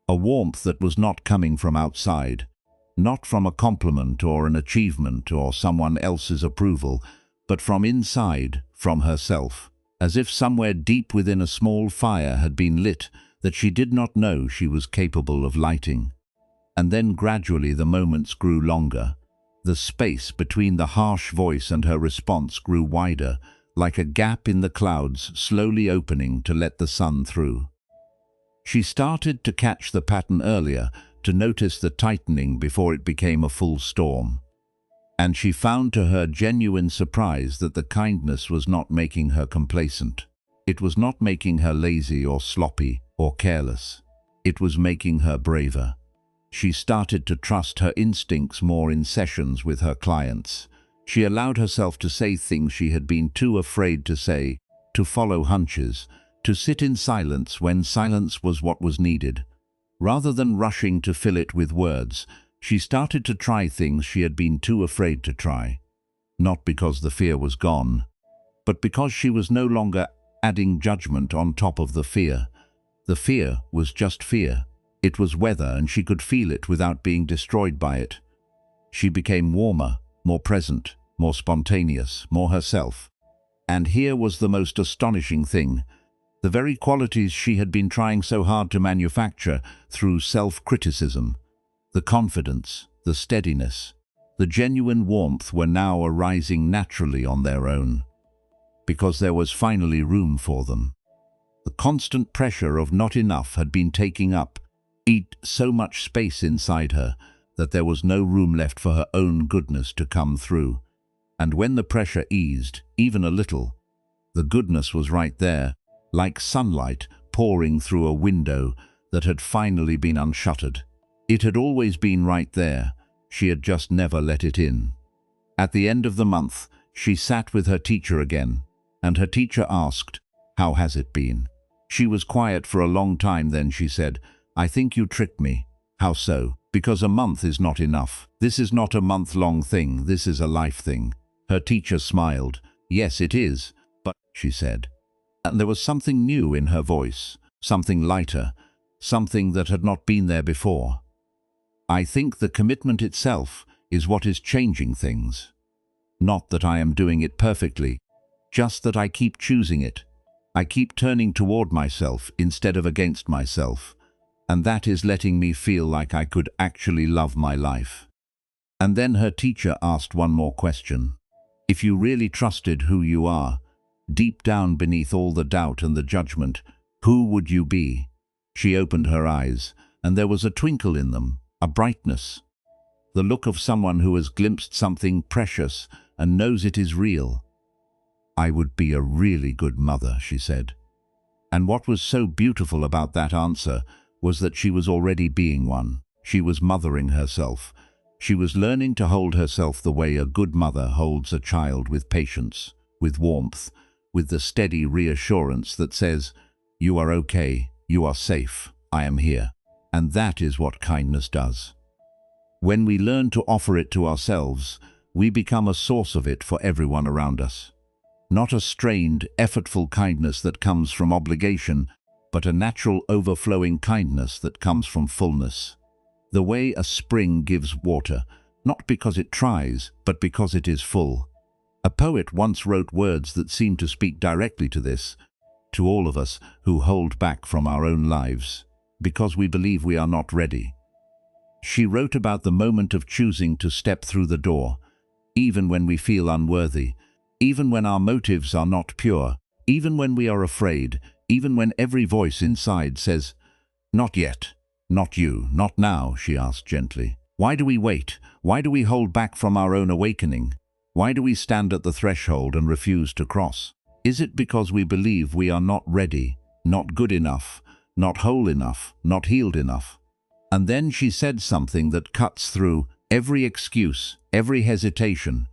A warmth that was not coming from outside, not from a compliment or an achievement or someone else's approval, but from inside, from herself, as if somewhere deep within a small fire had been lit that she did not know she was capable of lighting. And then gradually the moments grew longer. The space between the harsh voice and her response grew wider, like a gap in the clouds slowly opening to let the sun through. She started to catch the pattern earlier, to notice the tightening before it became a full storm. And she found to her genuine surprise that the kindness was not making her complacent. It was not making her lazy or sloppy or careless. It was making her braver. She started to trust her instincts more in sessions with her clients. She allowed herself to say things she had been too afraid to say, to follow hunches, to sit in silence when silence was what was needed. Rather than rushing to fill it with words, she started to try things she had been too afraid to try. Not because the fear was gone, but because she was no longer adding judgment on top of the fear. The fear was just fear. It was weather, and she could feel it without being destroyed by it. She became warmer, more present, more spontaneous, more herself. And here was the most astonishing thing. The very qualities she had been trying so hard to manufacture through self-criticism, the confidence, the steadiness, the genuine warmth were now arising naturally on their own, because there was finally room for them. The constant pressure of not enough had been taking up so much space inside her that there was no room left for her own goodness to come through. And when the pressure eased, even a little, the goodness was right there, like sunlight pouring through a window that had finally been unshuttered. It had always been right there. She had just never let it in. At the end of the month, she sat with her teacher again, and her teacher asked, "How has it been?" She was quiet for a long time, then she said, "I think you tricked me." "How so?" "Because a month is not enough. This is not a month-long thing, this is a life thing." Her teacher smiled. "Yes, it is, but," she said. And there was something new in her voice, something lighter, something that had not been there before. "I think the commitment itself is what is changing things. Not that I am doing it perfectly, just that I keep choosing it. I keep turning toward myself instead of against myself. And that is letting me feel like I could actually love my life." And then her teacher asked one more question. "If you really trusted who you are, deep down beneath all the doubt and the judgment, who would you be?" She opened her eyes, and there was a twinkle in them, a brightness. The look of someone who has glimpsed something precious and knows it is real. "I would be a really good mother," she said. And what was so beautiful about that answer was that she was already being one. She was mothering herself. She was learning to hold herself the way a good mother holds a child, with patience, with warmth, with the steady reassurance that says, "You are okay, you are safe, I am here." And that is what kindness does. When we learn to offer it to ourselves, we become a source of it for everyone around us. Not a strained, effortful kindness that comes from obligation, but a natural, overflowing kindness that comes from fullness. The way a spring gives water, not because it tries, but because it is full. A poet once wrote words that seem to speak directly to this, to all of us who hold back from our own lives, because we believe we are not ready. She wrote about the moment of choosing to step through the door, even when we feel unworthy, even when our motives are not pure, Even when we are afraid, even when every voice inside says, "Not yet, not you, not now," she asked gently. Why do we wait? Why do we hold back from our own awakening? Why do we stand at the threshold and refuse to cross? Is it because we believe we are not ready, not good enough, not whole enough, not healed enough? And then she said something that cuts through every excuse, every hesitation,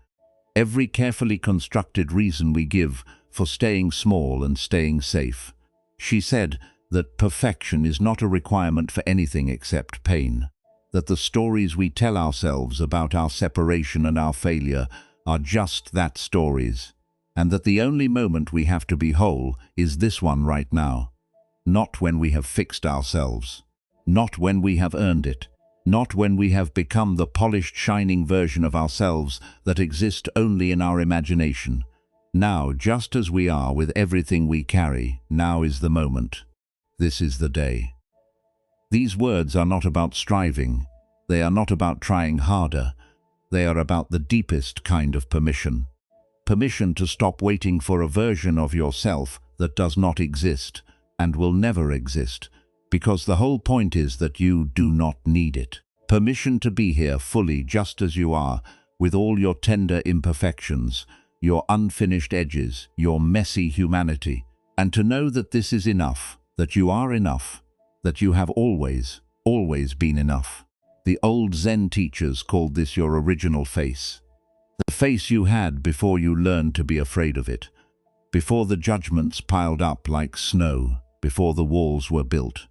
every carefully constructed reason we give for staying small and staying safe. She said that perfection is not a requirement for anything except pain, that the stories we tell ourselves about our separation and our failure are just that, stories, and that the only moment we have to be whole is this one right now, not when we have fixed ourselves, not when we have earned it, not when we have become the polished, shining version of ourselves that exist only in our imagination. Now, just as we are with everything we carry, now is the moment. This is the day. These words are not about striving. They are not about trying harder. They are about the deepest kind of permission. Permission to stop waiting for a version of yourself that does not exist and will never exist, because the whole point is that you do not need it. Permission to be here fully just as you are, with all your tender imperfections, your unfinished edges, your messy humanity, and to know that this is enough, that you are enough, that you have always, always been enough. The old Zen teachers called this your original face. The face you had before you learned to be afraid of it, before the judgments piled up like snow, before the walls were built,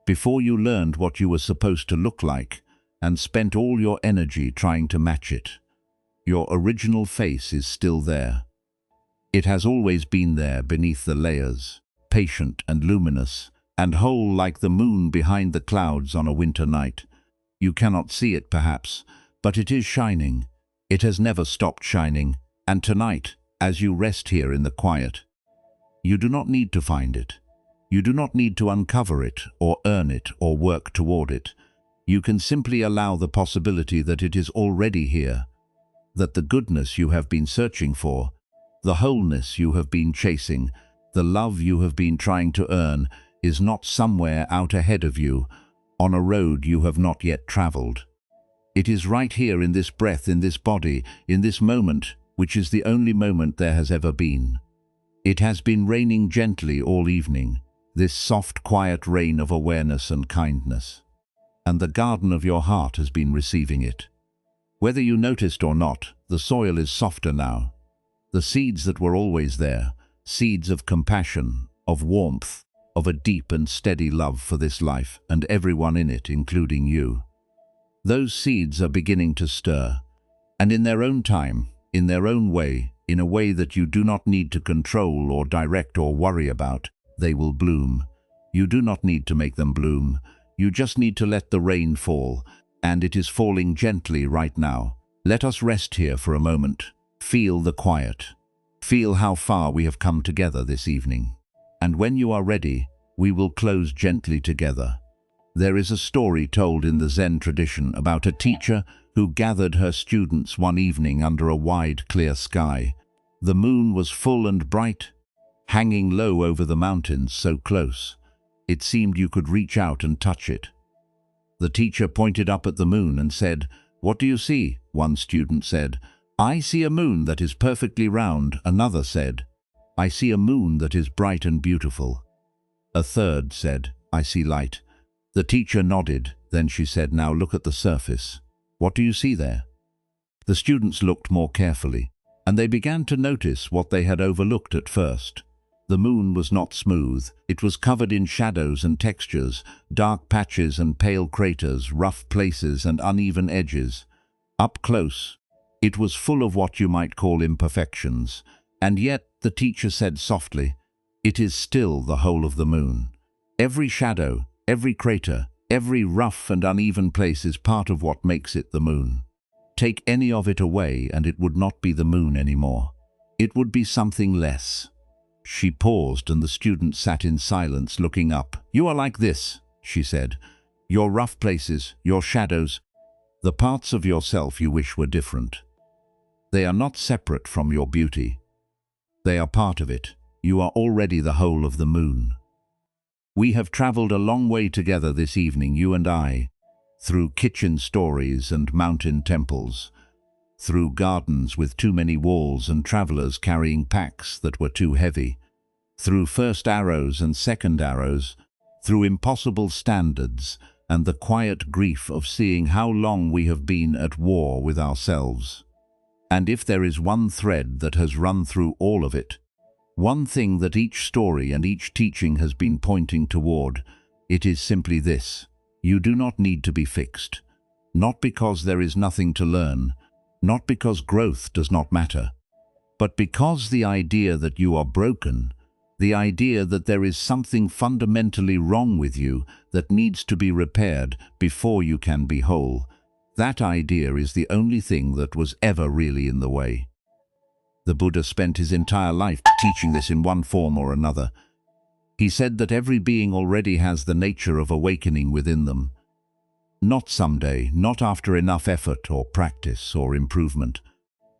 before you learned what you were supposed to look like and spent all your energy trying to match it. Your original face is still there. It has always been there beneath the layers, patient and luminous, and whole like the moon behind the clouds on a winter night. You cannot see it perhaps, but it is shining. It has never stopped shining, and tonight, as you rest here in the quiet, you do not need to find it. You do not need to uncover it, or earn it, or work toward it. You can simply allow the possibility that it is already here, that the goodness you have been searching for, the wholeness you have been chasing, the love you have been trying to earn, is not somewhere out ahead of you, on a road you have not yet traveled. It is right here in this breath, in this body, in this moment, which is the only moment there has ever been. It has been raining gently all evening, this soft, quiet rain of awareness and kindness. And the garden of your heart has been receiving it. Whether you noticed or not, the soil is softer now. The seeds that were always there, seeds of compassion, of warmth, of a deep and steady love for this life and everyone in it, including you. Those seeds are beginning to stir, and in their own time, in their own way, in a way that you do not need to control or direct or worry about, they will bloom. You do not need to make them bloom. You just need to let the rain fall, and it is falling gently right now. Let us rest here for a moment. Feel the quiet. Feel how far we have come together this evening. And when you are ready, we will close gently together. There is a story told in the Zen tradition about a teacher who gathered her students one evening under a wide, clear sky. The moon was full and bright, hanging low over the mountains, so close, it seemed you could reach out and touch it. The teacher pointed up at the moon and said, "What do you see?" One student said, "I see a moon that is perfectly round." Another said, "I see a moon that is bright and beautiful." A third said, "I see light." The teacher nodded, then she said, "Now look at the surface. What do you see there?" The students looked more carefully, and they began to notice what they had overlooked at first. The moon was not smooth. It was covered in shadows and textures, dark patches and pale craters, rough places and uneven edges. Up close, it was full of what you might call imperfections. And yet, the teacher said softly, "It is still the whole of the moon. Every shadow, every crater, every rough and uneven place is part of what makes it the moon. Take any of it away and it would not be the moon anymore. It would be something less." She paused and the student sat in silence, looking up. "You are like this," she said. "Your rough places, your shadows, the parts of yourself you wish were different. They are not separate from your beauty. They are part of it. You are already the whole of the moon. We have traveled a long way together this evening, you and I, through kitchen stories and mountain temples, through gardens with too many walls and travelers carrying packs that were too heavy, through first arrows and second arrows, through impossible standards and the quiet grief of seeing how long we have been at war with ourselves. And if there is one thread that has run through all of it, one thing that each story and each teaching has been pointing toward, it is simply this: you do not need to be fixed. Not because there is nothing to learn, not because growth does not matter, but because the idea that you are broken, the idea that there is something fundamentally wrong with you that needs to be repaired before you can be whole, that idea is the only thing that was ever really in the way. The Buddha spent his entire life teaching this in one form or another. He said that every being already has the nature of awakening within them. Not someday, not after enough effort or practice or improvement.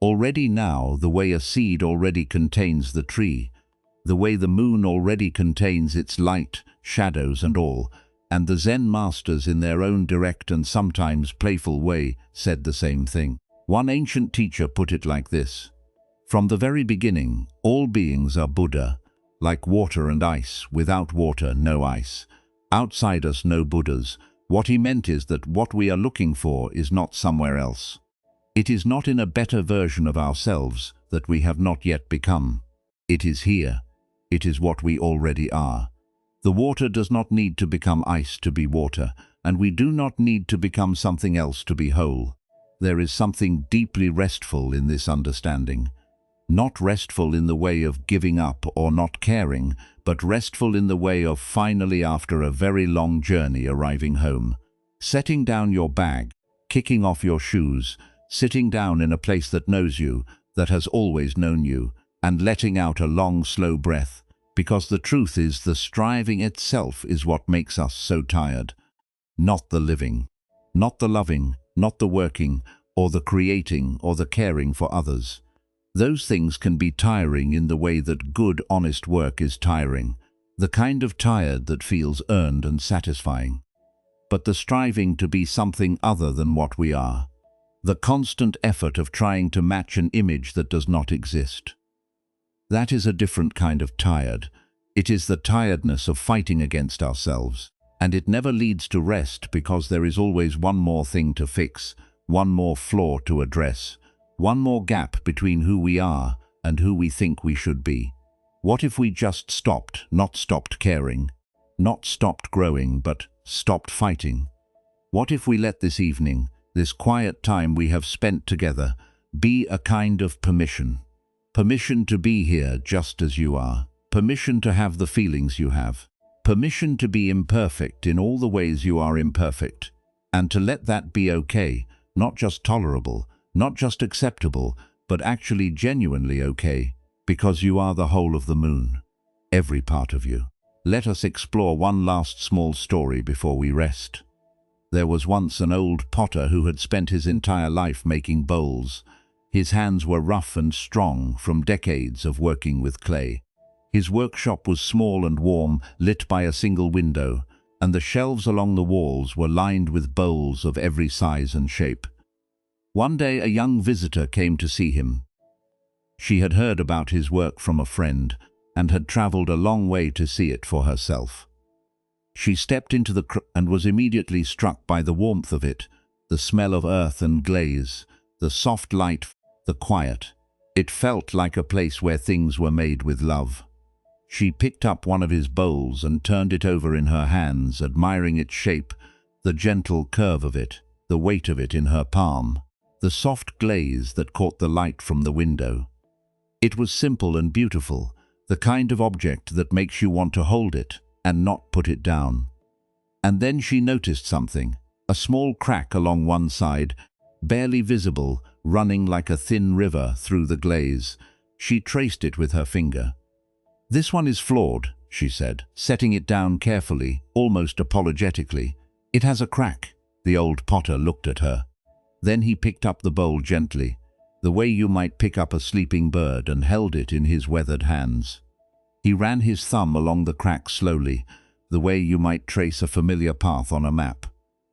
Already now, the way a seed already contains the tree, the way the moon already contains its light, shadows and all, and the Zen masters in their own direct and sometimes playful way said the same thing. One ancient teacher put it like this: from the very beginning, all beings are Buddha, like water and ice. Without water, no ice. Outside us, no Buddhas. What he meant is that what we are looking for is not somewhere else. It is not in a better version of ourselves that we have not yet become. It is here. It is what we already are. The water does not need to become ice to be water, and we do not need to become something else to be whole. There is something deeply restful in this understanding. Not restful in the way of giving up or not caring, but restful in the way of finally, after a very long journey, arriving home. Setting down your bag, kicking off your shoes, sitting down in a place that knows you, that has always known you, and letting out a long, slow breath, because the truth is the striving itself is what makes us so tired. Not the living, not the loving, not the working, or the creating, or the caring for others. Those things can be tiring in the way that good, honest work is tiring, the kind of tired that feels earned and satisfying. But the striving to be something other than what we are, the constant effort of trying to match an image that does not exist, that is a different kind of tired. It is the tiredness of fighting against ourselves, and it never leads to rest because there is always one more thing to fix, one more flaw to address, one more gap between who we are and who we think we should be. What if we just stopped, not stopped caring, not stopped growing, but stopped fighting? What if we let this evening, this quiet time we have spent together, be a kind of permission? Permission to be here just as you are. Permission to have the feelings you have. Permission to be imperfect in all the ways you are imperfect. And to let that be okay, not just tolerable, not just acceptable, but actually genuinely okay, because you are the whole of the moon, every part of you. Let us explore one last small story before we rest. There was once an old potter who had spent his entire life making bowls. His hands were rough and strong from decades of working with clay. His workshop was small and warm, lit by a single window, and the shelves along the walls were lined with bowls of every size and shape. One day a young visitor came to see him. She had heard about his work from a friend and had traveled a long way to see it for herself. She stepped into the and was immediately struck by the warmth of it, the smell of earth and glaze, the soft light, the quiet. It felt like a place where things were made with love. She picked up one of his bowls and turned it over in her hands, admiring its shape, the gentle curve of it, the weight of it in her palm, the soft glaze that caught the light from the window. It was simple and beautiful, the kind of object that makes you want to hold it and not put it down. And then she noticed something, a small crack along one side, barely visible, running like a thin river through the glaze. She traced it with her finger. "This one is flawed," she said, setting it down carefully, almost apologetically. "It has a crack." The old potter looked at her. Then he picked up the bowl gently, the way you might pick up a sleeping bird, and held it in his weathered hands. He ran his thumb along the crack slowly, the way you might trace a familiar path on a map.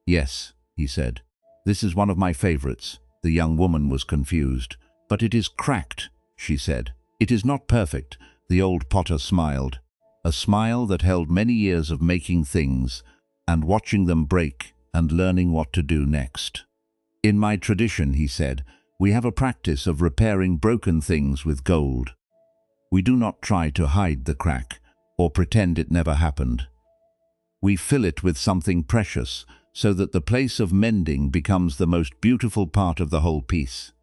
"Yes," he said. "This is one of my favorites." The young woman was confused. "But it is cracked," she said. "It is not perfect." The old potter smiled, a smile that held many years of making things and watching them break and learning what to do next. "In my tradition," he said, "we have a practice of repairing broken things with gold. We do not try to hide the crack or pretend it never happened. We fill it with something precious so that the place of mending becomes the most beautiful part of the whole piece.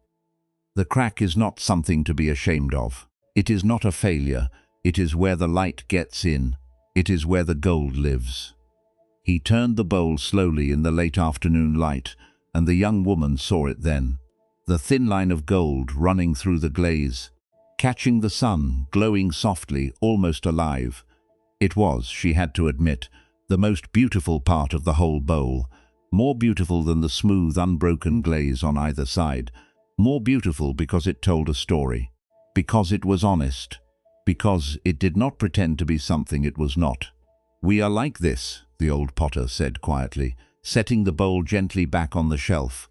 The crack is not something to be ashamed of. It is not a failure. It is where the light gets in. It is where the gold lives." He turned the bowl slowly in the late afternoon light, and the young woman saw it then. The thin line of gold running through the glaze, catching the sun, glowing softly, almost alive. It was, she had to admit, the most beautiful part of the whole bowl, more beautiful than the smooth, unbroken glaze on either side, more beautiful because it told a story, because it was honest, because it did not pretend to be something it was not. "We are like this," the old potter said quietly, setting the bowl gently back on the shelf.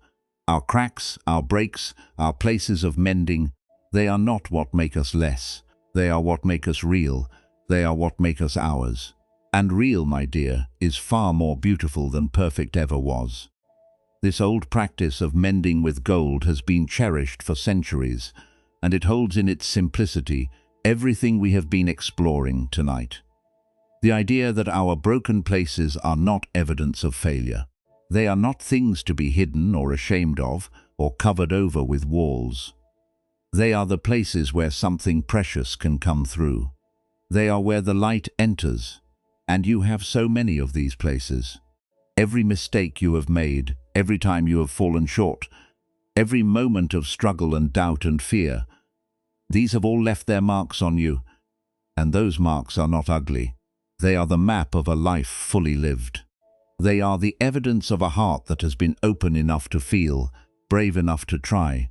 "Our cracks, our breaks, our places of mending, they are not what make us less. They are what make us real. They are what make us ours. And real, my dear, is far more beautiful than perfect ever was." This old practice of mending with gold has been cherished for centuries, and it holds in its simplicity everything we have been exploring tonight. The idea that our broken places are not evidence of failure. They are not things to be hidden or ashamed of or covered over with walls. They are the places where something precious can come through. They are where the light enters, and you have so many of these places. Every mistake you have made, every time you have fallen short, every moment of struggle and doubt and fear, these have all left their marks on you, and those marks are not ugly. They are the map of a life fully lived. They are the evidence of a heart that has been open enough to feel, brave enough to try,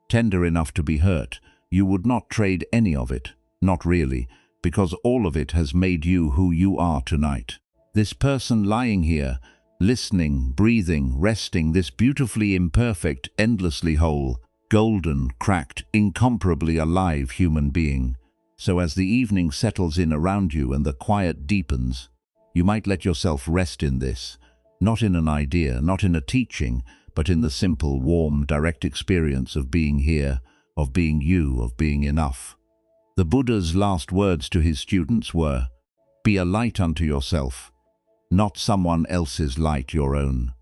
tender enough to be hurt. You would not trade any of it, not really, because all of it has made you who you are tonight. This person lying here, listening, breathing, resting, this beautifully imperfect, endlessly whole, golden, cracked, incomparably alive human being. So as the evening settles in around you and the quiet deepens, you might let yourself rest in this, not in an idea, not in a teaching, but in the simple, warm, direct experience of being here, of being you, of being enough. The Buddha's last words to his students were, "Be a light unto yourself, not someone else's light, your own."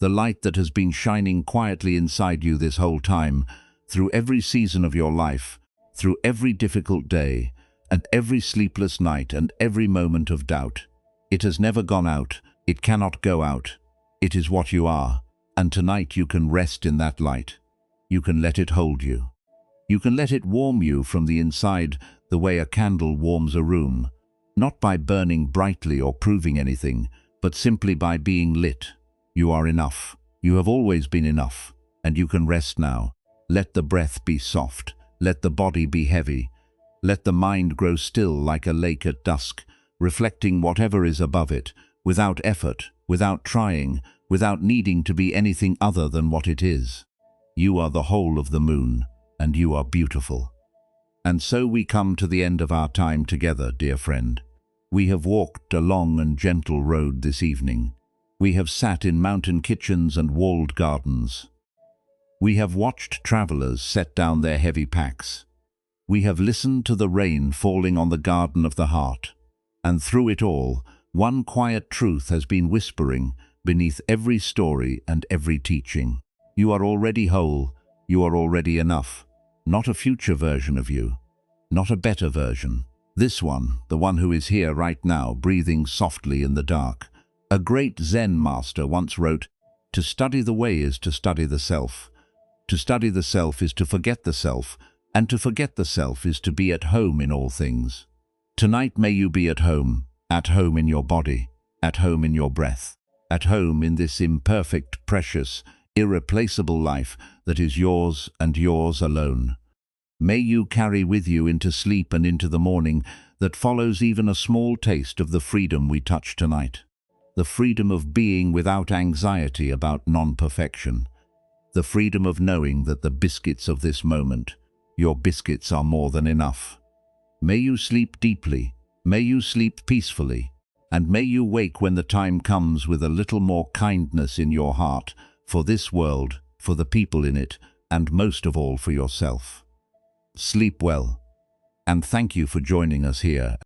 The light that has been shining quietly inside you this whole time, through every season of your life, through every difficult day, and every sleepless night, and every moment of doubt. It has never gone out. It cannot go out. It is what you are, and tonight you can rest in that light. You can let it hold you. You can let it warm you from the inside the way a candle warms a room, not by burning brightly or proving anything, but simply by being lit. You are enough. You have always been enough, and you can rest now. Let the breath be soft. Let the body be heavy. Let the mind grow still like a lake at dusk, reflecting whatever is above it, without effort, without trying, without needing to be anything other than what it is. You are the whole of the moon, and you are beautiful. And so we come to the end of our time together, dear friend. We have walked a long and gentle road this evening. We have sat in mountain kitchens and walled gardens. We have watched travelers set down their heavy packs. We have listened to the rain falling on the garden of the heart. And through it all, one quiet truth has been whispering beneath every story and every teaching. You are already whole. You are already enough. Not a future version of you. Not a better version. This one, the one who is here right now, breathing softly in the dark. A great Zen master once wrote, "To study the way is to study the self. To study the self is to forget the self, and to forget the self is to be at home in all things." Tonight may you be at home in your body, at home in your breath, at home in this imperfect, precious, irreplaceable life that is yours and yours alone. May you carry with you into sleep and into the morning that follows even a small taste of the freedom we touch tonight. The freedom of being without anxiety about non-perfection. The freedom of knowing that the biscuits of this moment, your biscuits, are more than enough. May you sleep deeply, may you sleep peacefully, and may you wake when the time comes with a little more kindness in your heart for this world, for the people in it, and most of all for yourself. Sleep well, and thank you for joining us here.